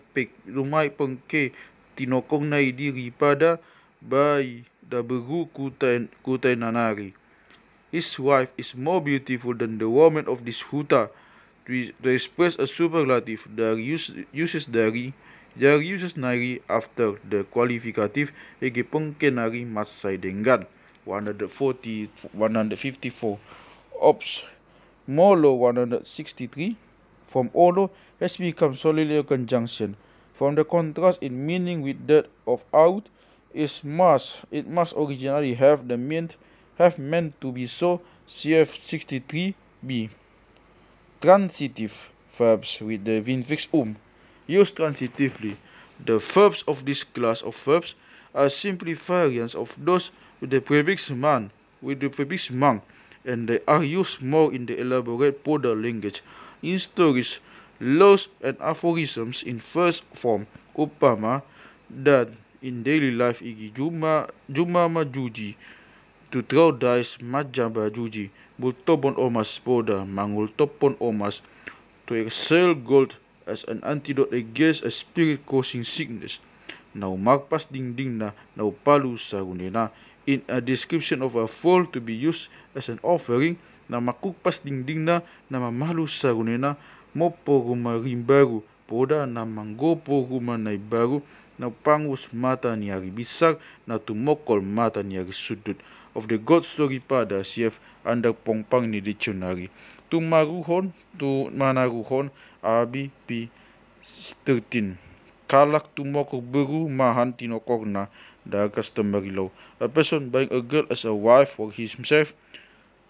pengke tinokong na diri pada bayi da beru kutai nanari. His wife is more beautiful than the woman of this huta. To express a superlative, there uses nari after the qualificative igi pengkenari masai dengan 154. Ops Molo 163 from Olo has become solely a conjunction. From the contrast in meaning with that of out, it must originally have meant to be so. Cf 63b. Transitive verbs with the infix used transitively. The verbs of this class of verbs are simply variants of those with the prefix mang, and they are used more in the elaborate Poda language, in stories, laws, and aphorisms in first form, upama, than in daily life igi juma majuji, to throw dice majamba juji, bultopon omas Poda, mangul topon omas, to exhale gold as an antidote against a spirit causing sickness. Now magpas dingding na, now palu sarunena, in a description of a foal to be used as an offering, na makukpas dingding na mamalu sarunena, mopo rumarimbaru, poda na manggopo rumanay baru, na pangus mata niari bisar, na tumokol mata niari sudut. Of the God story pada CF under pongpang ni dictionary. Tu manaruhon abi p 13. Kalak tumokok beru mahan tinokok na da customary law. A person buying a girl as a wife for himself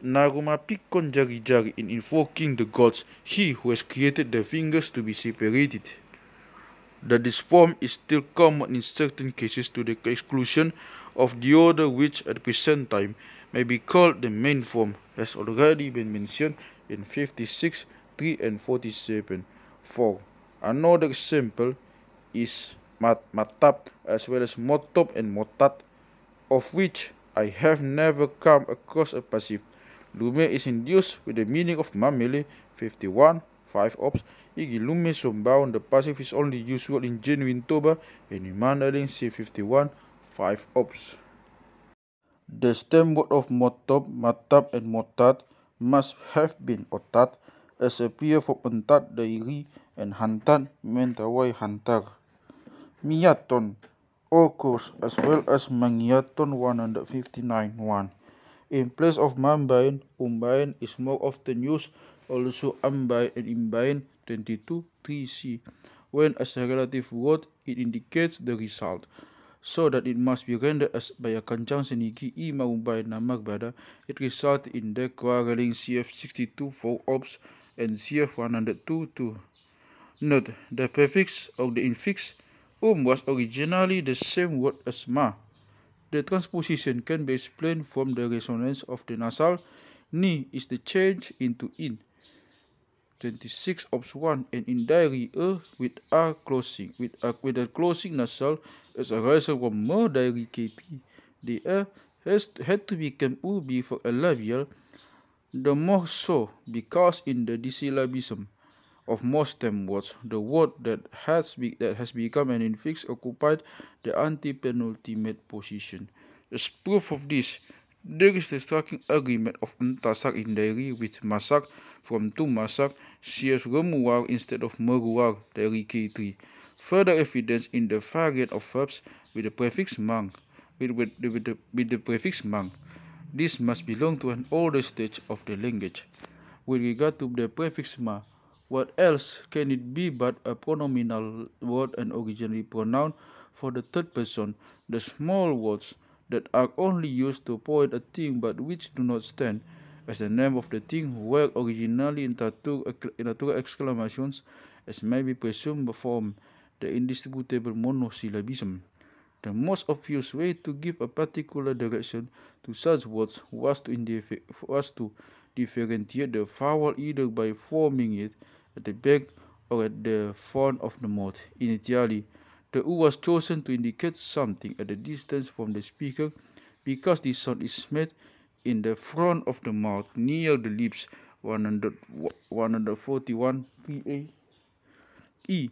narumapikon jari-jari in invoking the gods, he who has created the fingers to be separated. That this form is still common in certain cases to the exclusion of the other, which at the present time may be called the main form, has already been mentioned in 56, 3 and 47. 4. Another example is matap as well as motop and motat, of which I have never come across a passive. Lume is induced with the meaning of mamele, 51, 5 ops. Igi lume sombaon, the passive is only usual in genuine toba, and in mandaling C51, 5 ops. The stem word of motop, matap, and motat must have been otat, as appear for pentat dairi and hantat mentawai hantar. Miaton occurs as well as mangiaton 159.1. In place of mambain, umbain is more often used, also ambain and imbain 22.3c. When as a relative word, it indicates the result, so that it must be rendered as by a conjunction igi I maumbain na magbada. It results in the quarreling CF 62 4 ops and CF 102 2. Note, the prefix of the infix was originally the same word as ma. The transposition can be explained from the resonance of the nasal. Ni is the change into in. 26 ops 1 and in diary with a closing with a closing nasal as a result from more diary K3. The had to become u before a labial, the more so because in the dissyllabism of most stem words, the word that has become an infix occupied the antepenultimate position. As proof of this, there is the striking agreement of entasak in diary with masak from to masak, CF remuar instead of meruar, diary K3. Further evidence in the variant of verbs with the prefix mang. With the prefix mang. This must belong to an older stage of the language. With regard to the prefix ma, what else can it be but a pronominal word and originally pronoun for the third person, the small words that are only used to point a thing but which do not stand as the name of the thing were originally in natural exclamations, as may be presumed from the indisputable monosyllabism. The most obvious way to give a particular direction to such words was to differentiate the vowel either by forming it at the back or at the front of the mouth. Initially, the U was chosen to indicate something at a distance from the speaker because the sound is made in the front of the mouth near the lips. 141 PA. E,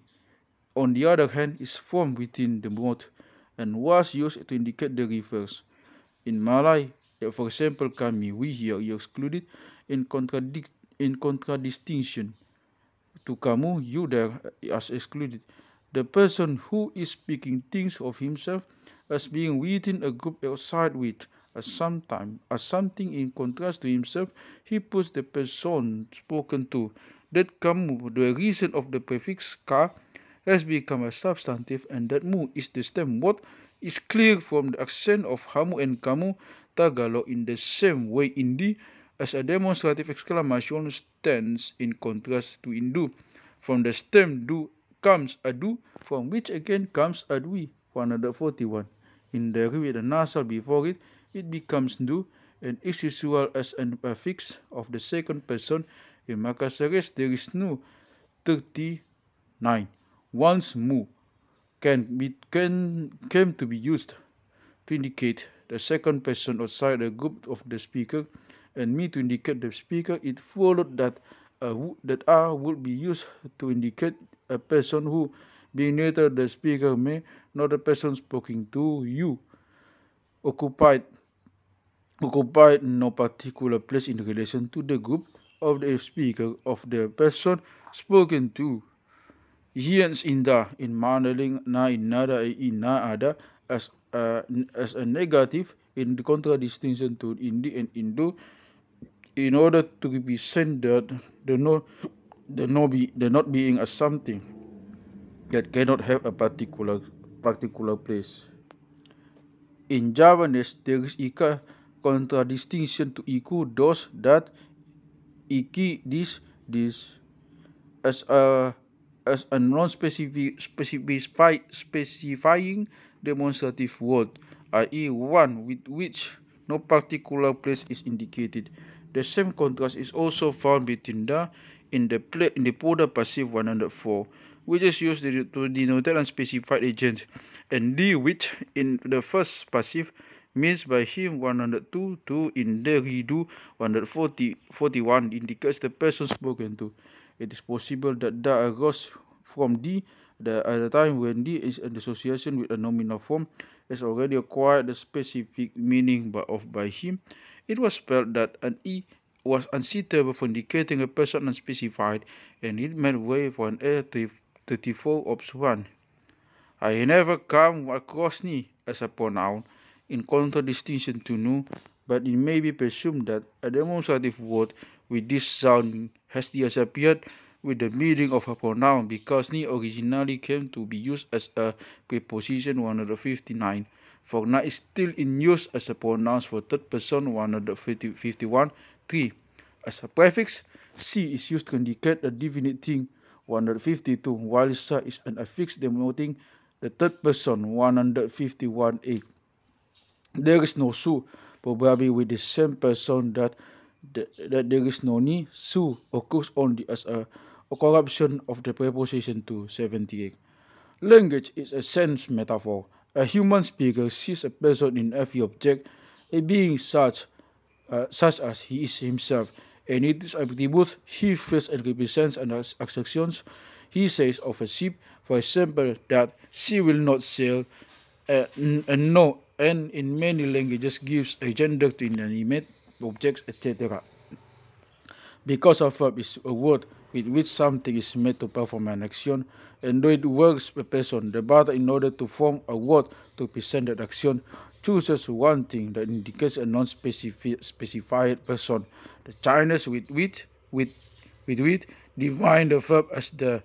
on the other hand, is formed within the mode and was used to indicate the reverse. In Malay, for example, kami, we here, you excluded, in contradistinction to kamu, you there, as excluded. The person who is speaking thinks of himself as being within a group outside with, as something in contrast to himself. He puts the person spoken to, that kamu, the reason of the prefix ka, has become a substantive, and that mu is the stem word, is clear from the accent of hamu and kamu Tagalog. In the same way, indi as a demonstrative exclamation stands in contrast to indu. From the stem do comes adu, from which again comes adwi. 141. In the with a nasal before it, it becomes ndu and is usual as an affix of the second person. In Makasaris, there is nu 39. Once mu came to be used to indicate the second person outside the group of the speaker, and me to indicate the speaker, it followed that a would be used to indicate a person who, being neither the speaker may nor the person spoken to you, occupied no particular place in relation to the group of the speaker of the person spoken to. Hence, in mandaling na inada ina ada as a negative in the contradistinction to indi and indo, in order to represent that the not being as something that cannot have a particular place. In Javanese, there is ika contradistinction to iku, dos, that, iki, this as a non-specifying demonstrative word, i.e. one with which no particular place is indicated. The same contrast is also found between in the Poda passive 104, which is used to denote an unspecified agent, and the which in the first passive means by him 102 to in the redo 141 indicates the person spoken to. It is possible that da arose from d at the time when d is in association with a nominal form has already acquired the specific meaning by him. It was felt that an e was unsuitable for indicating a person unspecified, and it made way for an A34 of 1. I never come across ni as a pronoun in contradistinction to nu, but it may be presumed that a demonstrative word with this sound has disappeared with the meaning of a pronoun, because ni originally came to be used as a preposition 159. For na is still in use as a pronoun for third person 151. 3. As a prefix, si is used to indicate a definite thing 152, while sa is an affix denoting the third person 151a. There is no su, probably with the same person that there is no ni. Su occurs only as a corruption of the preposition to 78. Language is a sense metaphor. A human speaker sees a person in every object, a being such as he is himself, and it is attributes he feels and represents and actions. He says of a ship, for example, that she will not sail, and no, and in many languages gives a gender to inanimate objects, etc. Because a verb is a word with which something is made to perform an action, and though it works per person, the Bata, in order to form a word to present that action, chooses one thing that indicates a non-specified person. The Chinese with define the verb as the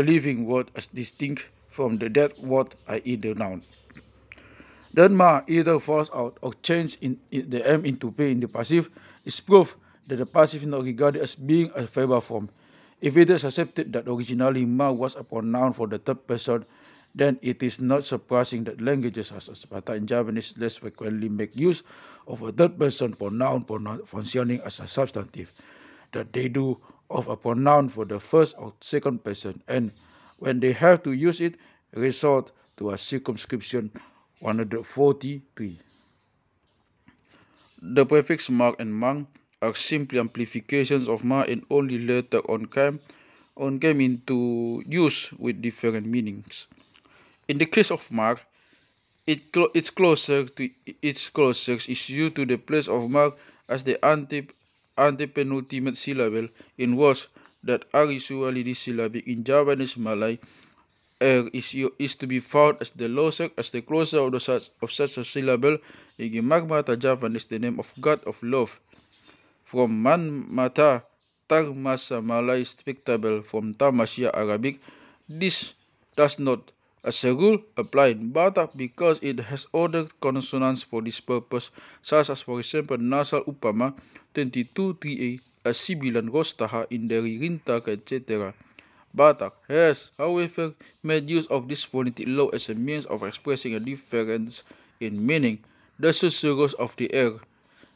living word, as distinct from the dead word, i.e. the noun. Then ma either falls out or changes the m into p in the passive is proof that the passive is not regarded as being a verbal form. If it is accepted that originally ma was a pronoun for the third person, then it is not surprising that languages such as Bata and Javanese less frequently make use of a third person pronoun functioning as a substantive, that they do of a pronoun for the first or second person, and when they have to use it, resort to a circumscription 143. The prefix mak and mang are simply amplifications of ma and only later on came came into use with different meanings. In the case of mark, its closer is due to the place of mark as the antepenultimate syllable in words that are usually dissyllabic. In Javanese Malay, is to be found as the closer of such a syllable. Igi Magmata Javanese, the name of God of love. From Man Mata Tagmasa Malay Spectable from Tamasya Arabic. This does not, as a rule, apply in Batak because it has other consonants for this purpose, such as for example nasal upama 22-3a, as sibilan rostaha in the rintaka, etc. Batak has, however, made use of this phonetic law as a means of expressing a difference in meaning. The susurrus of the air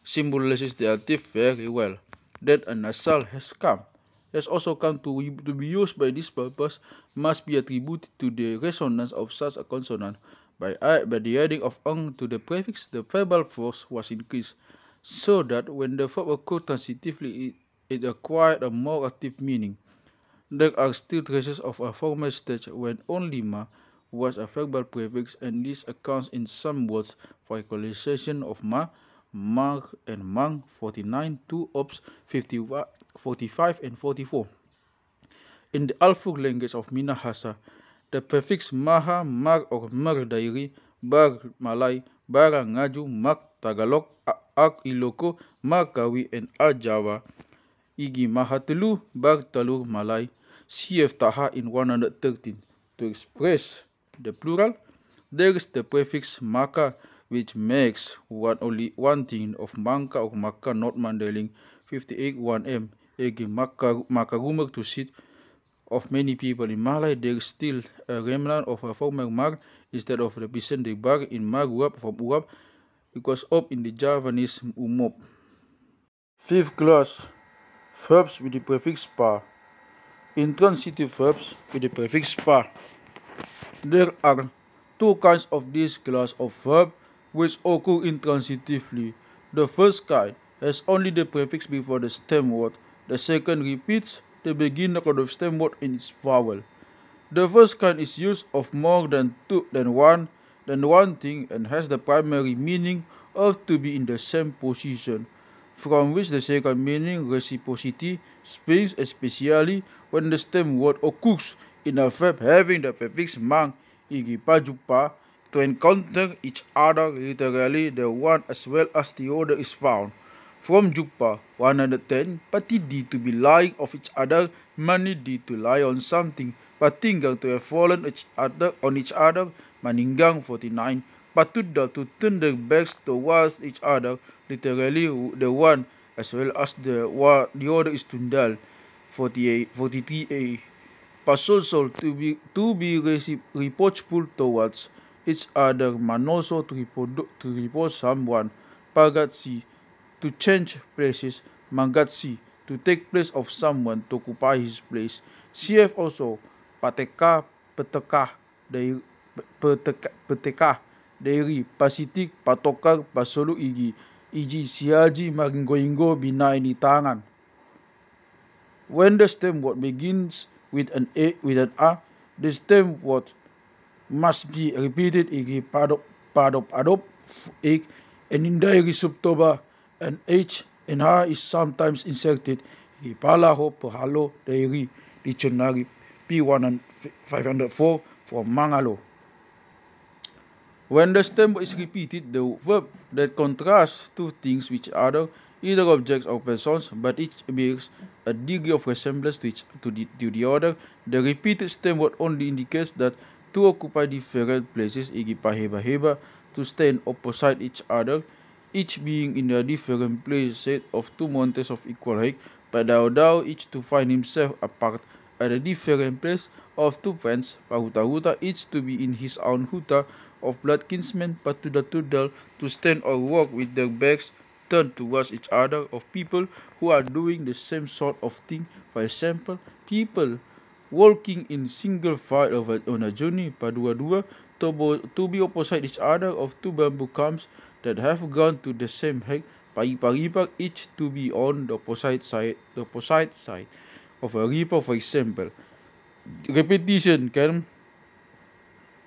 symbolizes the active very well. That a nasal has also come to be used by this purpose must be attributed to the resonance of such a consonant. By the adding of ang to the prefix, the verbal force was increased, so that when the verb occurred transitively, it acquired a more active meaning. There are still traces of a former stage when only ma was a verbal prefix, and this accounts in some words for equalization of ma, mag, and mang 49, 2 ops 45 and 44. In the Alfur language of Minahasa, the prefix maha, mar, or mer dairi, bar Malay, bara ngaju, mak Tagalog, ak Iloko, Makawi, and a Java, igi mahatelu, bar talur Malay, CF Taha in 113. To express the plural, there is the prefix maka, which makes only one thing of mangka or maka not Mandeling 58 1m. Egi maka rumor to sit of many people in Malay. There is still a remnant of a former mar instead of represent the bar in mar uap from uap, because up in the Javanese umop. Fifth class, verbs with the prefix pa. Intransitive verbs with the prefix pa. There are two kinds of this class of verb which occur intransitively. The first kind has only the prefix before the stem word. The second repeats the beginning of the stem word in its vowel. The first kind is used of more than one thing and has the primary meaning of to be in the same position, from which the second meaning, reciprocity, springs especially when the stem word occurs in a verb having the prefix mang, igi pajupa, to encounter each other literally the one as well as the other is found. From Jupa 110, patidi to be lying of each other, manidi to lie on something, patinggang to have fallen on each other, maninggang 49, patudal to turn their backs towards each other, literally the one as well as the other is tundal 43a. Pasolsol to be reproachful towards each other, manoso to reproach someone, pagatsi to change places, mangatsi to take place of someone, to occupy his place. CF also pateka peteka dari pasitik patokar pasolu iji siaji maringgo-inggo binaini tangan. When the stem word begins with an a, the stem word must be repeated igi padop egg, and in diary subtoba an h and h is sometimes inserted igi palaho pahalo diary dictionary P504 for Mangalo. When the stem is repeated, the verb that contrasts two things with each other, either objects or persons, but each bears a degree of resemblance to the other, the repeated stem word only indicates that two occupy different places, igi paheba, to stand opposite each other, each being in a different place, set of two mountains of equal height, but thou each to find himself apart at a different place of two friends, pahuta, each to be in his own huta of blood kinsmen, tudal to stand or walk with their backs turned towards each other, of people who are doing the same sort of thing. For example, people walking in single file on a journey, padua, to be opposite each other, of two bamboo camps that have gone to the same height, paripak, each to be on the opposite side. of a reaper, for example. Repetition can,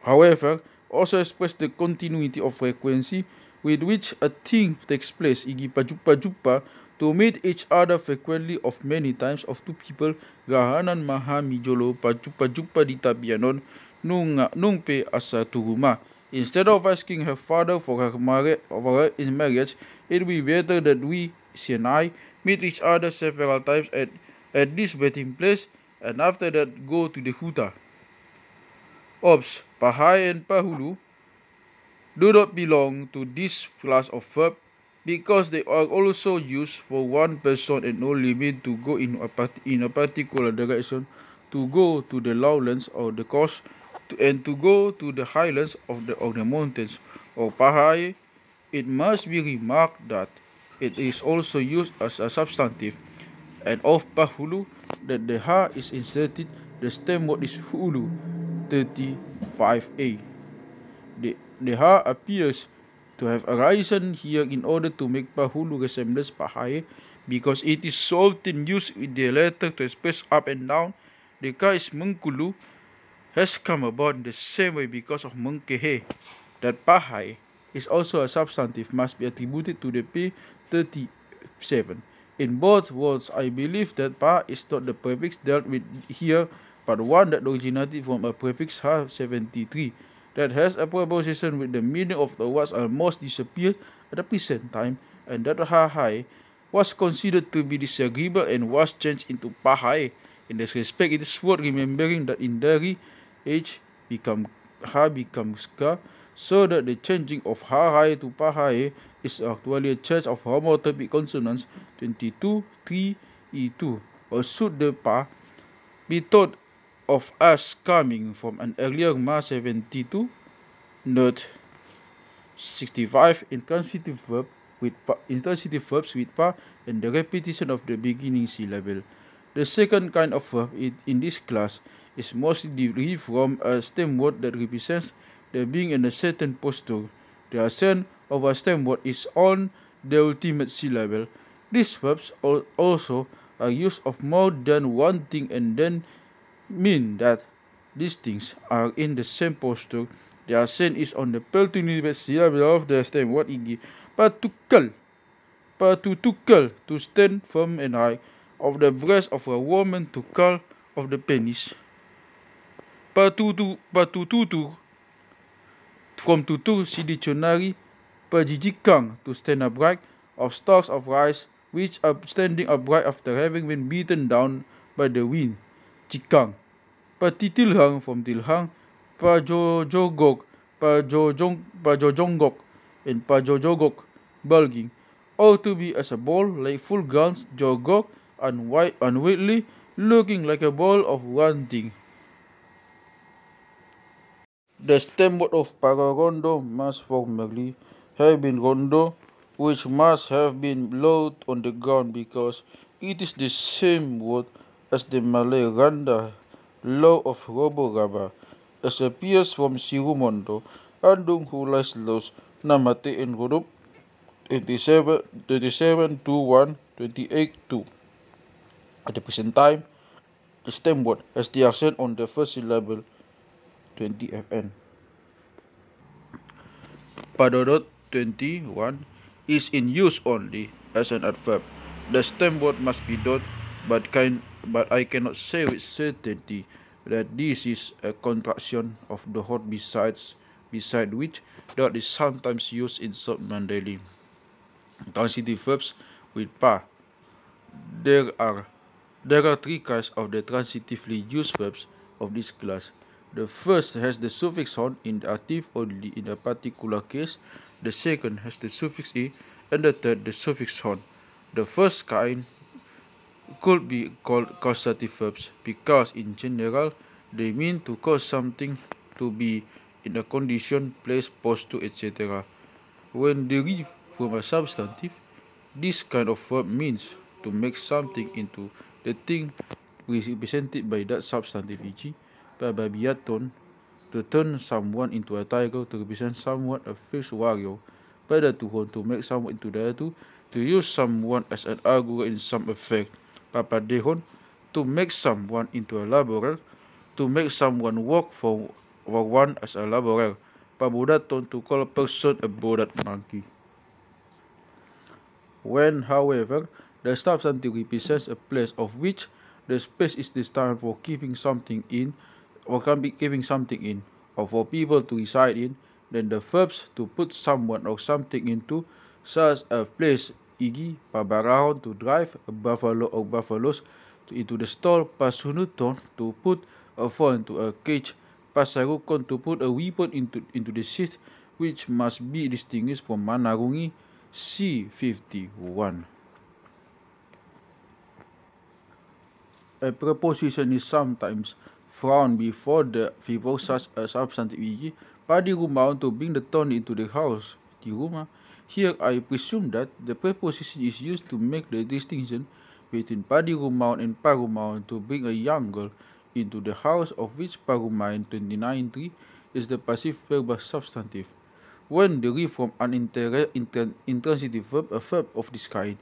however, also express the continuity of frequency with which a thing takes place, e.g. pajumpa to meet each other frequently of many times of two people gahanan mahami jolo pajumpa di tabianon nung pe asa turuma. Instead of asking her father for her in marriage, it would be better that we, she and I, meet each other several times at this meeting place, and after that go to the huta. Ops, pahai and pahulu do not belong to this class of verb because they are also used for one person and only mean to go in a particular direction, to go to the lowlands or the coast, and to go to the highlands of the mountains. Or pahai, it must be remarked that it is also used as a substantive, and of pahulu that the ha is inserted, the stem word is hulu, 35a. The ha appears to have arisen here in order to make pahulu resembles pahai, because it is so often used with the letter to express up and down. The ka is mengkulu has come about in the same way because of mengkehe. That pahai is also a substantive must be attributed to the P37. In both words, I believe that pa is not the prefix dealt with here, but one that originated from a prefix ha73 that has a preposition with the meaning of the words almost disappeared at the present time, and that ha-hai was considered to be disagreeable and was changed into pahai. In this respect, it is worth remembering that in Dari, h becomes ka, so that the changing of ha-hai to pahai is actually a change of homotypic consonants 22, 3, E2. Or should the pa be thought of as coming from an earlier ma 72, note 65 intransitive verbs with pa and the repetition of the beginning syllable. The second kind of verb in this class is mostly derived from a stem word that represents the being in a certain posture. The accent of a stem word is on the ultimate syllable. These verbs also are used of more than one thing and then mean that these things are in the same posture. The accent is on the penultimate syllable of the stem word, e.g. patutukal, to stand firm and high, of the breast of a woman, to call of the penis. Patututu, from tutur, see dictionary. Pajijikang, to stand upright, of stalks of rice which are standing upright after having been beaten down by the wind. Jikang. Patitilhang, from tilhang. Pajojogok, pajojonggok, and pajojogok, bulging. All to be as a ball, like full guns, jogok, unwieldy, looking like a ball of one thing. The stem word of pararondo must formerly have been rondo, which must have been low on the ground because it is the same word as the Malay randa, low of robo-raba, as appears from Sirumondo, andung hulais los namate in Rodup 27-21-28-2. At the present time, the stem word has the accent on the first syllable 20 fn. Padodot 21 is in use only as an adverb. The stem word must be dot, but I cannot say with certainty that this is a contraction of the hot beside which dot is sometimes used in South Mandailing. Transitive verbs with pa. There are three kinds of the transitively used verbs of this class. The first has the suffix hon in the active only in a particular case. The second has the suffix e, and the third the suffix hon. The first kind could be called causative verbs because in general they mean to cause something to be in a condition, place, posture, etc. When derived from a substantive, this kind of verb means to make something into the thing represented by that substantive, e.g. Pababiaton, to turn someone into a tiger, to represent someone a fierce warrior. Padatuhon, to make someone into datu, to use someone as an arguer in some effect. Papadehon, to make someone into a laborer, to make someone work for one as a laborer. Pabudaton, to call a person a bodat monkey. When, however, the substantive represents a place of which the space is destined for keeping something in, or can be keeping something in, or for people to reside in, then the verbs to put someone or something into such a place, e.g., pabarahon, to drive a buffalo or buffaloes into the stall, pasunuton, to put a fawn into a cage, pasarukon, to put a weapon into the sheath, which must be distinguished from manarungi, C51. A preposition is sometimes found before the verb such as substantive, e.g., Padirumaon, to bring the tone into the house, di rumah. Here I presume that the preposition is used to make the distinction between Padirumaon and Parumaon, to bring a young girl into the house, of which Parumain 29.3 is the passive verb substantive. When derived from an intransitive verb, a verb of this kind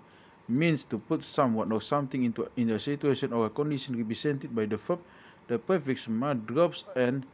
means to put someone or something in a situation or a condition represented by the verb, the prefix ma drops, and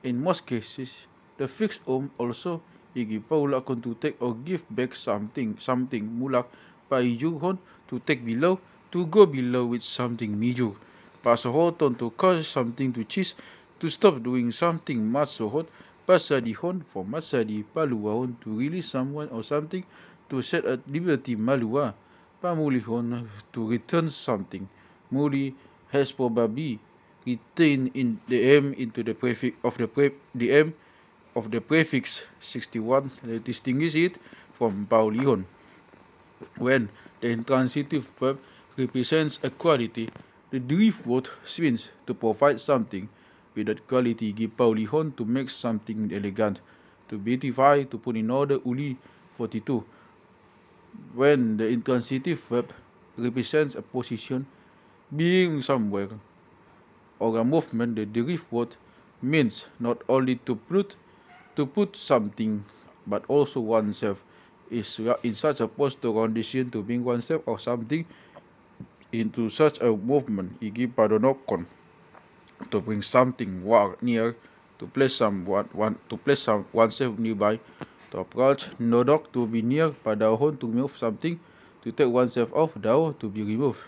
in most cases the fixed also, igi paula kon, to take or give back something, mulak paijurhon, to take below, to go below with something mijur, pasohoton, to cause something to cease, to stop doing something, matsohot, pasadihon, for masadi, paluahon, to release someone or something, to set at liberty, malua, pamulihon, to return something. Muli has probably retained in the m into the prefix of the m of the prefix 61, distinguish it from paulihon. When the intransitive verb represents a quality, the derivative word swings to provide something with that quality, give paulihon, to make something elegant, to beautify, to put in order, uli 42. When the intransitive verb represents a position, being somewhere, or a movement, the derivative word means not only to put something, but also oneself, is in such a posture condition to bring oneself or something into such a movement, e.g. padonokon, to bring something near, to place oneself nearby, to approach, nodok, to be near, padahon, to move something, to take oneself off, dao, to be removed.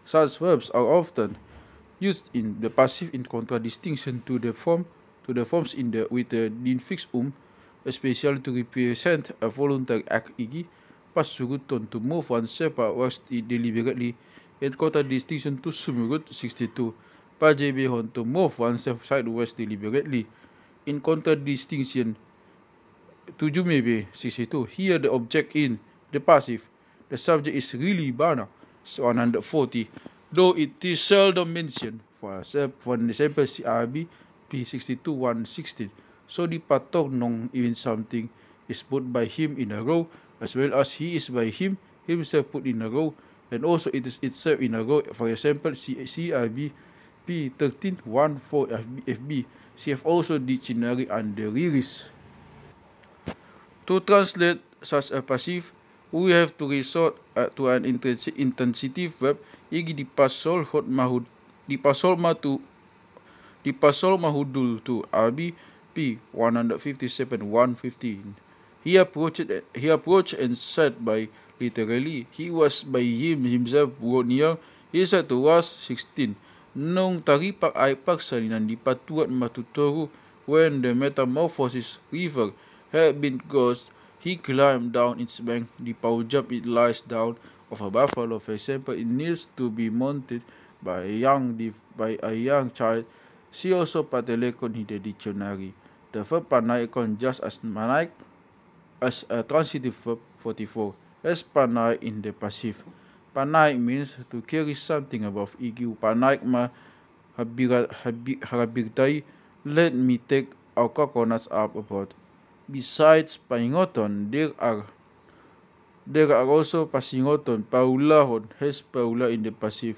Such verbs are often used in the passive in contradistinction to the forms with the infix especially to represent a voluntary act, e.g., pasuruton, to move oneself backwards deliberately, in contradistinction to sumurut 62, pajebehon, to move oneself sideways deliberately, in contradistinction to jumebe 62. Here the object in the passive, the subject is really bana 140, though it is seldom mentioned. For example, CRB P62 116. So the patok nong even something is put by him in a row, as well as he is by himself put in a row, and also it is itself in a row. For example, CRB P13 14 FB. CF also dictionary and the release. To translate such a passive, we have to resort to an intransitive verb, e.g. dipasol mahudul to RB P 157 115. He approached and said by literally, he was by himself brought near, he said to us 16. Nung taripak ay pagsalinan di patuat matuturu, when the metamorphosis river had been crossed, he climbed down its bank. The paujab it lies down of a buffalo. For example, it needs to be mounted by a young child. See also patelekon in the dictionary. The verb panaikon just as manaik as a transitive verb 44, as panaik in the passive. Panaik means to carry something above, e.g. panaik ma habirtai, let me take our coconuts up about. Besides paingoton, there are also pasingoton, paulahon, has paula in the passive.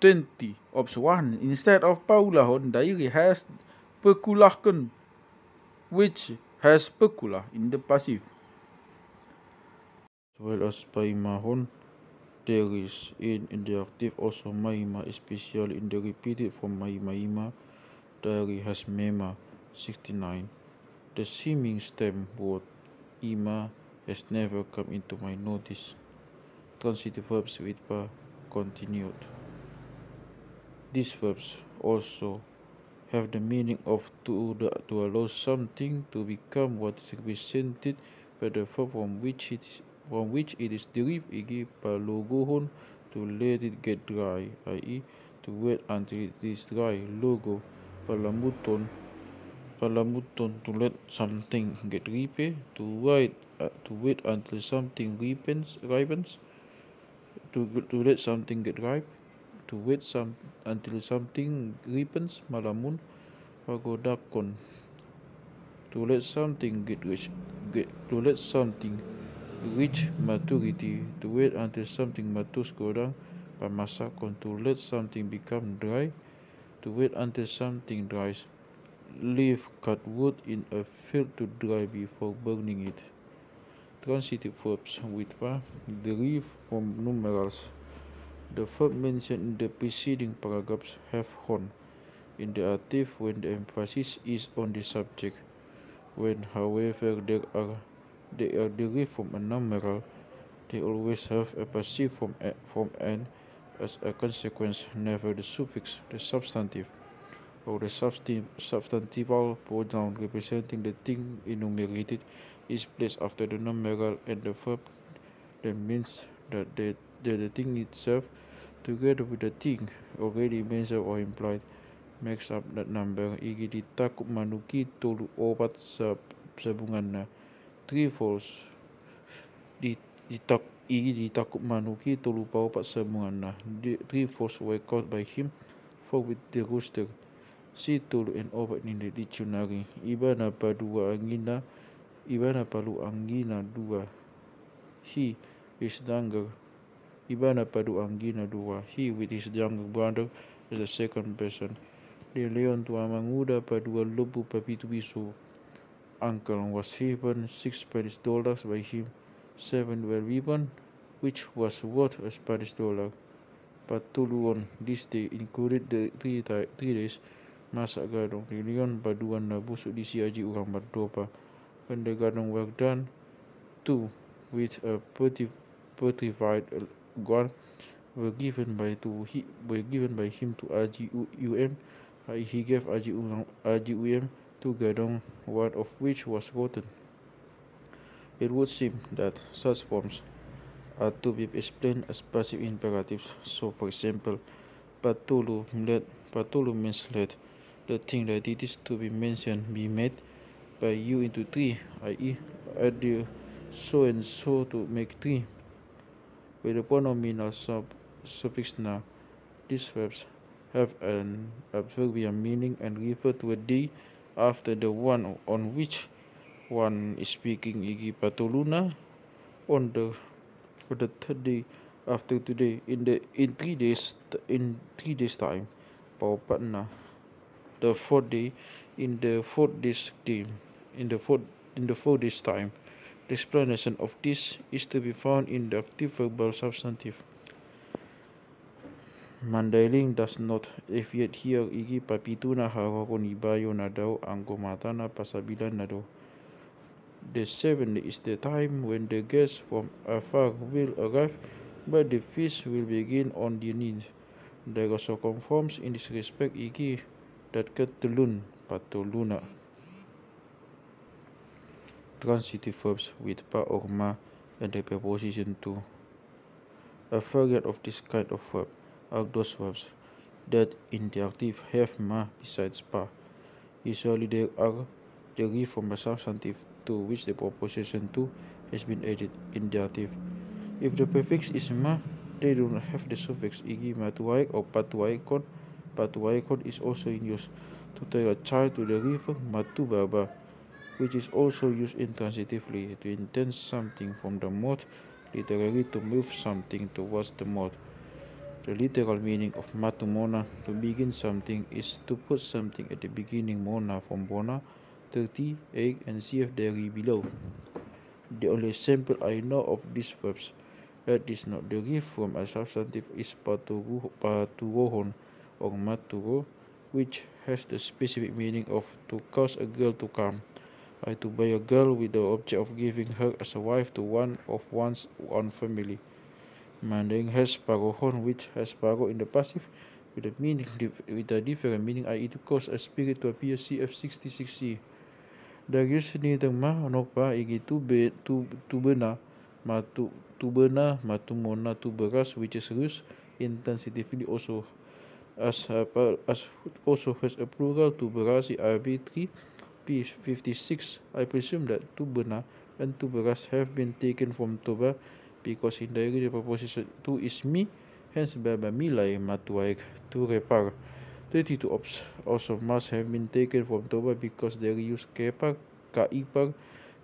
20 ops 1, instead of paulahon, dairi has pekulahken, which has pekula in the passive, as well as paimahon, There is in the active also mahima, especially in the repeated form mahima, diary has mema 69. The seeming stem word ima has never come into my notice. Transitive verbs with pa continued. These verbs also have the meaning of to allow something to become what is represented by the verb from which it is derived, e.g. palogohon, to let it get dry, i.e. to wait until it is dry. Logo palamuton to let something get ripe, to wait until something ripens, to let something get ripe, to wait until something ripens, malamun, pagodakon, to let something reach maturity, to wait until something matures godang, pamasakon, to let something become dry, to wait until something dries. Leave cut wood in a field to dry before burning it. Transitive verbs with pa derive from numerals. The verb mentioned in the preceding paragraphs have hon in the active when the emphasis is on the subject. When, however, they are derived from a numeral, they always have a passive form and, as a consequence, never the suffix, the substantive, or the substantival pronoun representing the thing enumerated is placed after the numeral, and the verb then means that the thing itself, together with the thing already mentioned or implied, makes up that number. Igi ditakuk manuki tolu opat sabunganna. Three false ditakuk manuki tolu opat sabunganna. Three false were caught by him, four with the rooster. Si tolu and opat in the dictionary. Ibana palu angina dua. He is younger. Ibana padu angina dua. He with his younger brother is the second person. De Leon tua manguda padua lubu papitu bisu. Uncle was given $6 by him. 7 were given, which was worth a $1. Patuluon this day included the 3 days masak gadong. De Leon paduan na busuk disi aji orang berdopa. When the gadong were done, 2 with a petrified gun were given by him to Aji Um. He gave Aji Um to Gadong, one of which was rotten. It would seem that such forms are to be explained as passive imperatives. So, for example, patulu means let the thing that it is to be mentioned be made by you into 3, i.e. add the so and so to make 3. With the pronominal suffix na, these verbs have an adverbial meaning and refer to a day after the one on which one is speaking. Igi patuluna on the third day after today. In 3 days time. Paupatna. The 4th day in the 4th days time. In the 4 days time. The explanation of this is to be found in the active verbal substantive. Mandailing does not yet here igi papituna harokon ibayo nadao angkomatana pasabilan nado. The 7th day is the time when the guests from afar will arrive, but the feast will begin on the need. There also conforms in this respect igi that ketelun patuluna. Transitive verbs with pa or ma and the preposition to. A variant of this kind of verb are those verbs that in the active have ma besides pa. Usually they are derived from a substantive to which the preposition to has been added in the active. If the prefix is ma, they do not have the suffix igi matuai or patuaikon. Patuaikon is also in use to take a child to the river matubaba, which is also used intransitively to intend something from the mouth, literally to move something towards the mouth. The literal meaning of matumona, to begin something, is to put something at the beginning. Mona from bona, 30, egg, and cf dairy below. The only example I know of these verbs It is not derived from a substantive is paturohon or maturo, which has the specific meaning of to cause a girl to come, to buy a girl with the object of giving her as a wife to one of one's own family. Manding has parohon, which has paro in the passive with a different meaning, i.e. to cause a spirit to appear. Cf 66c. Darius ni ma nopa igi tu bena matumona tu beras, which is rus intensively also as also has a plural to berasi RB3 P56. I presume that tubena and tuberas have been taken from toba because in the proposition tu is me, hence baba milai matuaik to repar. 32 ops also must have been taken from toba because they use kepar ka ipar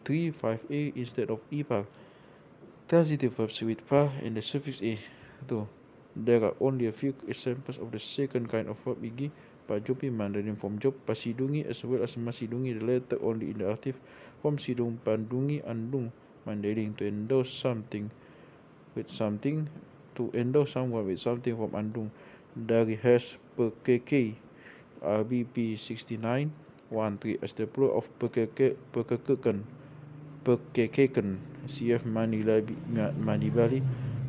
3 5a instead of ipar. Transitive verbs with pa and the suffix a, though there are only a few examples of the second kind of verb igi, pajopi Mandarin from job pasidungi as well as masidungi, the latter only in the active form sidung pandungi andung Mandarin to endorse something with something, to endorse someone with something from andung. Dari has pekeke RBP 69 13 as the plural of pekekeken CF Manibali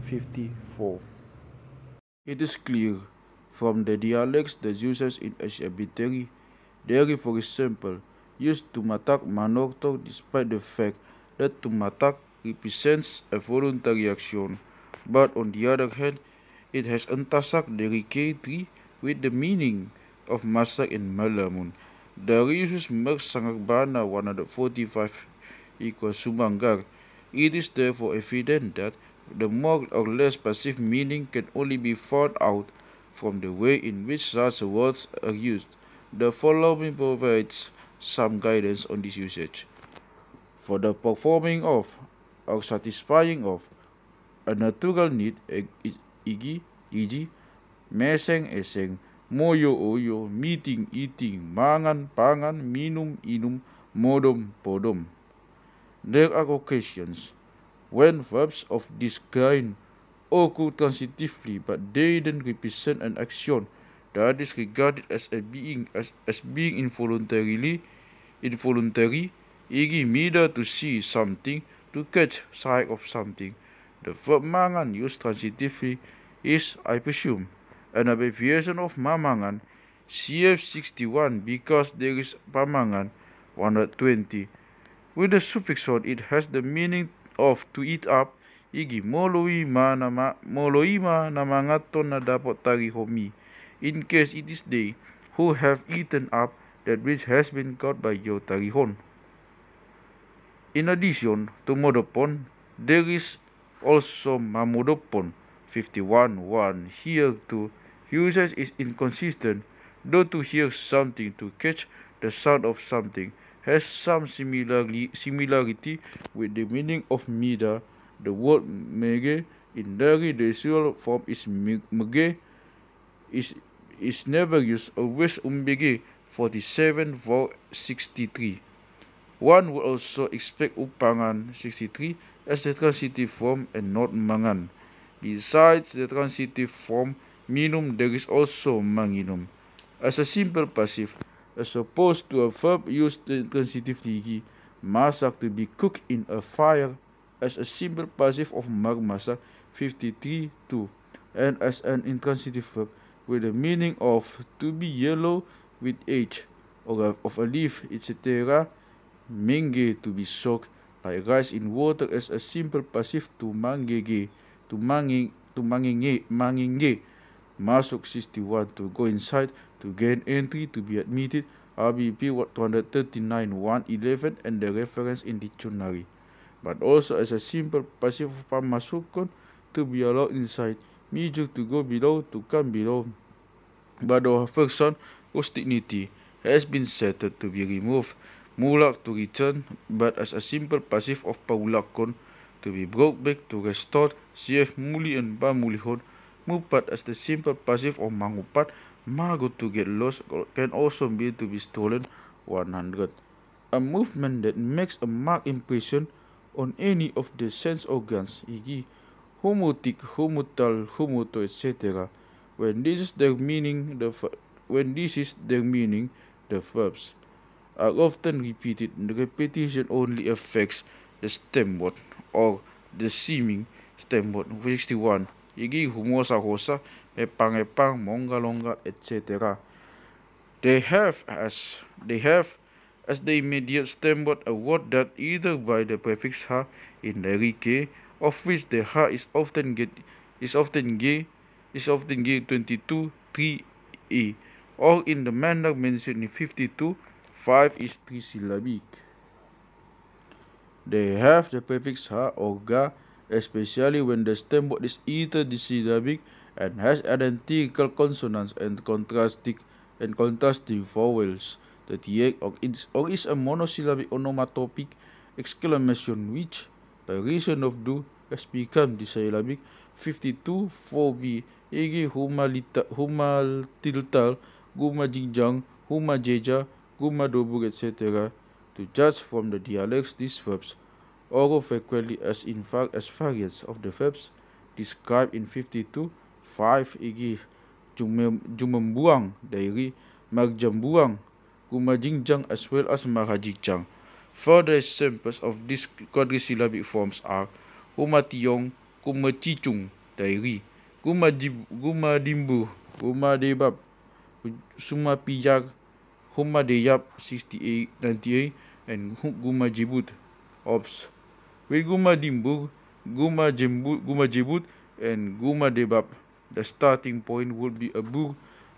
54. It is clear from the dialects the users in Asia Biteri, Deri for example, used tumatak manorto despite the fact that tumatak represents a voluntary action, but on the other hand, it has entasak dari K3 with the meaning of masak in malamun. Dari usus merk sangagbana 145 equals sumanggar. It is therefore evident that the more or less passive meaning can only be found out from the way in which such words are used. The following provides some guidance on this usage. For the performing of or satisfying of a natural need, e.g., meseng eseng, moyo oyo, meeting eating, mangan pangan, minum inum, modom podom. There are occasions when verbs of this kind occur transitively, but they then represent an action that is regarded as being involuntary, e.g. mida to see something, to catch sight of something. The verb mangan used transitively is, I presume, an abbreviation of mamangan, CF 61, because there is pamangan 120. With the suffix on, it has the meaning of to eat up, e.g. moloima namangaton na dapat tarihomi, in case it is they who have eaten up that which has been caught by your tarihon. In addition to modopon, there is also mamodopon 51.1. Here too, usage is inconsistent, though to hear something, to catch the sound of something, has some similarity with the meaning of mida. The word mege in Dari, the usual form is mege, is never used, always umbege 47 for 63. One would also expect upangan 63 as the transitive form and not mangan. Besides the transitive form minum, there is also manginum as a simple passive, as opposed to a verb used transitively, masak to be cooked in a fire, as a simple passive of magmasak 53.2, and as an intransitive verb with the meaning of to be yellow with age, or of a leaf, etc. Menge to be soaked like rice in water, as a simple passive to mangenge, to mangenge. Masuk 61 to go inside, to gain entry, to be admitted, RBP 239 111 and the reference in dictionary. But also as a simple passive of pamasukon, to be allowed inside, mijuk to go below, to come below. But the person whose dignity has been settled to be removed, mulak to return, but as a simple passive of paulakon, to be brought back, to restore, CF muli and pamulihon. Mupat as the simple passive of mangupat, mago to get lost, can also be to be stolen 100. A movement that makes a marked impression on any of the sense organs, e.g. humutik, humutal, humuto, etc. When this is their meaning, the verbs are often repeated. The repetition only affects the stem word or the seeming stem word. 61. Igi humosa hosa, epang epang, monga longa, etc. They have as the immediate stem word a word that either by the prefix ha in the ke, of which the ha is often ge 22 3e, or in the manner mentioned in 52 5 is 3 syllabic. They have the prefix ha or ga, especially when the stem word is either disyllabic and has identical consonants and contrasting vowels. 38 or is a monosyllabic onomatopic exclamation which, by reason of do, has become disyllabic. 52 4b igi humal tiltal guma jingjang huma jeja guma dobur, etc. To judge from the dialects, these verbs occur frequently as variants of the verbs described in 52 5 igi jumembuang dari magjambuang gumajingjang as well as mahajijang. Further examples of these quadrisyllabic forms are humationg, kumacicung dari gumadimbu, gumadebab, sumapiyag, humadeyap 98 and gumajibut. Ops. With gumadimbug, gumajibut, and gumadebab, the starting point would be a bug,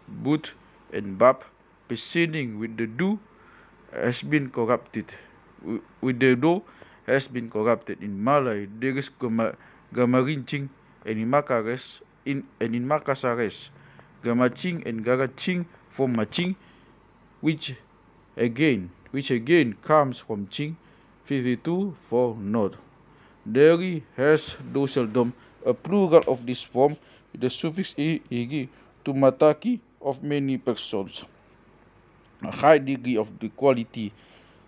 but, and bab, preceding with the do has been corrupted. With the do has been corrupted. In Malay, there is gamarincing, and in Makasares, gamacing and garacing from maching, which again comes from ching. 52 for not. There has, though seldom, a plural of this form with the suffix igi to mataki of many persons. A high degree of the quality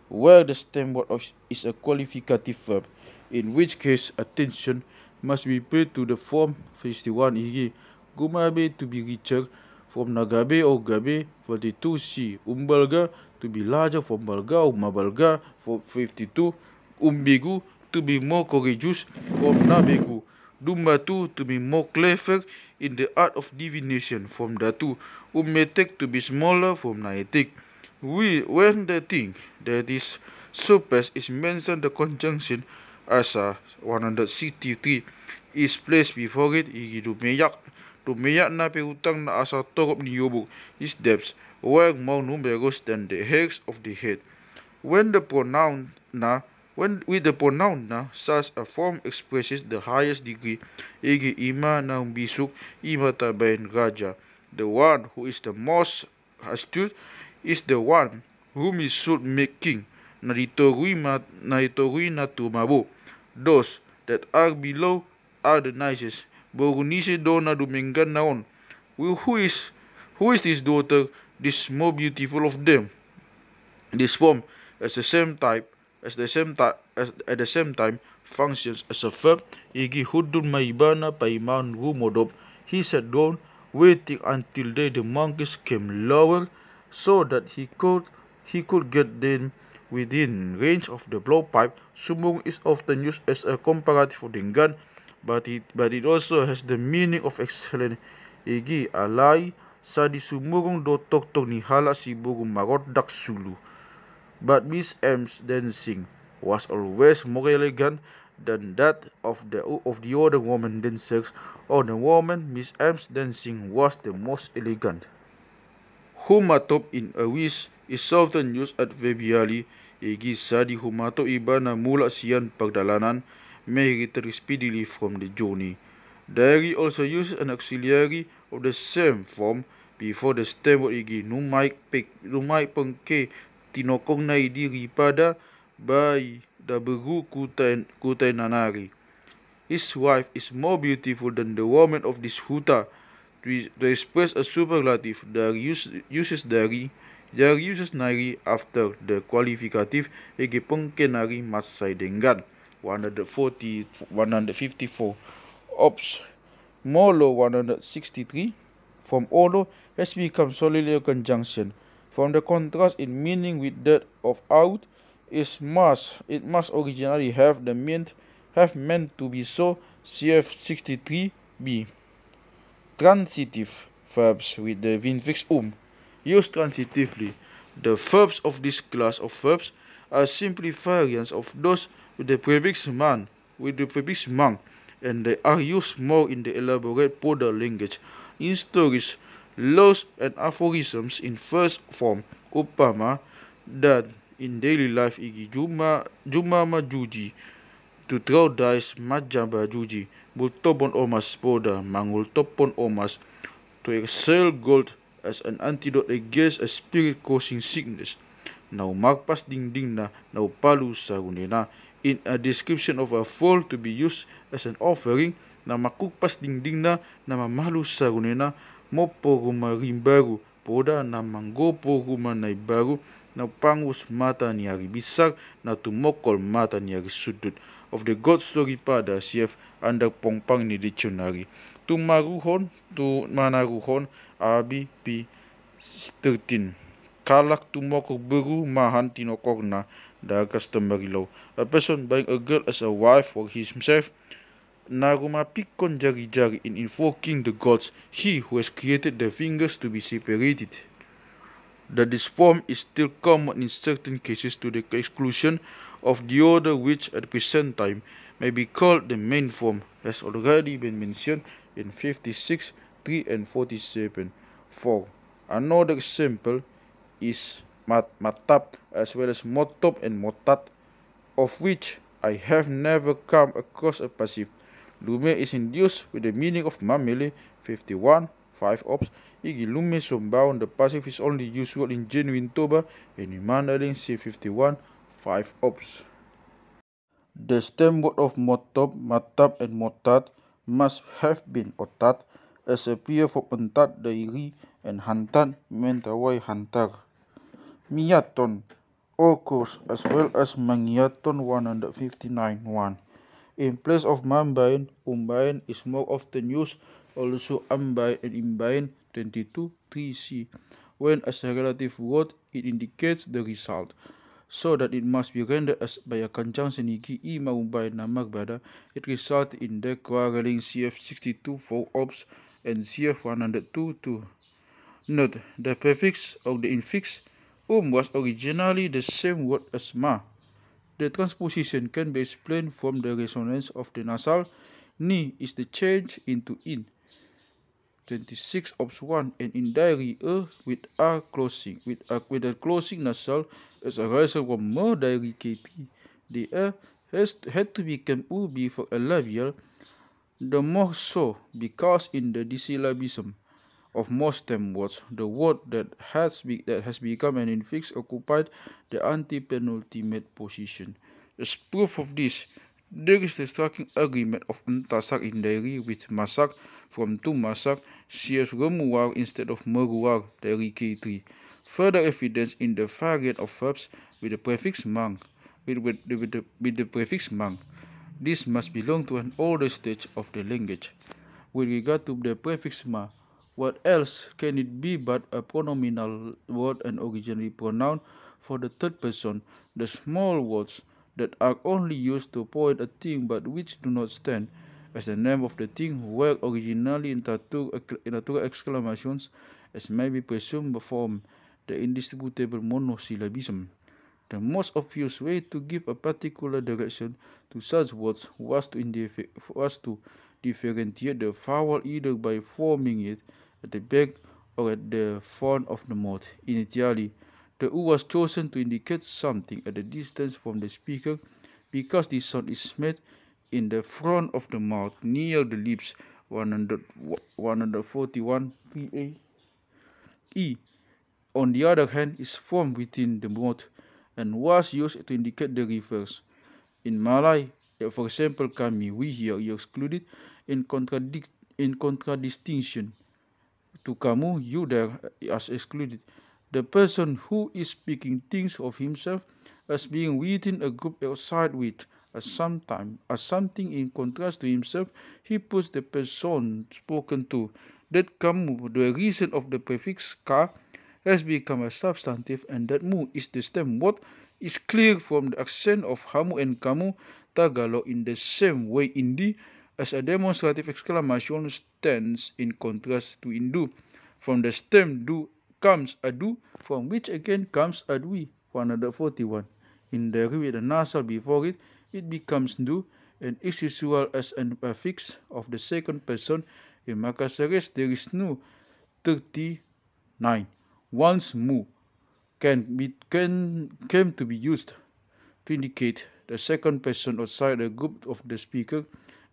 where the stem word is a qualificative verb, in which case attention must be paid to the form 51 igi gumabe to be richer from nagabe or gabe. 42 si umbalga to be larger from balga or mabalga. For 52 umbigu to be more courageous from nabegu. Dumbatu to be more clever in the art of divination from datu. Umetek to be smaller from naetek. When the thing that is surpassed is mentioned, the conjunction asa 163 is placed before it. Tumeyak na peutang na asa torop ni yobuk is depths were more numerous than the hairs of the head. With the pronoun na, such a form expresses the highest degree. Igi ima na bisuk ima tabain raja. The one who is the most astute is the one whom he should make king. Naritorui na tumabo. Those that are below are the nicest. Borunise dona dumengan naon. Who is this daughter, this more beautiful of them? This form at the same time functions as a verb. Igi hudun maibana paiman rumodob. He sat down, waiting until the monkeys came lower, so that he could get them within range of the blowpipe. Sumung is often used as a comparative for dengan, but it also has the meaning of excellent. Igi alai sa di sumurong do tok ni hala si burung marot dak sulu. But Miss M's dancing was always more elegant than that of the other woman dancers. Or the woman Miss M's dancing was the most elegant. Humatop in a wish is often used adverbially. Igi sa di humatop iba na mula siyan pagdalanan may return speedily from the journey. Diary also uses an auxiliary of the same form before the stem word igi numai pengke tinokong na idiri pada bai da beru kutai nanari. His wife is more beautiful than the woman of this huta. To express a superlative, Diary uses nari after the qualificative igi pengke nari masai dengan. 154. Ops Molo 163 from Olo has become solely a conjunction. From the contrast in meaning with that of out is must. It must originally have meant to be so. Cf 63b. Transitive verbs with the infix used transitively. The verbs of this class of verbs are simply variants of those with the prefix man, and they are used more in the elaborate Poda language, in stories, laws, and aphorisms in first form, upama, than in daily life igi juma majuji, to throw dice majamba juji, bultopon omas poda, mangul topon omas, to excel gold as an antidote against a spirit causing sickness. Now magpas dingding na, now palu sarune na, in a description of a foal to be used as an offering, na makukpas dingding na mamalu sarune na, mopo rumarimbaru, poda na manggopo rumanay baru, na pangus mata ni hari bisar, na tumokol mata ni hari sudut. Of the God story pada CF under pongpang ni dictionary. Tumaruhon, tu manaruhon, abi pi 13. Kalak tumokok beru mahan tinokok na da customary law. A person buying a girl as a wife for himself, naruma pikon jari-jari in invoking the gods, he who has created the fingers to be separated. That this form is still common in certain cases to the exclusion of the other, which at the present time may be called the main form, has already been mentioned in 56, 3 and 47. 4. Another example is matap as well as motop and motat, of which I have never come across a passive. Lume is induced with the meaning of mamele, 51, 5 ops. Igi lume sombaon, the passive is only usual in genuine toba, and in mandaling C51, 5 ops. The stem word of motop, matap, and motat must have been otat, as appear for pentat dairi and hantat mentawai hantar. Miaton occurs as well as mangiaton 159.1. In place of mambain, umbain is more often used, also ambain and imbain 22.3c. When as a relative word, it indicates the result, so that it must be rendered as by a conjunction igi I maumbain na magbada. It results in the quarreling CF 62 4 ops and CF 102 2. Note, the prefix of the infix was originally the same word as ma. The transposition can be explained from the resonance of the nasal. Ni is the change into in. 26 ops 1 and in diary with a closing with a closing nasal as a result from mo diary K3. The had to become u before a labial, the more so because in the dissyllabism of most stem words, the word that has become an infix occupied the antepenultimate position. As proof of this, there is the striking agreement of entasak in diary with masak from to masak, CF remuar instead of meruar, diary K3. Further evidence in the variant of verbs with the prefix mang. With the prefix mang. This must belong to an older stage of the language. With regard to the prefix ma, what else can it be but a pronominal word and originally pronoun for the third person, the small words that are only used to point a thing but which do not stand as the name of the thing were originally in natural exclamations, as may be presumed from the indisputable monosyllabism. The most obvious way to give a particular direction to such words was to differentiate the vowel either by forming it at the back or at the front of the mouth. Initially, the U was chosen to indicate something at a distance from the speaker because the sound is made in the front of the mouth near the lips. 141 PA. E, on the other hand, is formed within the mouth and was used to indicate the reverse. In Malay, for example, kami, we here, you excluded, in contradistinction to kamu, you there, as excluded. The person who is speaking thinks of himself as being within a group outside which as something in contrast to himself, he puts the person spoken to. That kamu, the reason of the prefix ka, has become a substantive, and that mu is the stem word is clear from the accent of hamu and kamu Tagalog in the same way Indi as a demonstrative exclamation stands in contrast to Indu. From the stem du comes a du, from which again comes a dui, 141. In the with a nasal before it, it becomes du, and is usual as an affix of the second person. In Makasares, there is nu 39. Once mu came to be used to indicate the second person outside the group of the speaker,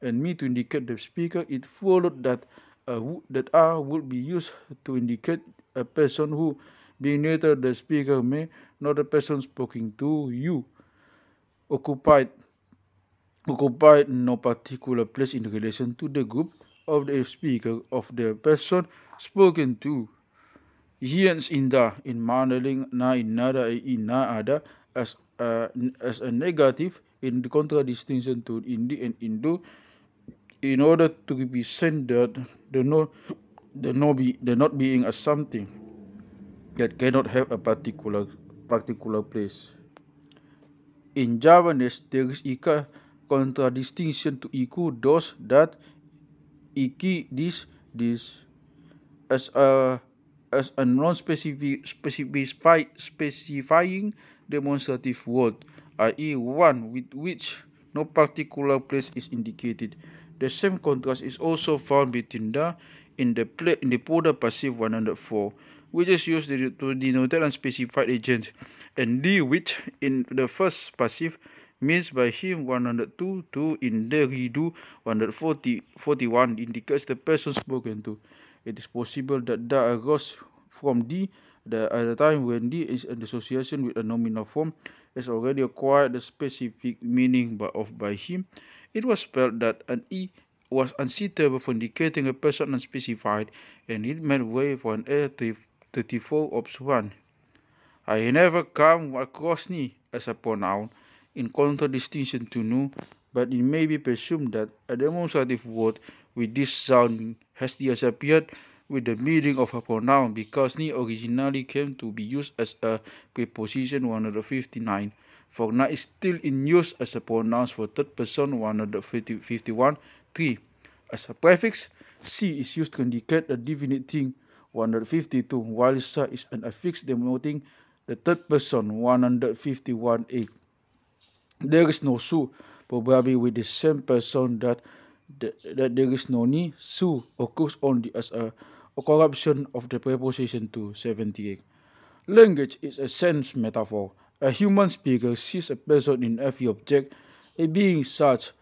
and me to indicate the speaker, it followed that a would be used to indicate a person who, being neither the speaker may nor the person speaking to you, occupied no particular place in relation to the group of the speaker of the person spoken to. Hence inda in mandaling na inada ina ada as a negative in the contradistinction to indi and indo, in order to represent that the not being as something that cannot have a particular place. In Javanese, there is a contradistinction to iku, dos, that, iki, this as a non-specifying demonstrative word, i.e. one with which no particular place is indicated. The same contrast is also found between in the Poda passive 104, which is used to denote an unspecified agent, and the which in the first passive means by him 102 to in the redo 141 indicates the person spoken to. It is possible that da arose from d at a time when d is an association with a nominal form has already acquired the specific meaning by him. It was felt that an e was unsuitable for indicating a person unspecified, and it made way for an A34 of 1. I never come across ni as a pronoun in contradistinction to nu, but it may be presumed that a demonstrative word with this sound has disappeared with the meaning of a pronoun, because ni originally came to be used as a preposition 159. For na is still in use as a pronoun for third person 151. 3. As a prefix, si is used to indicate a definite thing 152, while sa is an affix denoting the third person 151a. There is no su, probably with the same person that there is no ni. Su occurs only as a corruption of the preposition to 78. Language is a sense metaphor. A human speaker sees a person in every object, a being such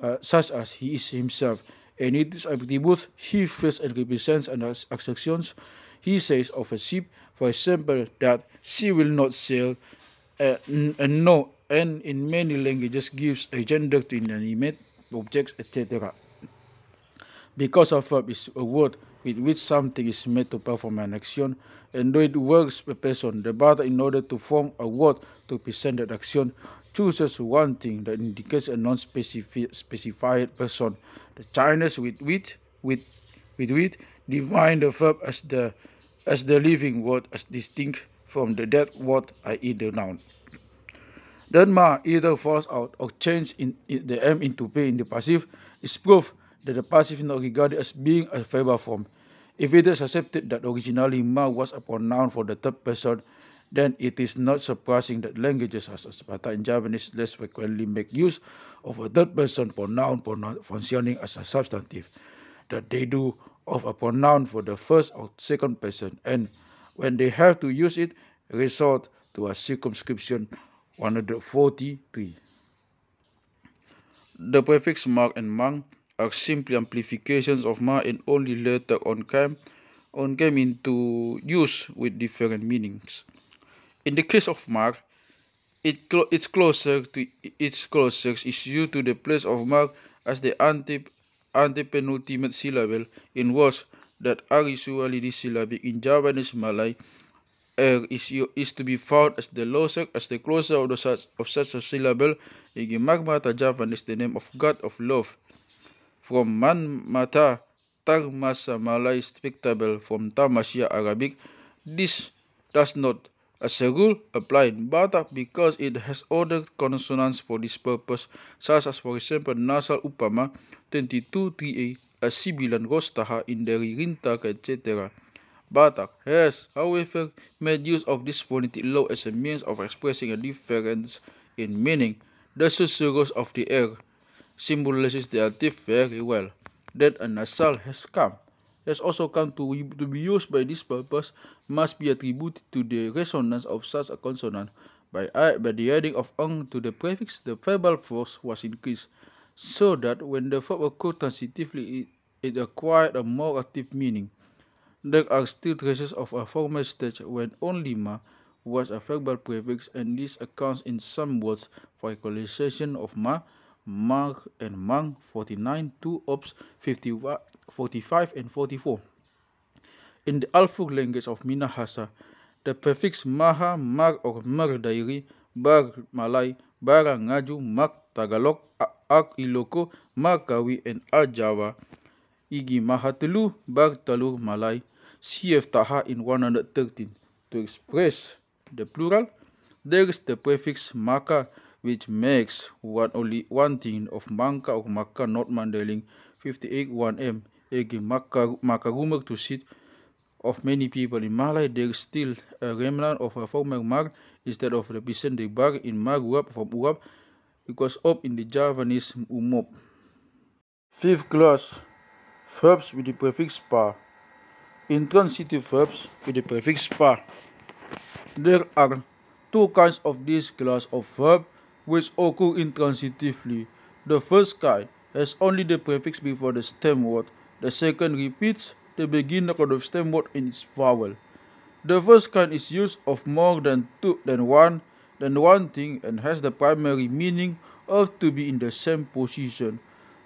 as he is himself, and it is attributes he feels and represents and actions. He says of a ship, for example, that she will not sail, and no, and in many languages gives a gender to inanimate objects, etc. Because a verb is a word with which something is made to perform an action, and though it works per person, the bata, in order to form a word to present that action, chooses one thing that indicates a non-specified person. The Chinese with define the verb as the living word, as distinct from the dead word, i.e. the noun. Then ma either falls out or changes the m into p in the passive is proof that the passive is not regarded as being a verbal form. If it is accepted that originally ma was a pronoun for the third person, then it is not surprising that languages such as Batak and Javanese less frequently make use of a third person pronoun functioning as a substantive, that they do of a pronoun for the first or second person, and when they have to use it, resort to a circumscription 143. The prefix mark and mang are simply amplifications of ma, and only later on came into use with different meanings. In the case of mark, its closest is due to the place of mark as the antepenultimate syllable in words that are usually dissyllabic in Javanese, Malay, is to be found as the closer of such a syllable. Igi magmata Javan is the name of God of love. From man mata tagmasa Malay spectable from Tamasya Arabic. This does not, as a rule, apply in Batak because it has other consonants for this purpose, such as for example nasal upama 22-3a, a sibilan rostaha in the rintak, etc. Batak has, however, made use of this phonetic law as a means of expressing a difference in meaning. The susurrus of the air symbolizes the active very well. That a nasal has also come to be used by this purpose must be attributed to the resonance of such a consonant. By the adding of ang to the prefix, the verbal force was increased, so that when the verb occurred transitively, it acquired a more active meaning. There are still traces of a former stage when only ma was a verbal prefix, and this accounts in some words for equalization of ma, mag, and mang 49, 2 ops 45 and 44. In the Alfur language of Minahasa, the prefix maha, mar, or mer dairi, bar Malay, bara ngaju, mak Tagalog, ak Iloko, Makawi, and a Jawa, igi mahatelu, bar talur Malay, CF Taha in 113. To express the plural, there is the prefix maka, which makes only one thing of mangka or maka not Mandeling 58 1m. Egi maka rumor to sit of many people in Malay. There is still a remnant of a former mar instead of represent the bar in mar uap from uap, because up in the Javanese umop. Fifth class, verbs with the prefix pa. Intransitive verbs with the prefix pa. There are two kinds of this class of verb which occur intransitively. The first kind has only the prefix before the stem word. The second repeats the beginning of the stem word in its vowel. The first kind is used of more than one thing and has the primary meaning of to be in the same position,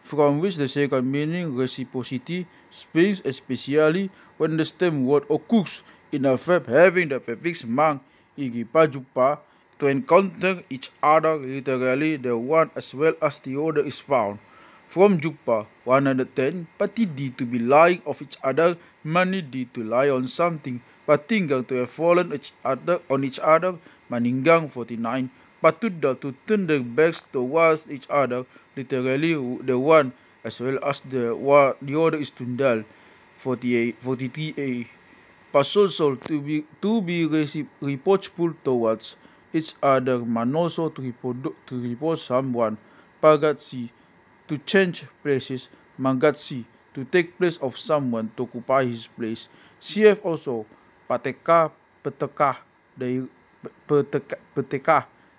from which the second meaning, reciprocity, springs especially when the stem word occurs in a verb having the prefix mang, igi pajupa, to encounter each other literally the one as well as the other is found. From Jukpa 110, patidi to be lying of each other, manidi to lie on something, patinggang to have fallen on each other, maninggang 49, patudal to turn their backs towards each other, literally the one as well as the other is tundal 43a. Pasolsol to be reproachful towards each other, manoso to report someone, pagatsi to change places, mangatsi to take place of someone, to occupy his place. CF also pateka peteka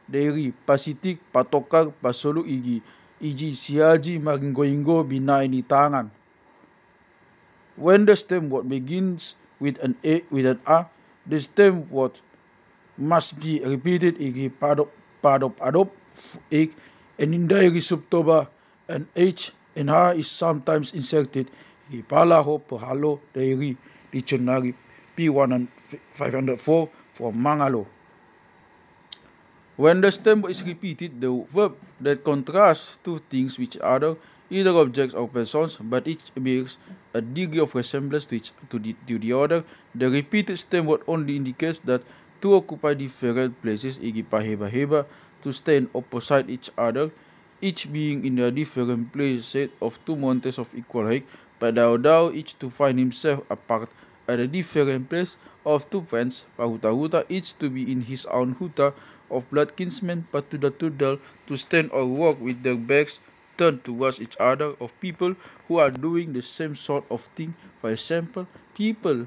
dari pasitik patokar pasolu iji siaji maringgo-inggo binaini tangan. When the stem word begins with an a, the stem word must be repeated igi padop adop ik, and in dairi subtoba an h and ha is sometimes inserted igi palaho pahalo dairi dictionary P504 for Mangalo. When the stem is repeated, the verb that contrasts two things with each other, either objects or persons, but each bears a degree of resemblance to the other, the repeated stem word only indicates that two occupy different places, igi paheba-heba, to stand opposite each other, each being in a different place, set of two mountains of equal height, but thou each to find himself apart at a different place, of two friends, pahuta-huta, each to be in his own huta, of blood kinsmen, patuda-tudal, to stand or walk with their backs turned towards each other, of people who are doing the same sort of thing, for example, people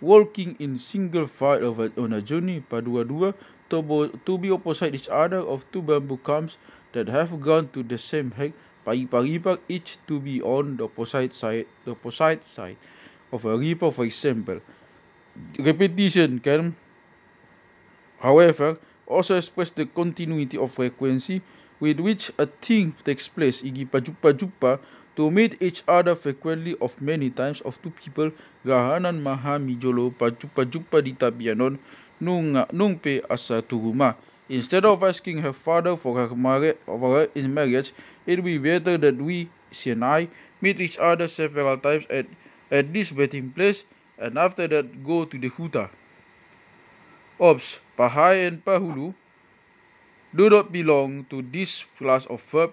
walking in single file on a journey, padua-dua, to be opposite each other, of two bamboo clumps that have gone to the same height, paripak, each to be on the opposite side of a river, for example. Repetition can, however, also express the continuity of frequency with which a thing takes place, igi pajupa, to meet each other frequently of many times of two people, gahanan maha mijolo pajupa di tabianon, nung pe asa turuma. Instead of asking her father for her in marriage, it would be better that we, she and I, meet each other several times at this meeting place, and after that go to the huta. Ops, pahai and pahulu do not belong to this class of verb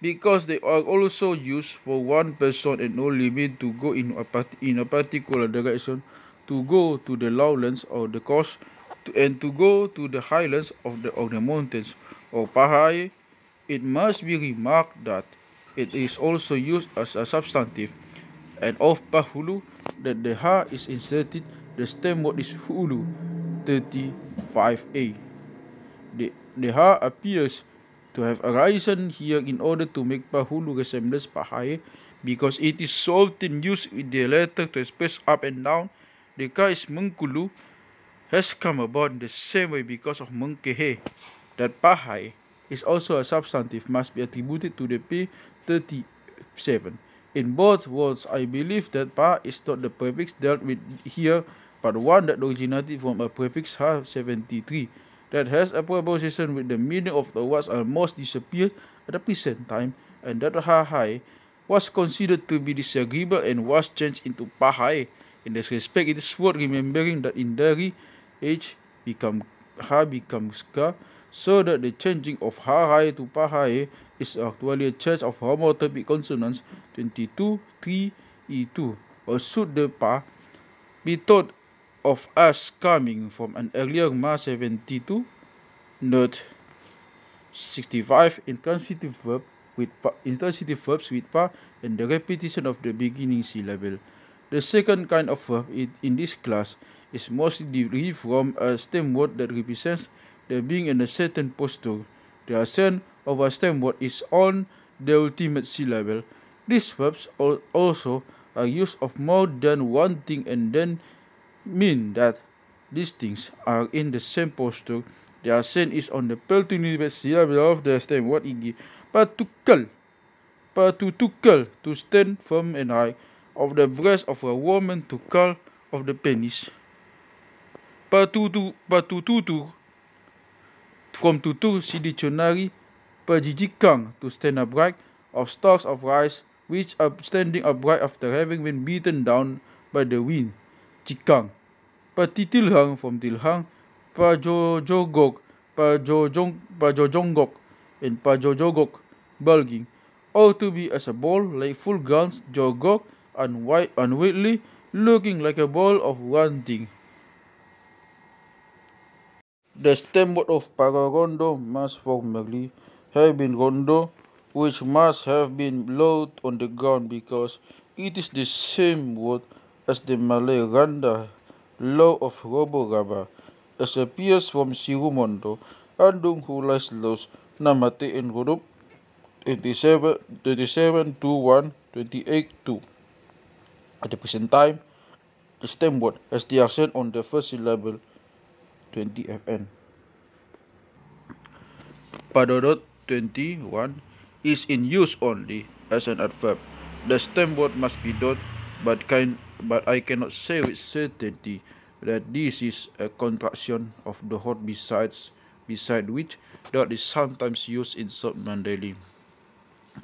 because they are also used for one person and only mean to go in a particular direction, to go to the lowlands or the coast, and to go to the highlands of the mountains. Or pahai, it must be remarked that it is also used as a substantive, and of pahulu that the ha is inserted, the stem word is hulu, 35a. The ha appears to have arisen here in order to make pahulu resembles pahai, because it is so often used with the letter to express up and down. The ka is mengkulu has come about in the same way because of mengkehe. That pahai is also a substantive must be attributed to the P37. In both words, I believe that pa is not the prefix dealt with here, but one that originated from a prefix ha73 that has a preposition with the meaning of the words almost disappeared at the present time, and that ha-hai was considered to be disagreeable and was changed into pahai. In this respect, it is worth remembering that in Dari, h becomes ka, so that the changing of ha-hai to pahai is actually a change of homotopy consonants 22, 3, E2. Or should the pa be thought of as coming from an earlier ma 72, note 65 intransitive verbs with pa and the repetition of the beginning syllable. The second kind of verb in this class is mostly derived from a stem word that represents the being in a certain posture. The accent of a stem word is on the ultimate syllable. These verbs also are used of more than one thing and then mean that these things are in the same posture. The accent is on the penultimate syllable of the stem word igi. Patutukal, to stand firm and high, of the breast of a woman, to call of the penis. Patututu, from tutu see dictionary. Pajijikang, to stand upright, of stalks of rice which are standing upright after having been beaten down by the wind. Jikang. Patitilhang, from tilhang. Pajojogok, pajojonggok, and pajojogok, bulging. All to be as a ball, like full guns, jogok, and unwieldy, looking like a ball of one thing. The stem word of pararondo must formerly have been rondo, which must have been low on the ground because it is the same word as the Malay randa, low of robo-raba, as appears from Sirumondo, Andung Hulais Los, Namate and Rodup 27-21-28-2. At the present time, the stem word has the accent on the first syllable 20 fn. Padodot 21 is in use only as an adverb. The stem word must be dot, but I cannot say with certainty that this is a contraction of the hot beside which dot is sometimes used in South Mandailing.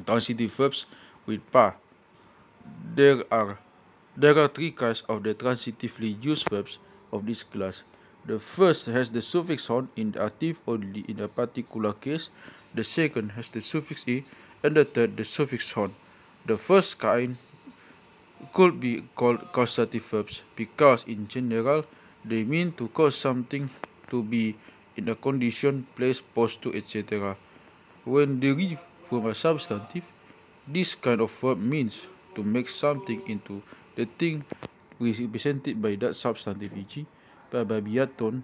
Transitive verbs with pa. There are three kinds of the transitively used verbs of this class. The first has the suffix on in the active only in a particular case. The second has the suffix e, and the third the suffix on. The first kind could be called causative verbs because in general they mean to cause something to be in a condition, place, posture, etc. When derived from a substantive, this kind of verb means to make something into the thing represented by that substantive, e.g. Babiaton,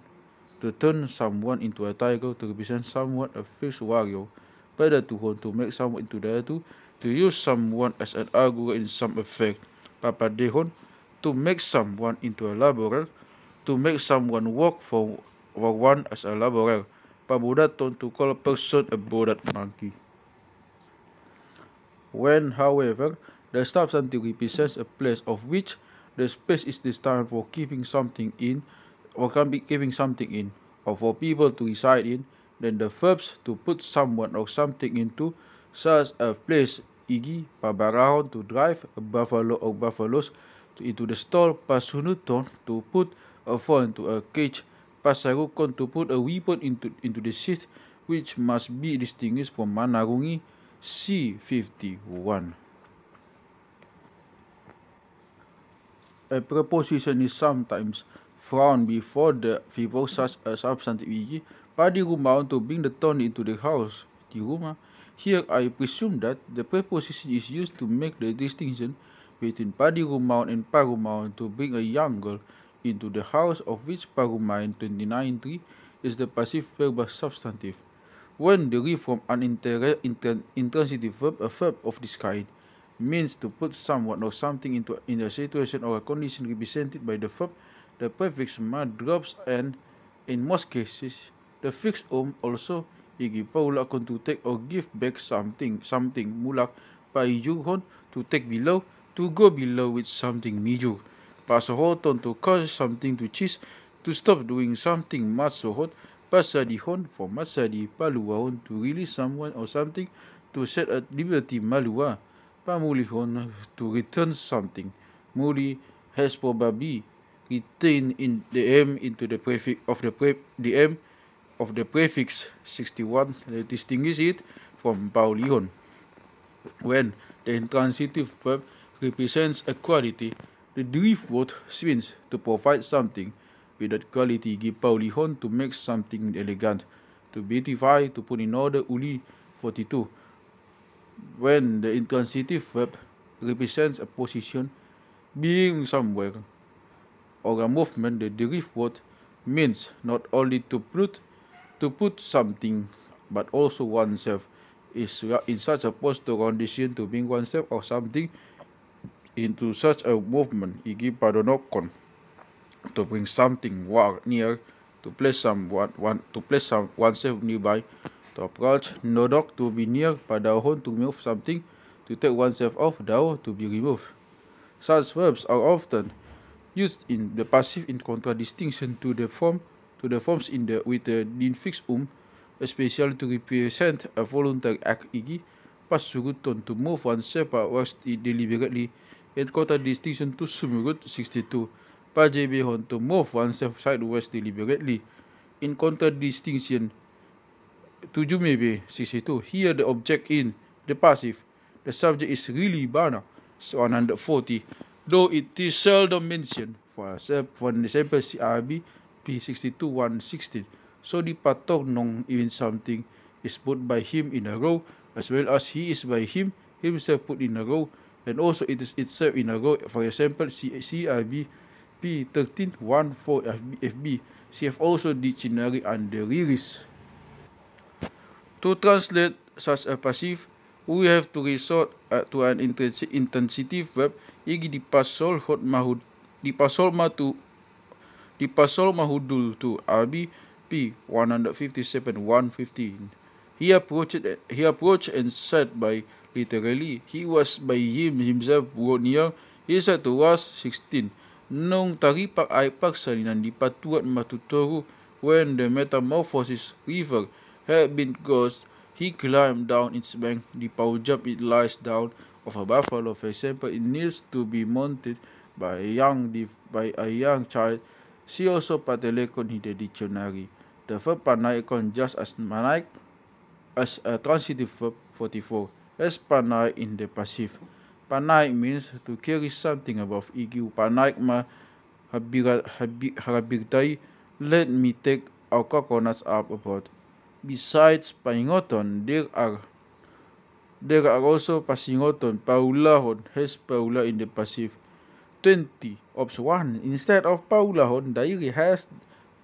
to turn someone into a tiger, to represent someone a fierce warrior. Padatuhon, to make someone into datu, to use someone as an arguer in some effect. Papadehon, to make someone into a laborer, to make someone work for one as a laborer. Pabudaton, to call a person a bodat monkey. When, however, the substantive represents a place of which the space is destined for keeping something in, or can be giving something in, or for people to reside in, then the verbs to put someone or something into, such a place, igi, pabarahon, to drive a buffalo or buffaloes into the stall, pasunuton, to put a fawn into a cage, pasarukon, to put a weapon into the seat, which must be distinguished from manarungi C51. A preposition is sometimes found before the verb such as substantive igi, pa di rumah to bring the tone into the house, di rumah. Here I presume that the preposition is used to make the distinction between pa di rumah and pa rumah to bring a young girl into the house, of which pa rumah 29.3 is the passive verb substantive. When derived from an intransitive verb, a verb of this kind means to put someone or something in a situation or a condition represented by the verb, the prefix ma drops, and in most cases the fixed also igi paula kon to take or give back something mulak pa ijuhon to take below, to go below with something miju, pasohoton to cause something to cease, to stop doing something matsohot, pasadihon for masadi, paluahon to release someone or something, to set at liberty malua, pamulihon to return something. Muli has probably retained in the m into the prefix of the m of the prefix 61 that distinguish it from paulihon. When the intransitive verb represents a quality, the derived word swings to provide something with that quality, give paulihon to make something elegant, to beautify, to put in order, uli 42. When the intransitive verb represents a position, being somewhere, or a movement, the derived word means not only to put something, but also oneself is in such a posture condition to bring oneself or something into such a movement, igi padonokon, to bring something near, to place oneself nearby, to approach, nodok, to be near, padahon, to move something, to take oneself off, dao, to be removed. Such verbs are often used in the passive in contradistinction to the forms with the infix especially to represent a voluntary act, igi pasuruton, to move oneself deliberately, in contradistinction to sumurut 62, pajebehon, to move oneself sideways deliberately, in contradistinction to jumebe 62. Here the object in the passive, the subject is really bana 140, though it is seldom mentioned. For example, CRB P62 116. So the patok nong even something is put by him in a row, as well as he is by himself put in a row, and also it is itself in a row. For example, CRB P13 14 FB. CF also dictionary and the release. To translate such a passive, we have to resort to an intransitive verb, igi dipasol mahudul to Abi P 157 115. He approached and said by literally, he was by himself brought near, he said to us 16. Nung taripak ay pagsalinan di patuat matuturu, when the metamorphosis river had been crossed, he climbed down its bank. The paujab it lies down of a buffalo. For example, it needs to be mounted by a young child. See also patelekon in the dictionary. The verb panaikon just as manaik as a transitive verb 44, as panaik in the passive. Panaik means to carry something above. Igi panaik ma habirtai, let me take our coconuts up about. Besides paingoton, there are also pasingoton, paulahon, has paula in the passive. 20 ops 1. Instead of paulahon, dairi has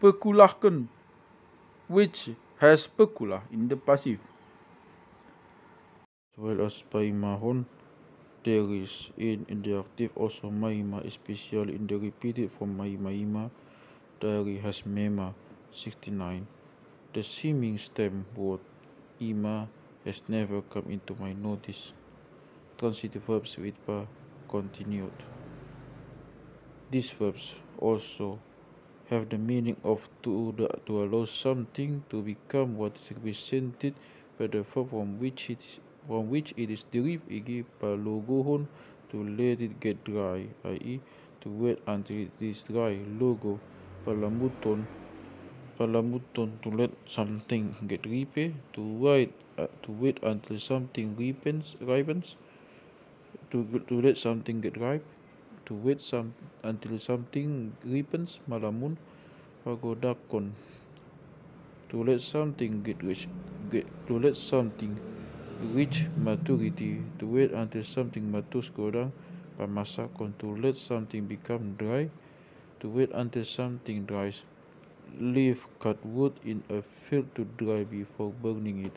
pekulahken, which has pekula in the passive. As well as paimahon, there is in the active also maima, especially in the repeated form maimaima, dairi has mema 69. The seeming stem word ima has never come into my notice. Transitive verbs with pa continued. These verbs also have the meaning of to allow something to become what is represented by the verb from which it is derived, e.g. palogohon, to let it get dry, i.e. to wait until it is dry. Logo palamuton, to let something get ripe, to wait until something ripens, to let something get ripe, to wait until something ripens. Malamun pagodakon, to let something to let something reach maturity, to wait until something matures. Godang pamasakon, to let something become dry, to wait until something dries. Leave cut wood in a field to dry before burning it.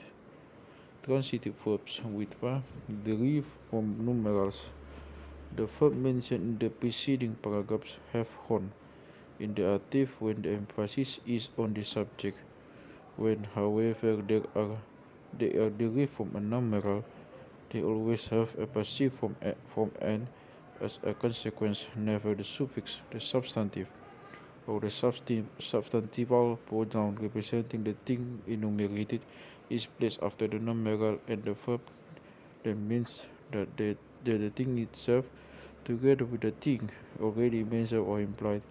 Transitive verbs with derive from numerals. The verb mentioned in the preceding paragraphs have hon in the active when the emphasis is on the subject. When, however, they are derived from a numeral, they always have a passive form and, as a consequence, never the suffix, the substantive, or the substantival pronoun representing the thing enumerated is placed after the numeral, and the verb then means that the thing itself, together with the thing already mentioned or implied,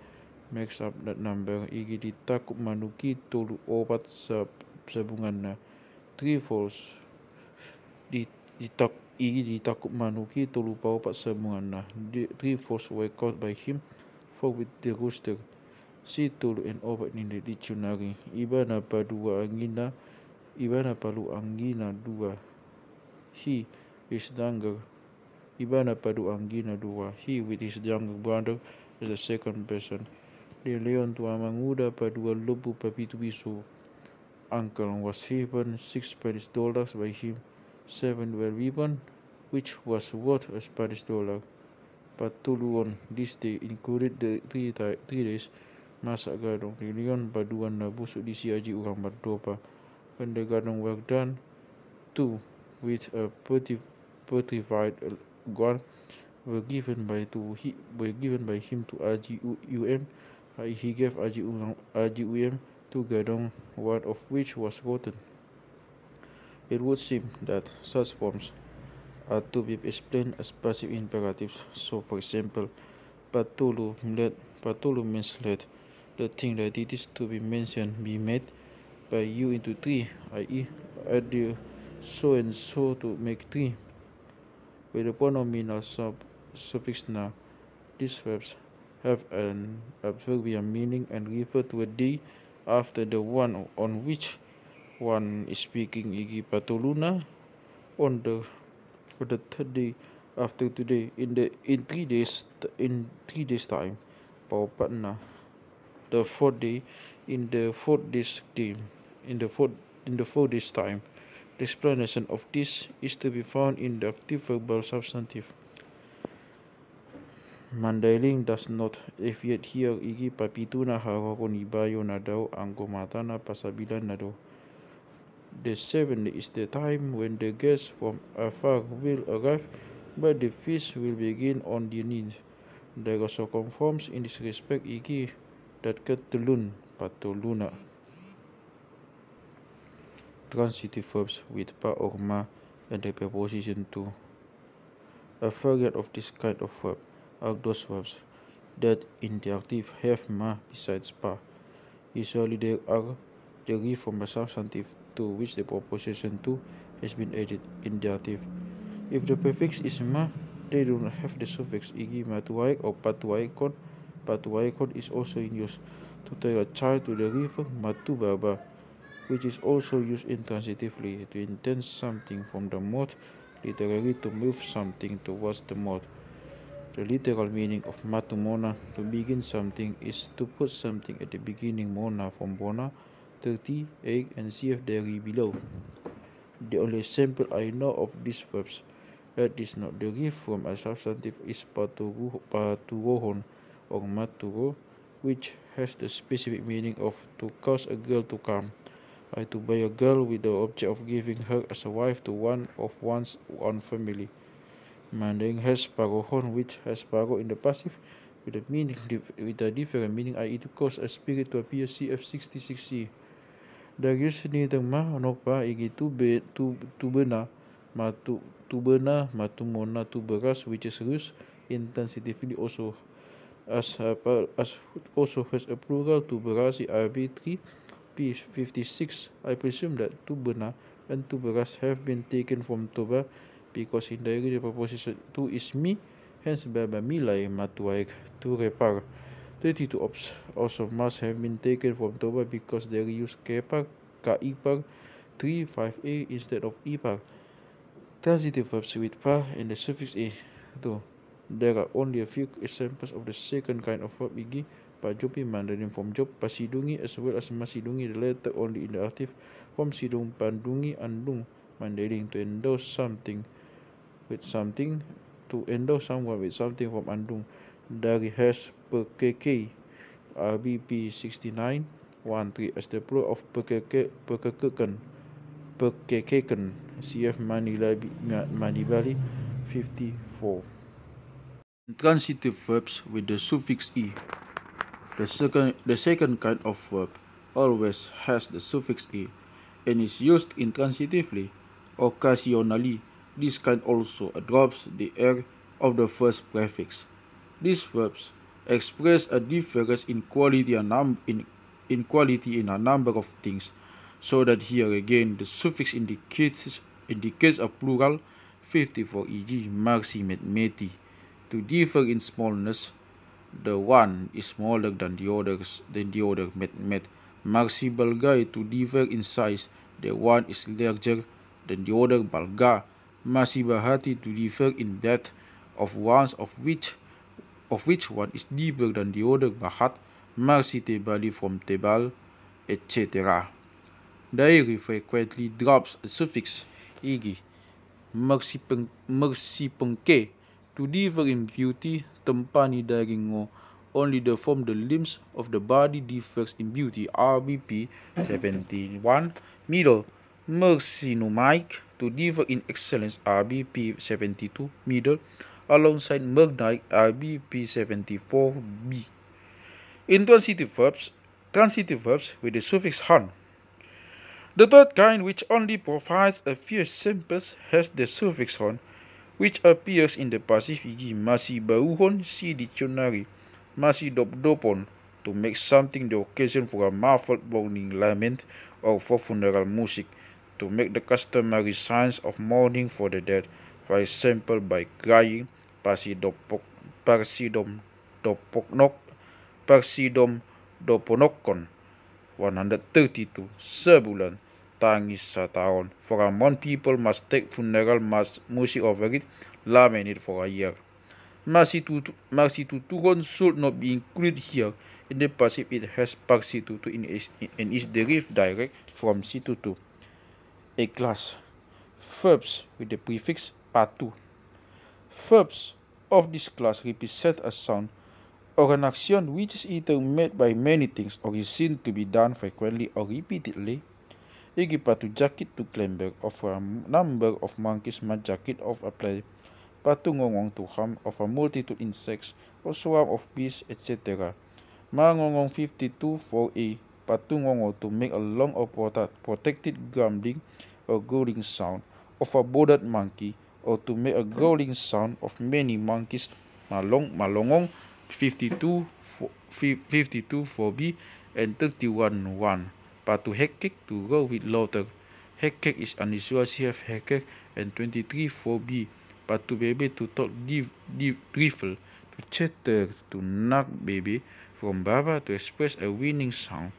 makes up that number. Igi ditakuk manuki tolu opat sabunganna. Three false ditakuk manuki tolu opat sabunganna. Three false were caught by him, four with the rooster. Si tolu and opat in the dictionary. Ibana palu angina dua. He is younger. Ibana padu angina dua. He with his younger brother is the second person. De Leon tua manguda padua lubu papitu bisu. Uncle was given $6 by him. 7 were given, which was worth a $1. Patuluon this day included the 3 days masak gadong. De Leon paduan na busuk di si aji orang berdopa. When the gadong were done, 2 with a petrified gun were given by him to Aji Um. He gave Aji Um to Gadong, one of which was rotten. It would seem that such forms are to be explained as passive imperatives. So, for example, patulu means let the thing that it is to be mentioned be made by you into 3, i.e. add the so and so to make 3. With the pronominal suffix na, these verbs have an adverbial meaning and refer to a day after the one on which one is speaking. Igi patuluna on the third day after today. In 3 days time. Paupatna, the 4th day. In the 4th days time. In the 4 days time. The explanation of this is to be found in the active verbal substantive. Mandailing does not yet here igi papituna harokon ibayo nadao angkomatana pasabilan nado. The 7th is the time when the guests from afar will arrive, but the feast will begin on the need. There also conforms in this respect igi that ketelun patuluna. Transitive verbs with pa or ma and the preposition to. A variant of this kind of verb are those verbs that in the active have ma besides pa. Usually they are derived from a substantive to which the preposition to has been added in the active. If the prefix is ma, they do not have the suffix igi matuaik or patuaikon. Patuaikon is also in use to tell a child to the river matu baba, which is also used intransitively to intend something from the mouth, literally to move something towards the mouth. The literal meaning of matumona, to begin something, is to put something at the beginning. Mona from bona, 30, egg, and cf dairy below. The only sample I know of these verbs that is not derived from a substantive is paturohon or maturo, which has the specific meaning of to cause a girl to come. To buy a girl with the object of giving her as a wife to one of one's own family. Manding has parohon, which has paro in the passive, with a different meaning, i.e. to cause a spirit to appear, CF66C. Dari sini tengah nopa igi tu bena mona tu beras, which is rus intensively also as also has a plural to berasi RB3 P56. I presume that tu bena and tu beras have been taken from toba because in diary the preposition tu is me, hence baba milai matuaik to repar. 32 ops also must have been taken from toba because they use kepar ka ipar 3 5a instead of ipar. Transitive verbs with pa and the suffix a, though there are only a few examples of the second kind of verb igi, pajopi Mandarin from job pasidungi as well as masidungi, the latter only in the active form sidung pandungi andung Mandarin to endorse something with something, to endorse someone with something from andung. Dari has pekeke RBP 69 13 as the plural of pekekeken CF Manibali 54. Transitive verbs with the suffix e. The second kind of verb always has the suffix e and is used intransitively. Occasionally, this kind also drops the r of the first prefix. These verbs express a difference in quality in a number of things, so that here again the suffix indicates a plural 54, e.g. maxi meti. To differ in smallness, the one is smaller than the other met. Maxi balgai, to differ in size, the one is larger than the other balga. Masi bahati, to differ in depth of ones of which one is deeper than the other bahat. Maxi tebali from tebal, etc. Diary frequently drops a suffix igi. Mercy pengke, to differ in beauty, tempani daringo. Only the form the limbs of the body differs in beauty. RBP 71. Middle. Mercy numaic, to differ in excellence. RBP 72. Middle. Alongside Mergnaik, RBP 74B. Intransitive verbs with the suffix han. The third kind, which only provides a few samples, has the suffix hon, which appears in the passive, e.g. masih baruhon, see dictionary. Masih dopdopon, to make something the occasion for a muffled mourning lament or for funeral music, to make the customary signs of mourning for the dead, for example by crying, parsidom doponokon. 132. Sebulan, tangis setahun. For a month, people must take funeral music over it, lament it for a year. Masih tuturun should not be included here. In the passive, it has parsitutu and is derived direct from situtu. A class. Verbs with the prefix patu. Verbs of this class represent a sound or an action which is either made by many things or is seen to be done frequently or repeatedly. Igi patu jakit to clamber of a number of monkeys, jakit of a play, patu ngongong to hum of a multitude insects or swarm of bees, etc. Mangongong 52 4a, patu ngongong to make a long or protected grumbling or growling sound of a bothered monkey, or to make a growling sound of many monkeys. Malongong 52 4b and 31 1. Patu hekek, to go with laughter. Hekek is unusual, CF hekek, and 23 4b. Patu baby, to talk drivel, to chatter, to knock baby from baba, to express a winning sound.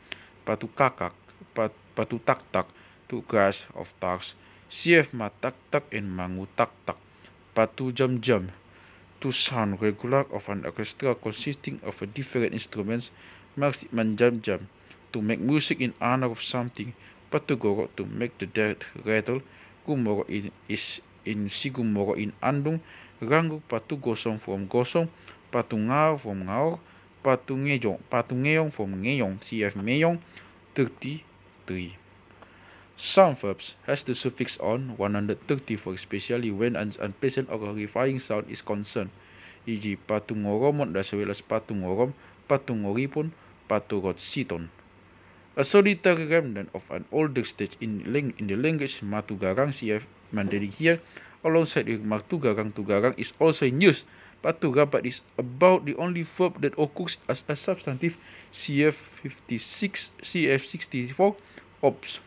Patu kakak, patu tak tak, to crash of tags. CF matak tak and mangu tak tak. Patu jam jam, to sound regular of an orchestra consisting of different instruments. Max manjam jam, to make music in honor of something. Patu gorok, to make the dead rattle. Gumoro is in sigumoro in andung. Rangu, patu gosong from gosong. Patu ngao from ngao. Patu ngeyong from ngeyong, CF meyong 33. Some verbs has the suffix on 134, especially when an unpleasant or horrifying sound is concerned. e.g. patungoromon as well as patungorom, patungoripun, paturot siton. A solitary remnant of an older stage in the language Matugarang CF Mandarin here, alongside with Matugarang Tugarang is also in use. Paturapat is about the only verb that occurs as a substantive CF 56, CF 64 ops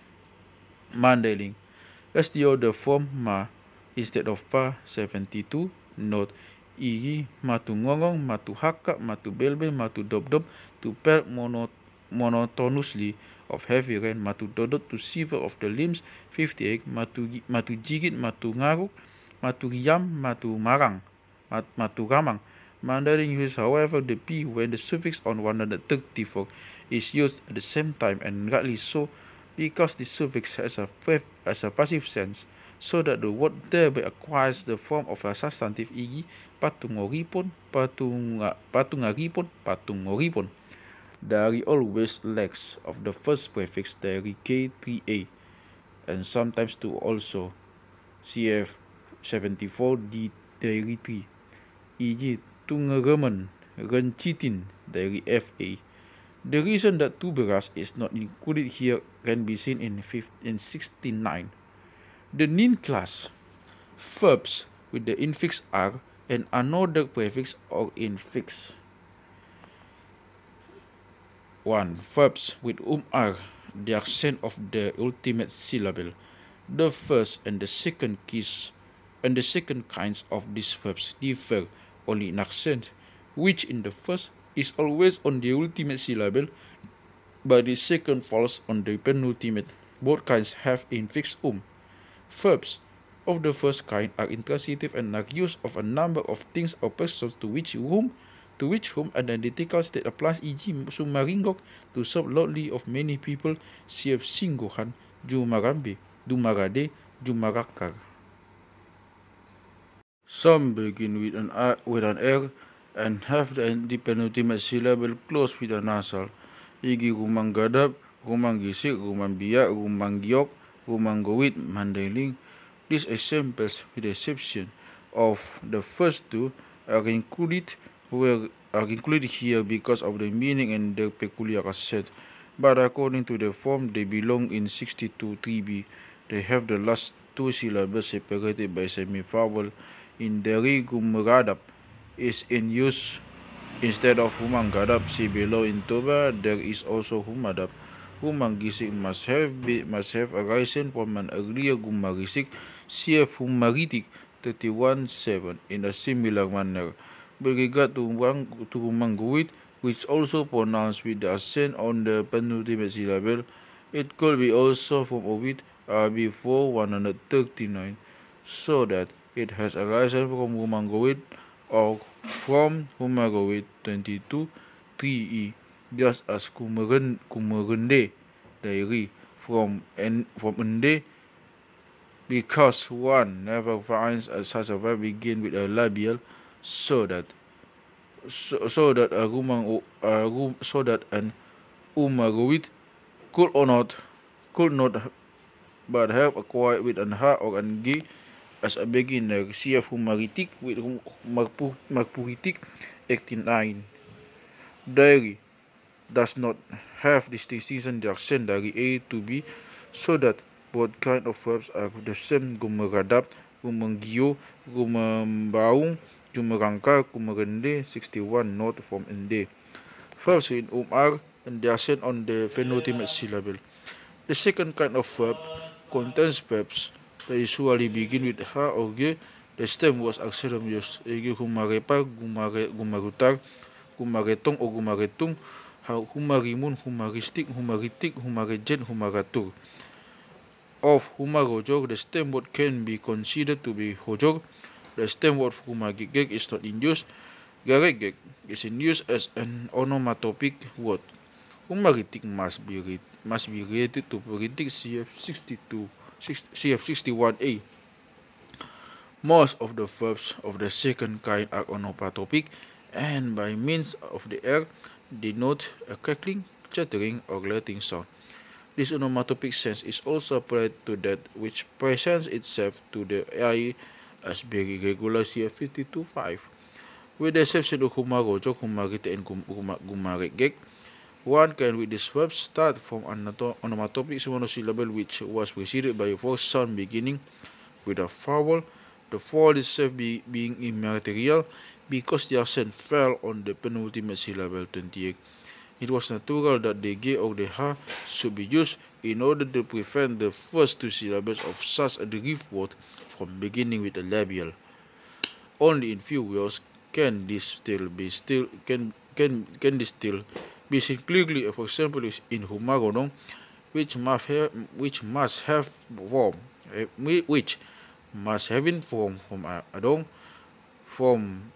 Mandarin. As the other form ma instead of pa 72 note iri matungorong, matuhakak, matubelbe, matudobdob to pair monotonously of heavy rain, matudodot to shiver of the limbs 58, matujigit, matungaruk, maturiam, matumarang, maturamang. Mandarin uses however the p when the suffix on 134 is used at the same time, and rightly so, because the suffix has a passive sense, so that the word thereby acquires the form of a substantive e.g. patungoripun, patungaripun, patungoripun. Dari always legs of the first prefix dari K3A, and sometimes to also CF 74 D dari 3, e.g. tungeremen, rencitin dari FA. The reason that tuberas is not included here can be seen in 69. The nin class, verbs with the infix R and another prefix or infix. 1. Verbs with R, the accent of the ultimate syllable. The first and the second kinds of these verbs differ only in accent, which in the first is always on the ultimate syllable, but the second falls on the penultimate. Both kinds have infix Verbs of the first kind are intransitive and are used of a number of things or persons to which whom an identical state applies, e.g. sumaringgok, to serve loudly of many people, CF singgohan, jumarambe, dumarade, jumarakar. Some begin with an R and have the penultimate syllable closed with a nasal, e.g. rumanggadap, rumanggisik, rumambiak, rumanggiok, rumanggowit, mandailing. These examples, with the exception of the first two, are included here because of the meaning and their peculiar accent, but according to the form they belong in 62-3b. They have the last two syllables separated by semivowel. In dari gumeradap is in use instead of humanggadap. See below. In Toba there is also humadap. Humanggisik must have arisen from an earlier gumarisik, CF humaritik 31-7 in a similar manner. With regard to rumangguit, which also pronounced with the accent on the penultimate syllable, it could be also from Ovid before 139, so that it has arisen from rumangguit or from humagowit 22-3e, just as kumerende dari from ende, because one never finds such a verb begin with a labial, so that an umagowit could not but have acquired with an ha or an g as a beginner. CF humaritik with marpuritik 89. Dari does not have distinction the accent dari A to B, so that both kind of verbs are the same. Gumeradap, gumenggiyo, gumembaung, jumerangkar, kumerende 61 note from ende. Verbs in R and the accent on the penultimate syllable. The second kind of verb contains verbs that usually begin with ha or ge. The stem was accent used, e.g. humarepa, gumarutar, gumaretong or gumaretung, humarimun, humaristik, humaritik, humarejet, humaratur. Of humarojor, the stem word can be considered to be hojor. The stem word humagigek is not in use. Garegek is in use as an onomatopoeic word. Humaritik must be related to politic CF 61A. Most of the verbs of the second kind are onomatopoeic, and by means of the air denote a crackling, chattering, or grating sound. This onomatopoeic sense is also applied to that which presents itself to the eye as very regular CF 52.5. With the exception of humagojo, humagite, and gumaregek, one can with these verbs start from onomatopic monosyllable which was preceded by a fourth sound beginning with a vowel, the vowel itself being immaterial because the accent fell on the penultimate syllable 28. It was natural that the ge or the ha should be used in order to prevent the first two syllables of such a derived word from beginning with a labial. Only in few words can this be seen clearly. For example, in humagonong, which must have form, which must have in form from adong, from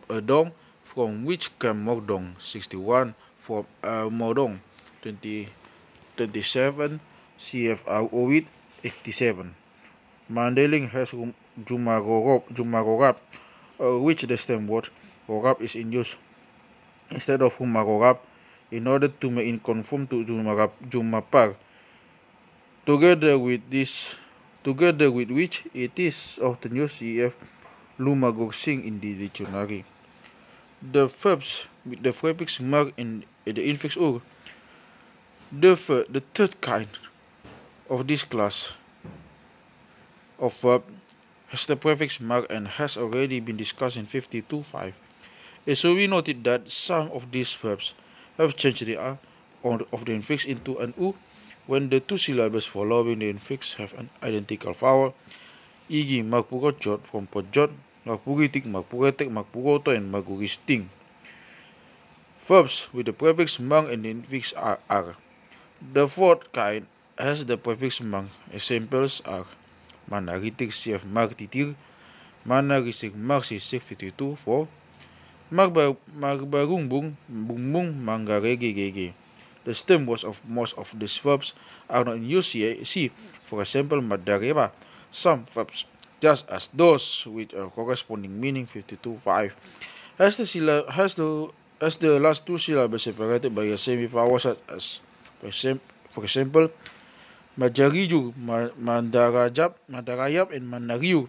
adong, from which came modong 61, from modong 27, cf awit 87. Mandeling has jumagorap, which the stem word gorap is in use instead of humagorap in order to make it conform to jumapar. Together with which it is often used cf lumagorsing in the dictionary. The verbs with the prefix mark in the infix ur. The third kind of this class of verb has the prefix mark and has already been discussed in 52.5. So we noted that some of these verbs have changed the a of the infix into an u when the two syllables following the infix have an identical vowel, e.g. magpurojot from pojot, magpuritik, magpuretek, magpuroto, and maguristing. Verbs with the prefix mang and the infix are. The fourth kind has the prefix mang. Examples are manaritik cf magtitir, manarisik marsi 52.4, magbarungbung, bungbung, mangaregegege. The stem words of most of these verbs are not in use here. See, for example, madareba. Some verbs, just as those with a corresponding meaning 52.5, has the last two syllables separated by a semivowel such as, for example, majariju, madarayap, and manariu.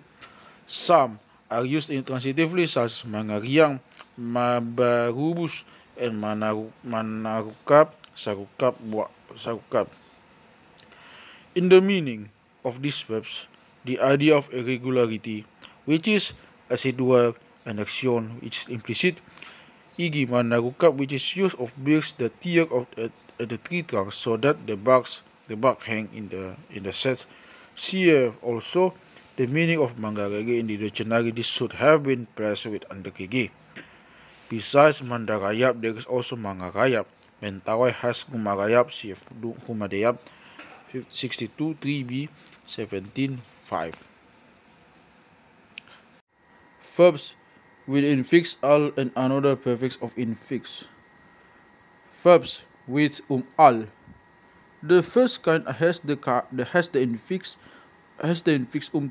Some are used intransitively such as mangariang, mabarubus, and manarukap, sarukap. In the meaning of these verbs, the idea of irregularity, which is residual, and action, which is implicit, e.g. manarukap, which is use of breaks the tier of the tree trunk so that the bark hang in the sets. See also the meaning of mangarege in the dictionary. This should have been placed with underkege. Besides mandarayap, there is also mangarayap. Mentawai has gumarayap, cf humadeyap 62 3b 17.5. Verbs with infix al and another prefix of infix. Verbs with al. The first kind has the infix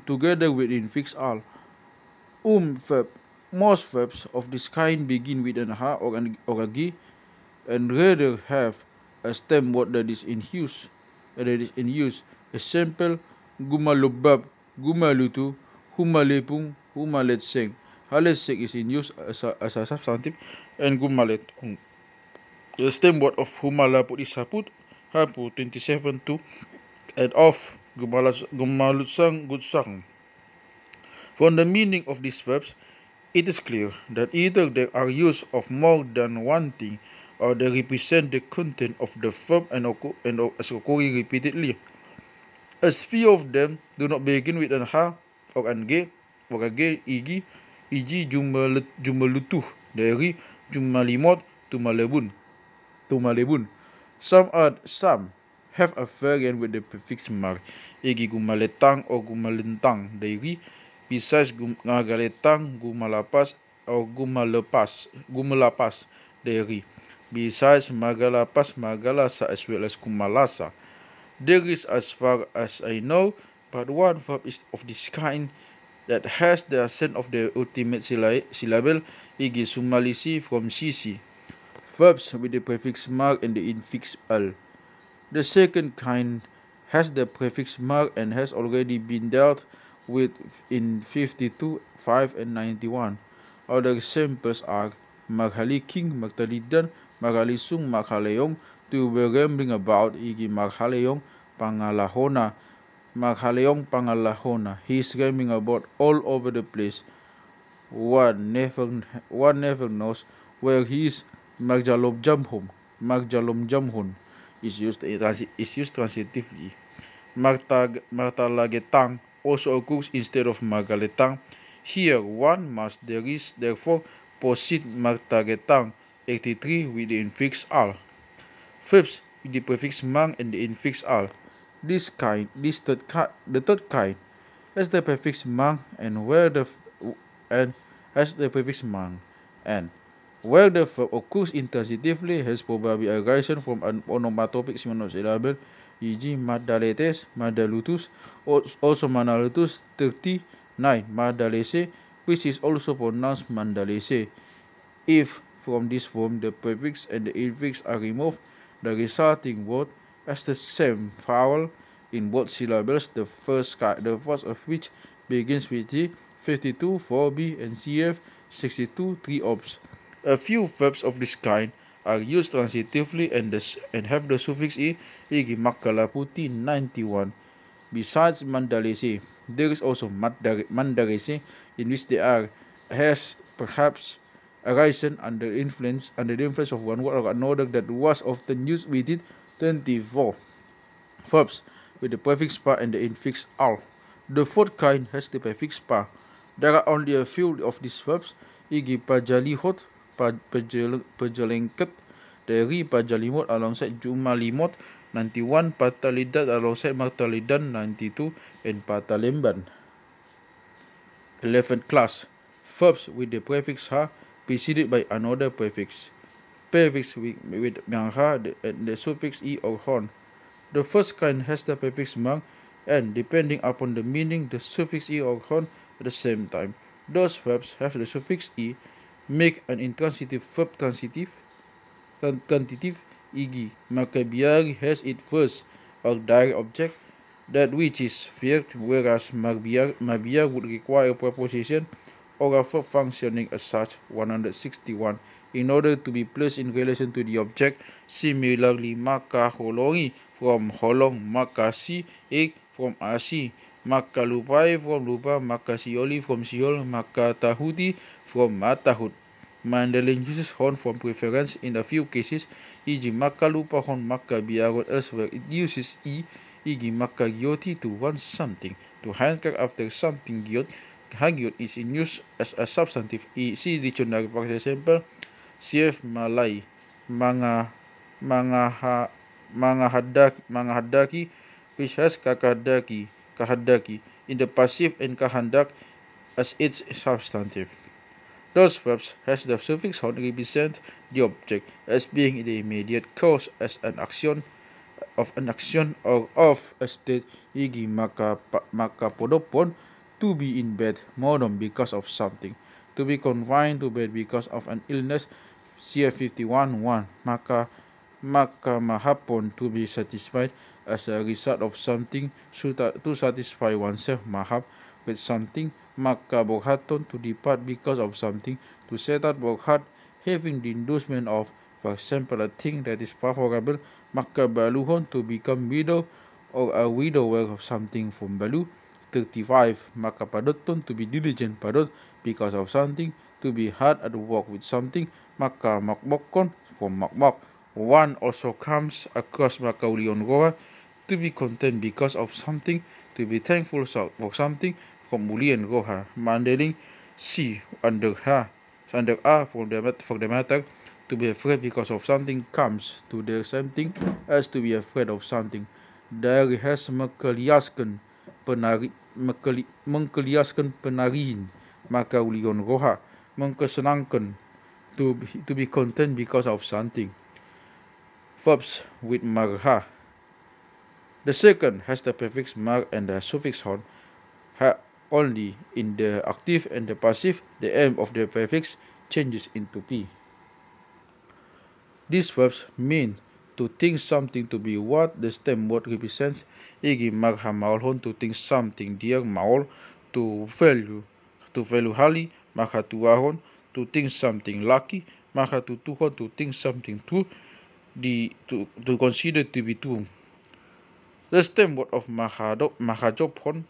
together with infix al. Verb. Most verbs of this kind begin with an ha or a gi, and rather have a stem word that is in use. Example: gumalubab, gumalutu, humalepung, humaletseng. Haletseng is in use as a substantive, and gumaletong. The stem word of humalaput is saput, hapu 27.2, and of gumalutsang, gutsang. From the meaning of these verbs, it is clear that either they are used of more than one thing, or they represent the content of the verb and as occurring repeatedly. As few of them do not begin with an ha or an ge or a ge, e.g. jumalutuh, dari jumalimot, tumalebun. Some have a variant with the prefix mar, e.g. gumaletang or gumalentang, dari. Besides ngagaletang, gumalapas, or gumalapas, dari. Besides magalapas, magalasa, as well as gumalasa. There is, as far as I know, but one verb of this kind that has the accent of the ultimate syllable, e.g. sumalisi from sisi. Verbs with the prefix mar and the infix al. The second kind has the prefix mar and has already been dealt with in 52.5 and 91. Other examples are maghaliking, magtalidan, maghalisung, maghaleong, to be rambling about igi maghaleong pangalahona. Maghaleong pangalahona. He is rambling about all over the place. One never knows where he is. Magjalom jamhum. Magjalom jamhun is used transitively. Martalagetang also occurs instead of magaletang. Here one must there is therefore proceed martagetang 83 with the infix al. Verbs with the prefix mang and the infix al. The third kind has the prefix mang and where the verb occurs intransitively has probably arisen from an onomatopic monosyllable, e.g. madaletes, madalutus, also manalutus 39, madalese, which is also pronounced mandalese. If from this form the prefix and the infix are removed, the resulting word has the same vowel in both syllables, the first of which begins with the 52 4b and cf 62 3 obs. A few verbs of this kind are used transitively and have the suffix e, e.g. makalaputi 91. Besides mandalese, there is also mandarese, in which has perhaps arisen under the influence of one word or another that was often used with it. 24. Verbs with the prefix pa and the infix al. The fourth kind has the prefix pa. There are only a few of these verbs, e.g. pajalihot, pajalengket, dari pajalimot alongside jumalimot 91, patalidat alongside martalidan 92, and patalemban. 11th class. Verbs with the prefix ha preceded by another prefix. Prefix with mangha and the suffix e or hon. The first kind has the prefix mang and, depending upon the meaning, the suffix e or hon at the same time. Those verbs have the suffix e make an intransitive verb transitive, e.g. makabiari has its first or direct object, that which is verb, whereas mabiar would require a preposition or a verb functioning as such. 161. In order to be placed in relation to the object. Similarly, makaholongi from holong, makasi egg from asi, makalupai from lupa, makasioli from siol, makatahuti from matahut. Mandalay uses hon from preference in a few cases, e.g. makalupa hon makabiarot, elsewhere it uses e, e.g. makagioti to want something, to hanker after something. Hagiot is in use as a substantive. See dictionary for example. CF Malay mangahadaki, which has kahadaki in the passive and kahandak as its substantive. Those verbs has the suffix hon represent the object as being the immediate cause as an action or of a state, e.g. makapodopon, to be in bed, modom because of something, to be confined to bed because of an illness. CF 51:1. Makamahapon, to be satisfied as a result of something, to satisfy oneself mahap with something. Makaboghaton, to depart because of something, to set out boghat, having the inducement of, for example, a thing that is favorable. Makabaluhon, to become widow or a widower of something from balu. 35. Makapadoton, to be diligent padot because of something, to be hard at work with something. Maka makbokon from makbok. One also comes across makaulion goa, to be content because of something, to be thankful for something, from ulian goha. Mandaling C under ha, under a for the matter, to be afraid because of something comes to the same thing as to be afraid of something. Dari has mengkeliaskan penarihin, maka ulion goha, mengkesenangkan, to be content because of something. Verbs with marha. The second has the prefix mar and the suffix hon only in the active and the passive. The M of the prefix changes into P. These verbs mean to think something to be what the stem word represents, e.g. marha maolhon, to think something dear, maol, to value hali, marha tuahon, to think something lucky, makatutuhan to think something true, to consider to be true. The stem word of makajopon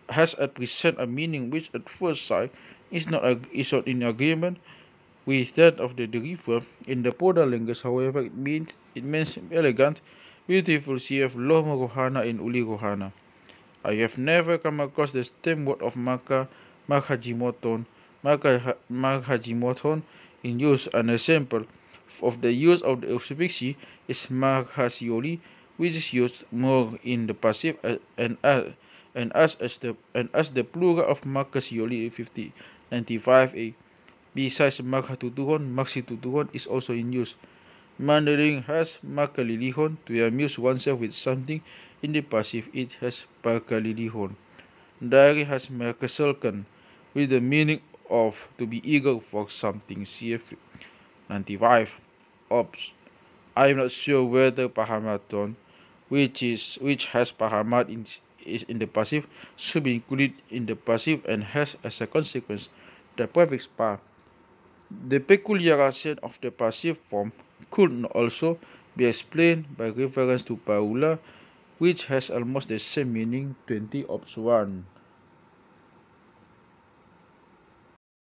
has at present a meaning which at first sight is not in agreement with that of the derivative. In the Poda language, however, it means elegant, beautiful, cf. Loma Rohana and Uli Rohana. I have never come across the stem word of Makajimoton in use. An example of the use of the suffix is Maghasioli, which is used more in the passive and as the plural of Maghasioli 5095a. Besides Maghatutuhon, Maxitutuhon is also in use. Mandarin has Makalilihon, to amuse oneself with something. In the passive, it has Pakalilihon. Dari has Makaselkan, with the meaning of to be eager for something. Cf. 95. Ops. I am not sure whether Pahamaton, which has Pahamat is in the passive, should be included in the passive and has as a consequence the prefix pa. The peculiarization of the passive form could also be explained by reference to Paula, which has almost the same meaning. 20 Ops 1.